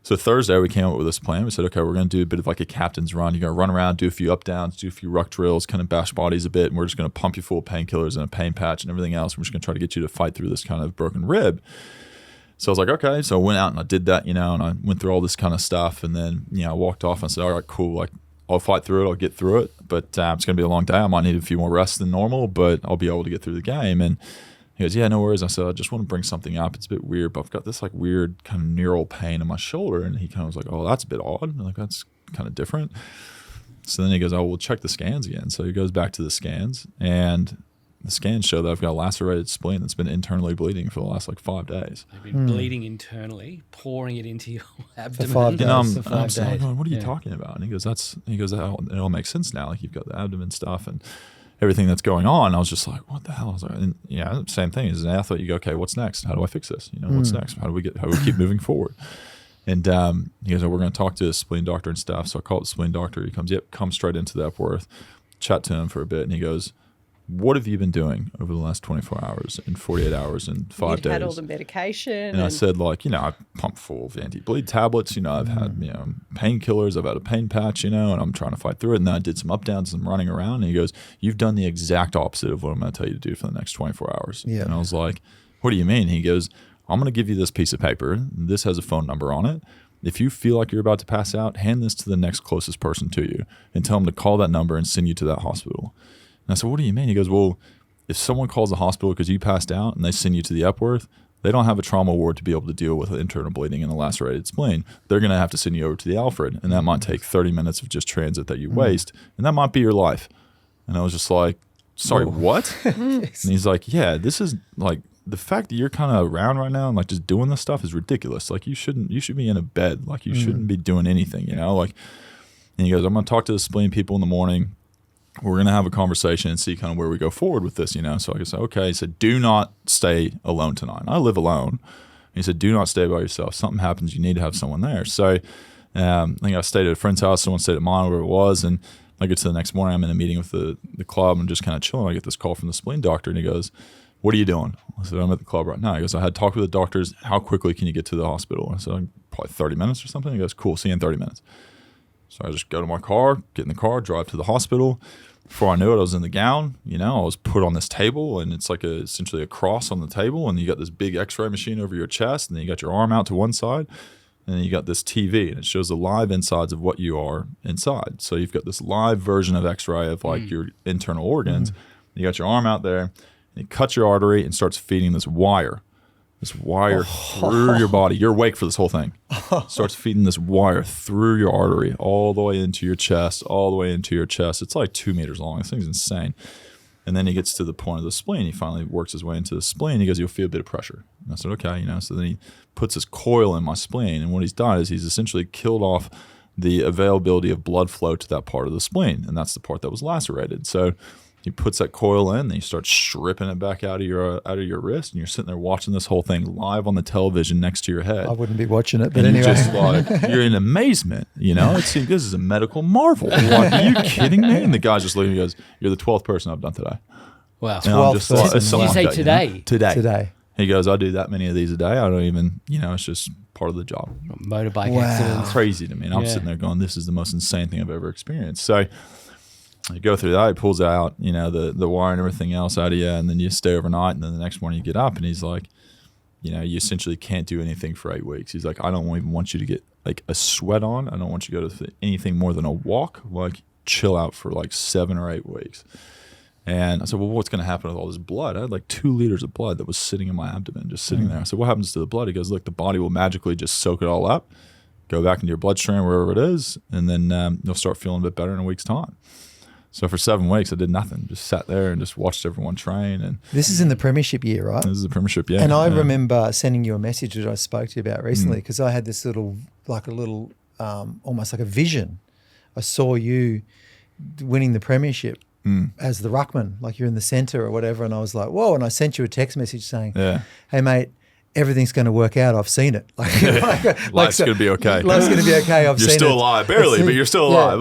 Thursday we came up with this plan. We said, okay, we're going to do a bit of like a captain's run. You're going to run around, do a few up downs, do a few ruck drills, kind of bash bodies a bit. And we're just going to pump you full of painkillers and a pain patch and everything else. We're just going to try to get you to fight through this kind of broken rib. So I was like, okay. So I went out and I did that, you know, and I went through all this kind of stuff. And then, you know, I walked off and I said, all right, cool. Like I'll fight through it. I'll get through it. But it's going to be a long day. I might need a few more rests than normal, but I'll be able to get through the game. And he goes, yeah, no worries. I said, I just want to bring something up. It's a bit weird, but I've got this like weird kind of neural pain in my shoulder. And he kind of was like, oh, that's a bit odd. I'm like, that's kind of different. So then he goes, oh, we'll check the scans again. So he goes back to the scans, and the scans show that I've got a lacerated spleen that's been internally bleeding for the last like 5 days. They've been bleeding internally, pouring it into your abdomen. For 5 days. And I'm days. going, what are you talking about? And he goes, it all makes sense now. Like you've got the abdomen stuff and everything that's going on. I was just like, what the hell? I was like, and yeah, same thing. As an athlete, you go, okay, what's next? How do I fix this? You know, what's next? How do we keep moving forward? And he goes, oh, we're going to talk to a spleen doctor and stuff. So I call the spleen doctor. He comes, come straight into the Epworth, chat to him for a bit. And he goes, what have you been doing over the last 24 hours and 48 hours and 5 days? Had all the medication. And I said, like, I pumped full of anti-bleed tablets. I've had, painkillers. I've had a pain patch, and I'm trying to fight through it. And then I did some up downs and running around. And he goes, you've done the exact opposite of what I'm going to tell you to do for the next 24 hours. Yeah. And I was like, what do you mean? He goes, I'm going to give you this piece of paper. This has a phone number on it. If you feel like you're about to pass out, hand this to the next closest person to you and tell them to call that number and send you to that hospital. And I said, what do you mean? He goes, well, if someone calls the hospital because you passed out and they send you to the Epworth, they don't have a trauma ward to be able to deal with internal bleeding and a lacerated spleen. They're going to have to send you over to the Alfred, and that might take 30 minutes of just transit that you waste, and that might be your life. And I was just like, sorry, what? And he's like, yeah, this is like, the fact that you're kind of around right now and like just doing this stuff is ridiculous. Like you should be in a bed. Like you shouldn't be doing anything, like, and he goes, I'm going to talk to the spleen people in the morning. We're going to have a conversation and see kind of where we go forward with this, So I said, okay. He said, do not stay alone tonight. I live alone. He said, do not stay by yourself. Something happens, you need to have someone there. So I think I stayed at a friend's house. Someone stayed at mine, where it was. And I get to the next morning, I'm in a meeting with the club and just kind of chilling. I get this call from the spleen doctor, and he goes, what are you doing? I said, I'm at the club right now. He goes, I had talked with the doctors. How quickly can you get to the hospital? I said, probably 30 minutes or something. He goes, cool, see you in 30 minutes. So I just go to my car, get in the car, drive to the hospital. Before I knew it, I was in the gown. I was put on this table, and it's like essentially a cross on the table, and you got this big x-ray machine over your chest, and then you got your arm out to one side, and then you got this TV, and it shows the live insides of what you are inside. So you've got this live version of x-ray of like your internal organs. You got your arm out there, and it cuts your artery and starts feeding this wire through your body. You're awake for this whole thing. Starts feeding this wire through your artery all the way into your chest, It's like 2 meters long. This thing's insane. And then he gets to the point of the spleen. He finally works his way into the spleen. He goes, you'll feel a bit of pressure. And I said, okay, So then he puts this coil in my spleen. And what he's done is he's essentially killed off the availability of blood flow to that part of the spleen. And that's the part that was lacerated. So he puts that coil in, then you start stripping it back out of your wrist, and you're sitting there watching this whole thing live on the television next to your head. I wouldn't be watching it, but and anyway. You're just you're in amazement, It's this is a medical marvel. Like, are you kidding me? And the guy's just looking, he goes, you're the 12th person I've done today. Wow. 12th person. Did you say today? Today. He goes, I do that many of these a day. I don't even, it's just part of the job. Motorbike accidents. Crazy to me. And I'm sitting there going, this is the most insane thing I've ever experienced. So you go through that, he pulls out, the wire and everything else out of you, and then you stay overnight, and then the next morning you get up, and he's like, you essentially can't do anything for 8 weeks. He's like, I don't even want you to get like a sweat on. I don't want you to go to anything more than a walk. Like, chill out for like 7 or 8 weeks. And I said, well, what's going to happen with all this blood? I had like 2 liters of blood that was sitting in my abdomen, just sitting there. I said, what happens to the blood? He goes, look, the body will magically just soak it all up, go back into your bloodstream, wherever it is, and then you'll start feeling a bit better in a week's time. So for 7 weeks, I did nothing. Just sat there and just watched everyone train. And this is in the premiership year, right? This is the premiership, yeah. And I remember sending you a message that I spoke to you about recently, because I had this almost like a vision. I saw you winning the premiership as the ruckman, like you're in the centre or whatever. And I was like, whoa. And I sent you a text message saying, hey, mate, everything's going to work out. I've seen it. Life's going to be okay. Life's going to be okay. I've seen it. You're still alive, barely, but you're still alive.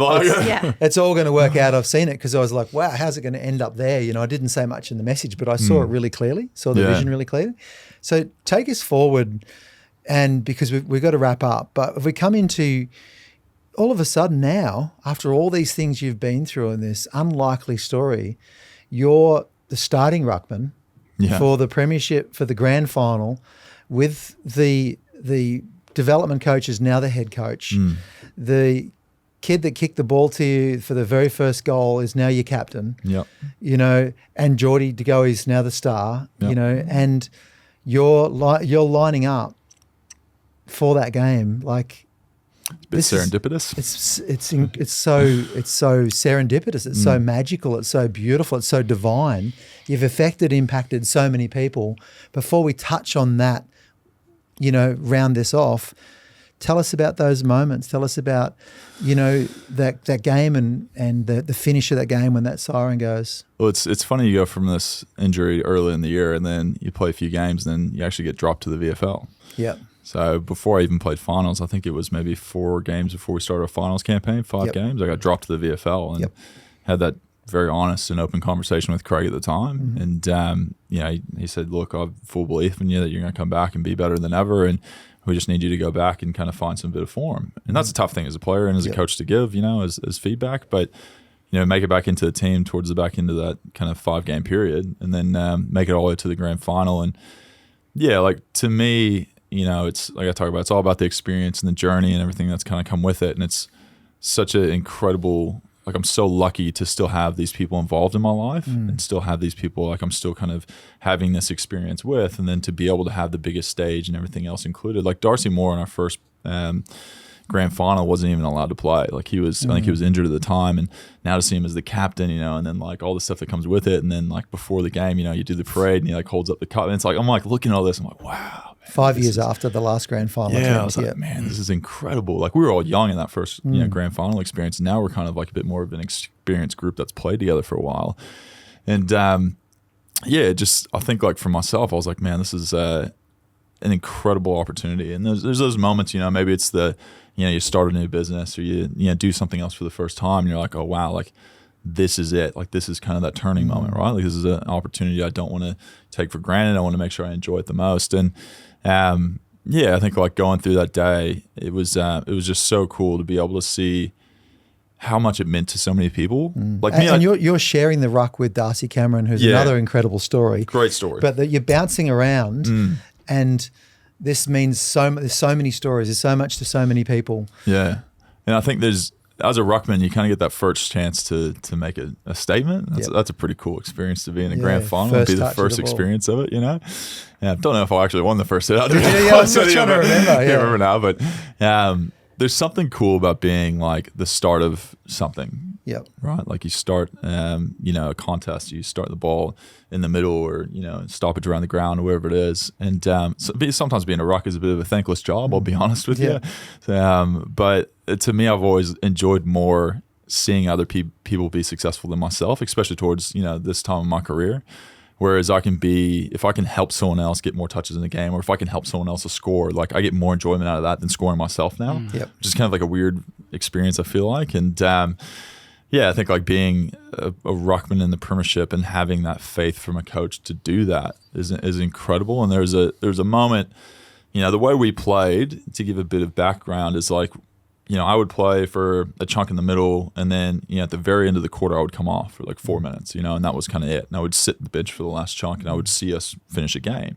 It's all going to work out. I've seen it, because I was like, wow, how's it going to end up there? I didn't say much in the message, but I saw it really clearly, saw the vision really clearly. So take us forward, and because we've got to wrap up, but if we come into all of a sudden now, after all these things you've been through in this unlikely story, you're the starting ruckman for the premiership, for the grand final, with the development coach is now the head coach. The kid that kicked the ball to you for the very first goal is now your captain. And Geordie De Goey is now the star. And you're lining up for that game. Like, it's a bit serendipitous. It's so serendipitous. It's so magical. It's so beautiful. It's so divine. You've impacted so many people. Before we touch on that, round this off, tell us about those moments. Tell us about, that game and the finish of that game when that siren goes. Well, it's funny, you go from this injury early in the year, and then you play a few games, and then you actually get dropped to the VFL. Yeah. So before I even played finals, I think it was maybe 4 games before we started a finals campaign, 5 games, I got dropped to the VFL and had that very honest and open conversation with Craig at the time. And, he said, look, I have full belief in you that you're going to come back and be better than ever. And we just need you to go back and kind of find some bit of form. And that's a tough thing as a player and as a coach to give, as feedback. But, make it back into the team towards the back end of that kind of 5-game period, and then make it all the way to the grand final. And to me, it's like I talk about, it's all about the experience and the journey and everything that's kind of come with it. And it's such an incredible, like, I'm so lucky to still have these people involved in my life and still have these people, like, I'm still kind of having this experience with, and then to be able to have the biggest stage and everything else included. Like Darcy Moore in our first grand final wasn't even allowed to play. Like, he was, I think he was injured at the time, and now to see him as the captain, and then like all the stuff that comes with it, and then like before the game, you do the parade and he like holds up the cup, and it's like, I'm like looking at all this, I'm like, wow. Man, 5 years after the last grand final. Yeah, I was like, man, this is incredible. Like, we were all young in that first grand final experience, and now we're kind of like a bit more of an experienced group that's played together for a while. And I think like for myself, I was like, man, this is an incredible opportunity. And there's those moments, maybe it's you start a new business, or you do something else for the first time, and you're like, oh wow, like this is it. Like, this is kind of that turning moment, right? Like, this is an opportunity I don't want to take for granted. I want to make sure I enjoy it the most. And I think like going through that day, it was just so cool to be able to see how much it meant to so many people. Like me, and you're sharing the ruck with Darcy Cameron, who's another incredible story. Great story. But that you're bouncing around, and this means there's so many stories. There's so much to so many people. Yeah, and I think as a ruckman, you kind of get that first chance to make a statement. That's a pretty cool experience to be in a grand final and be the first experience of it, Yeah, I don't know if I actually won the first hit. I was trying to remember. I can't remember now, but there's something cool about being like the start of something. Yep. Right. Like, you start, a contest, you start the ball in the middle, or, stoppage around the ground, or wherever it is. And sometimes being a ruck is a bit of a thankless job, I'll be honest with you. But to me, I've always enjoyed more seeing other people be successful than myself, especially towards, this time of my career. Whereas if I can help someone else get more touches in the game, or if I can help someone else to score, like, I get more enjoyment out of that than scoring myself now. Which is kind of like a weird experience, I feel like. And I think like being a ruckman in the premiership and having that faith from a coach to do that is incredible. And there's a moment, the way we played, to give a bit of background, is like, I would play for a chunk in the middle, and then, at the very end of the quarter, I would come off for like 4 minutes, and that was kind of it. And I would sit the bench for the last chunk, and I would see us finish a game.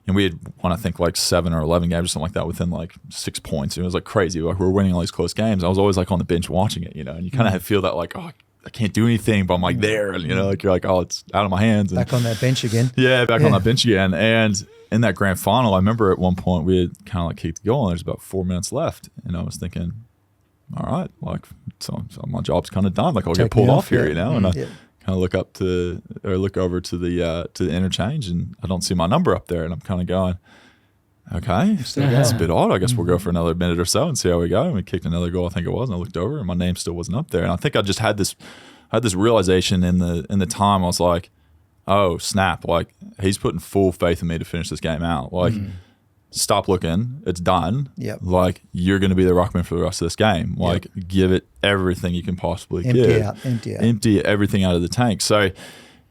And we had won, I think, like 7 or 11 games or something like that within like 6 points. And it was like crazy. Like, we were winning all these close games. I was always like on the bench watching it, and you kind of feel that like, oh, I can't do anything, but I'm like there, and like you're like, oh, it's out of my hands. And, back on that bench again. Yeah, back on that bench again. And in that grand final, I remember at one point we had kind of like kicked the goal, and there's about 4 minutes left, and I was thinking, all right, like, so my job's kind of done. Like, I'll get pulled off here, and I kind of look over to the interchange, and I don't see my number up there, and I'm kind of going, okay, that's a bit odd. I guess we'll go for another minute or so and see how we go. And we kicked another goal, I think it was, and I looked over, and my name still wasn't up there. And I think I just had this realization in the time. I was like, oh snap! Like, he's putting full faith in me to finish this game out. Like. Stop looking, it's done. Yep. Like, you're going to be the ruckman for the rest of this game. Like, give it everything you can possibly give. Empty everything out of the tank. So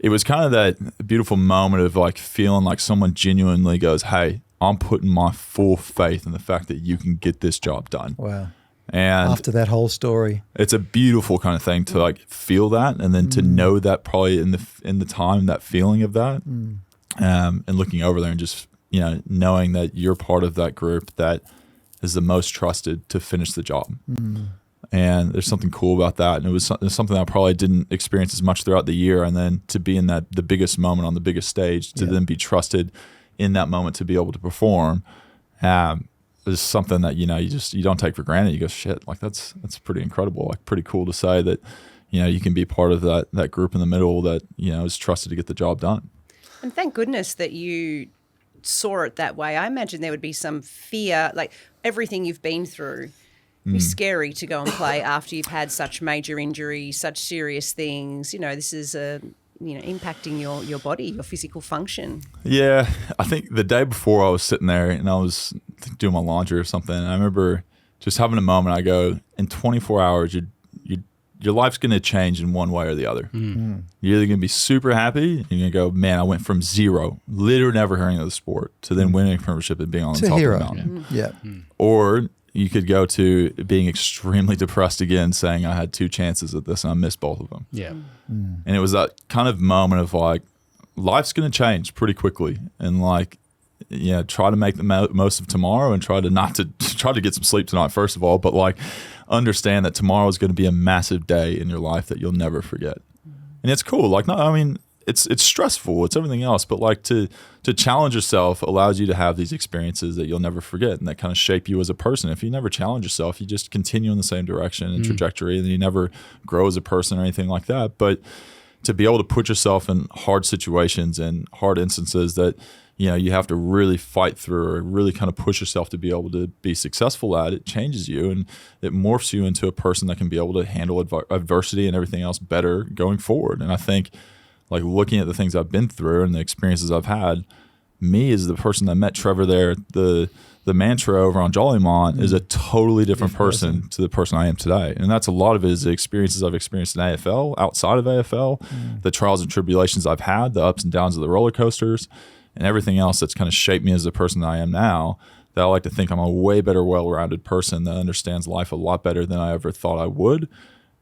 it was kind of that beautiful moment of like feeling like someone genuinely goes, hey, I'm putting my full faith in the fact that you can get this job done. Wow. And after that whole story, it's a beautiful kind of thing to like feel that, and then to know that probably in the time, that feeling of that, and looking over there and just, knowing that you're part of that group that is the most trusted to finish the job. And there's something cool about that. And it was something I probably didn't experience as much throughout the year. And then to be in the biggest moment on the biggest stage, to then be trusted in that moment to be able to perform, is something that, you don't take for granted. You go, shit, like that's pretty incredible. Like, pretty cool to say that, you can be part of that group in the middle that, is trusted to get the job done. And thank goodness that you saw it that way. I imagine there would be some fear, like everything you've been through. It'd be scary to go and play after you've had such major injuries, such serious things. This is impacting your body, your physical function. Yeah, I think the day before I was sitting there and I was doing my laundry or something, and I remember just having a moment. I go, in 24 hours, you're your life's going to change in one way or the other. You're either going to be super happy and you're going to go, man, I went from zero, literally never hearing of the sport, to then winning a premiership and being on the top of the mountain. Or you could go to being extremely depressed again, saying I had 2 chances at this and I missed both of them. And it was that kind of moment of like, life's going to change pretty quickly, and like, try to make the most of tomorrow, and try to get some sleep tonight, first of all, but like understand that tomorrow is going to be a massive day in your life that you'll never forget. And it's cool. Like, no, I mean, it's stressful, it's everything else, but like to challenge yourself allows you to have these experiences that you'll never forget and that kind of shape you as a person. If you never challenge yourself, you just continue in the same direction and trajectory, and you never grow as a person or anything like that. But to be able to put yourself in hard situations and hard instances that you have to really fight through, or really kind of push yourself to be able to be successful at, it changes you and it morphs you into a person that can be able to handle adversity and everything else better going forward. And I think, like, looking at the things I've been through and the experiences I've had, me as the person that met Trevor there, the mantra over on Jollymont is a totally different person to the person I am today. And that's a lot of it is the experiences I've experienced in AFL, outside of AFL, the trials and tribulations I've had, the ups and downs of the roller coasters, and everything else that's kind of shaped me as the person that I am now, that I like to think I'm a way better, well-rounded person that understands life a lot better than I ever thought I would.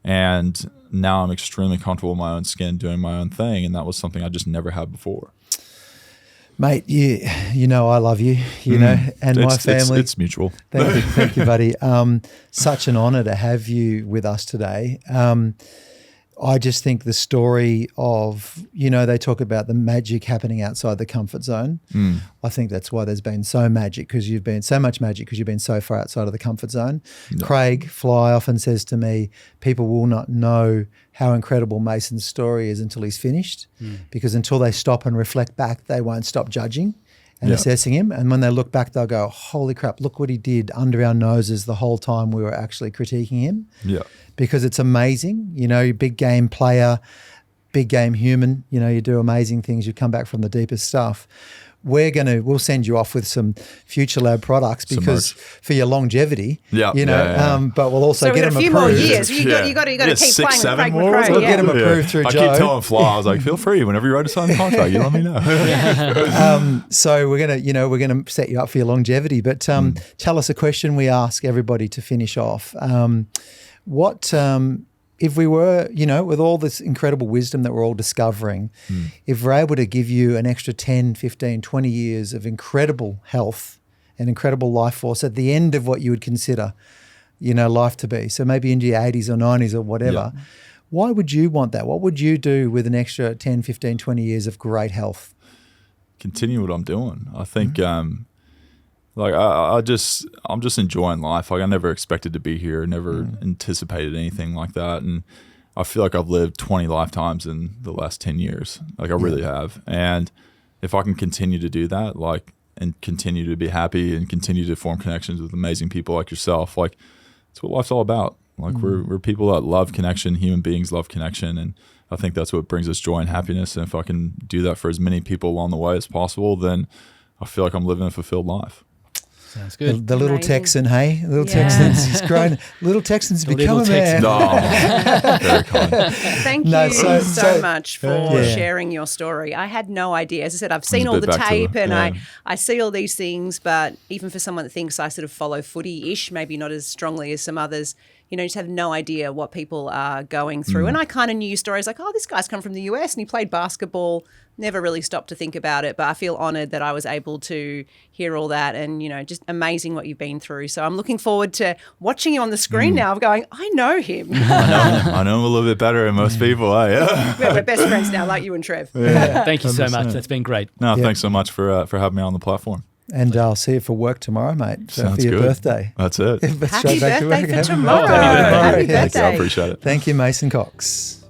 And now I'm extremely comfortable in my own skin doing my own thing, and that was something I just never had before. Mate, you know I love you, and my family. It's mutual. Thank you, buddy. Such an honour to have you with us today. I just think the story of, they talk about the magic happening outside the comfort zone. I think that's why there's been so much magic, because you've been so far outside of the comfort zone. No. Craig Fly often says to me, people will not know how incredible Mason's story is until he's finished, because until they stop and reflect back, they won't stop judging and assessing him. And when they look back, they'll go, holy crap, look what he did under our noses the whole time we were actually critiquing him. Yeah. Because it's amazing, big game player, big game human, you do amazing things, you come back from the deepest stuff. We'll send you off with some FutureLab products because for your longevity, but we'll also get them approved. So a few more years, you got to keep playing with Craig McRae. We'll get them approved through Joe. I keep telling Fly, I was like, feel free whenever you're ready to sign the contract, you let me know. So we're gonna set you up for your longevity. But tell us a question we ask everybody to finish off. What if we were, with all this incredible wisdom that we're all discovering, if we're able to give you an extra 10, 15, 20 years of incredible health and incredible life force at the end of what you would consider, life to be, so maybe into your 80s or 90s or whatever, why would you want that? What would you do with an extra 10, 15, 20 years of great health? Continue what I'm doing. I think I'm just enjoying life. Like, I never expected to be here, never anticipated anything like that. And I feel like I've lived 20 lifetimes in the last 10 years. Like, I really have. And if I can continue to do that, like, and continue to be happy and continue to form connections with amazing people like yourself, like, that's what life's all about. Like, we're people that love connection. Human beings love connection. And I think that's what brings us joy and happiness. And if I can do that for as many people along the way as possible, then I feel like I'm living a fulfilled life. Sounds good. The little Texan, hey? Little Texans, he's grown. Little Texans become a man. Very kind. Thank you so much for sharing your story. I had no idea. As I said, I've seen all the tape and I see all these things, but even for someone that thinks I sort of follow footy-ish, maybe not as strongly as some others, just have no idea what people are going through. And I kind of knew stories like, this guy's come from the US and he played basketball. Never really stopped to think about it, but I feel honoured that I was able to hear all that and, just amazing what you've been through. So I'm looking forward to watching you on the screen now of going, I know him. I know him a little bit better than most people. We're best friends now, like you and Trev. Thank you so much. That's been great. No, thanks so much for having me on the platform. And I'll see you for work tomorrow, mate. Sounds for your good. birthday. That's it. Happy birthday for tomorrow. Happy birthday. Happy birthday. Thanks, I appreciate it. Thank you, Mason Cox.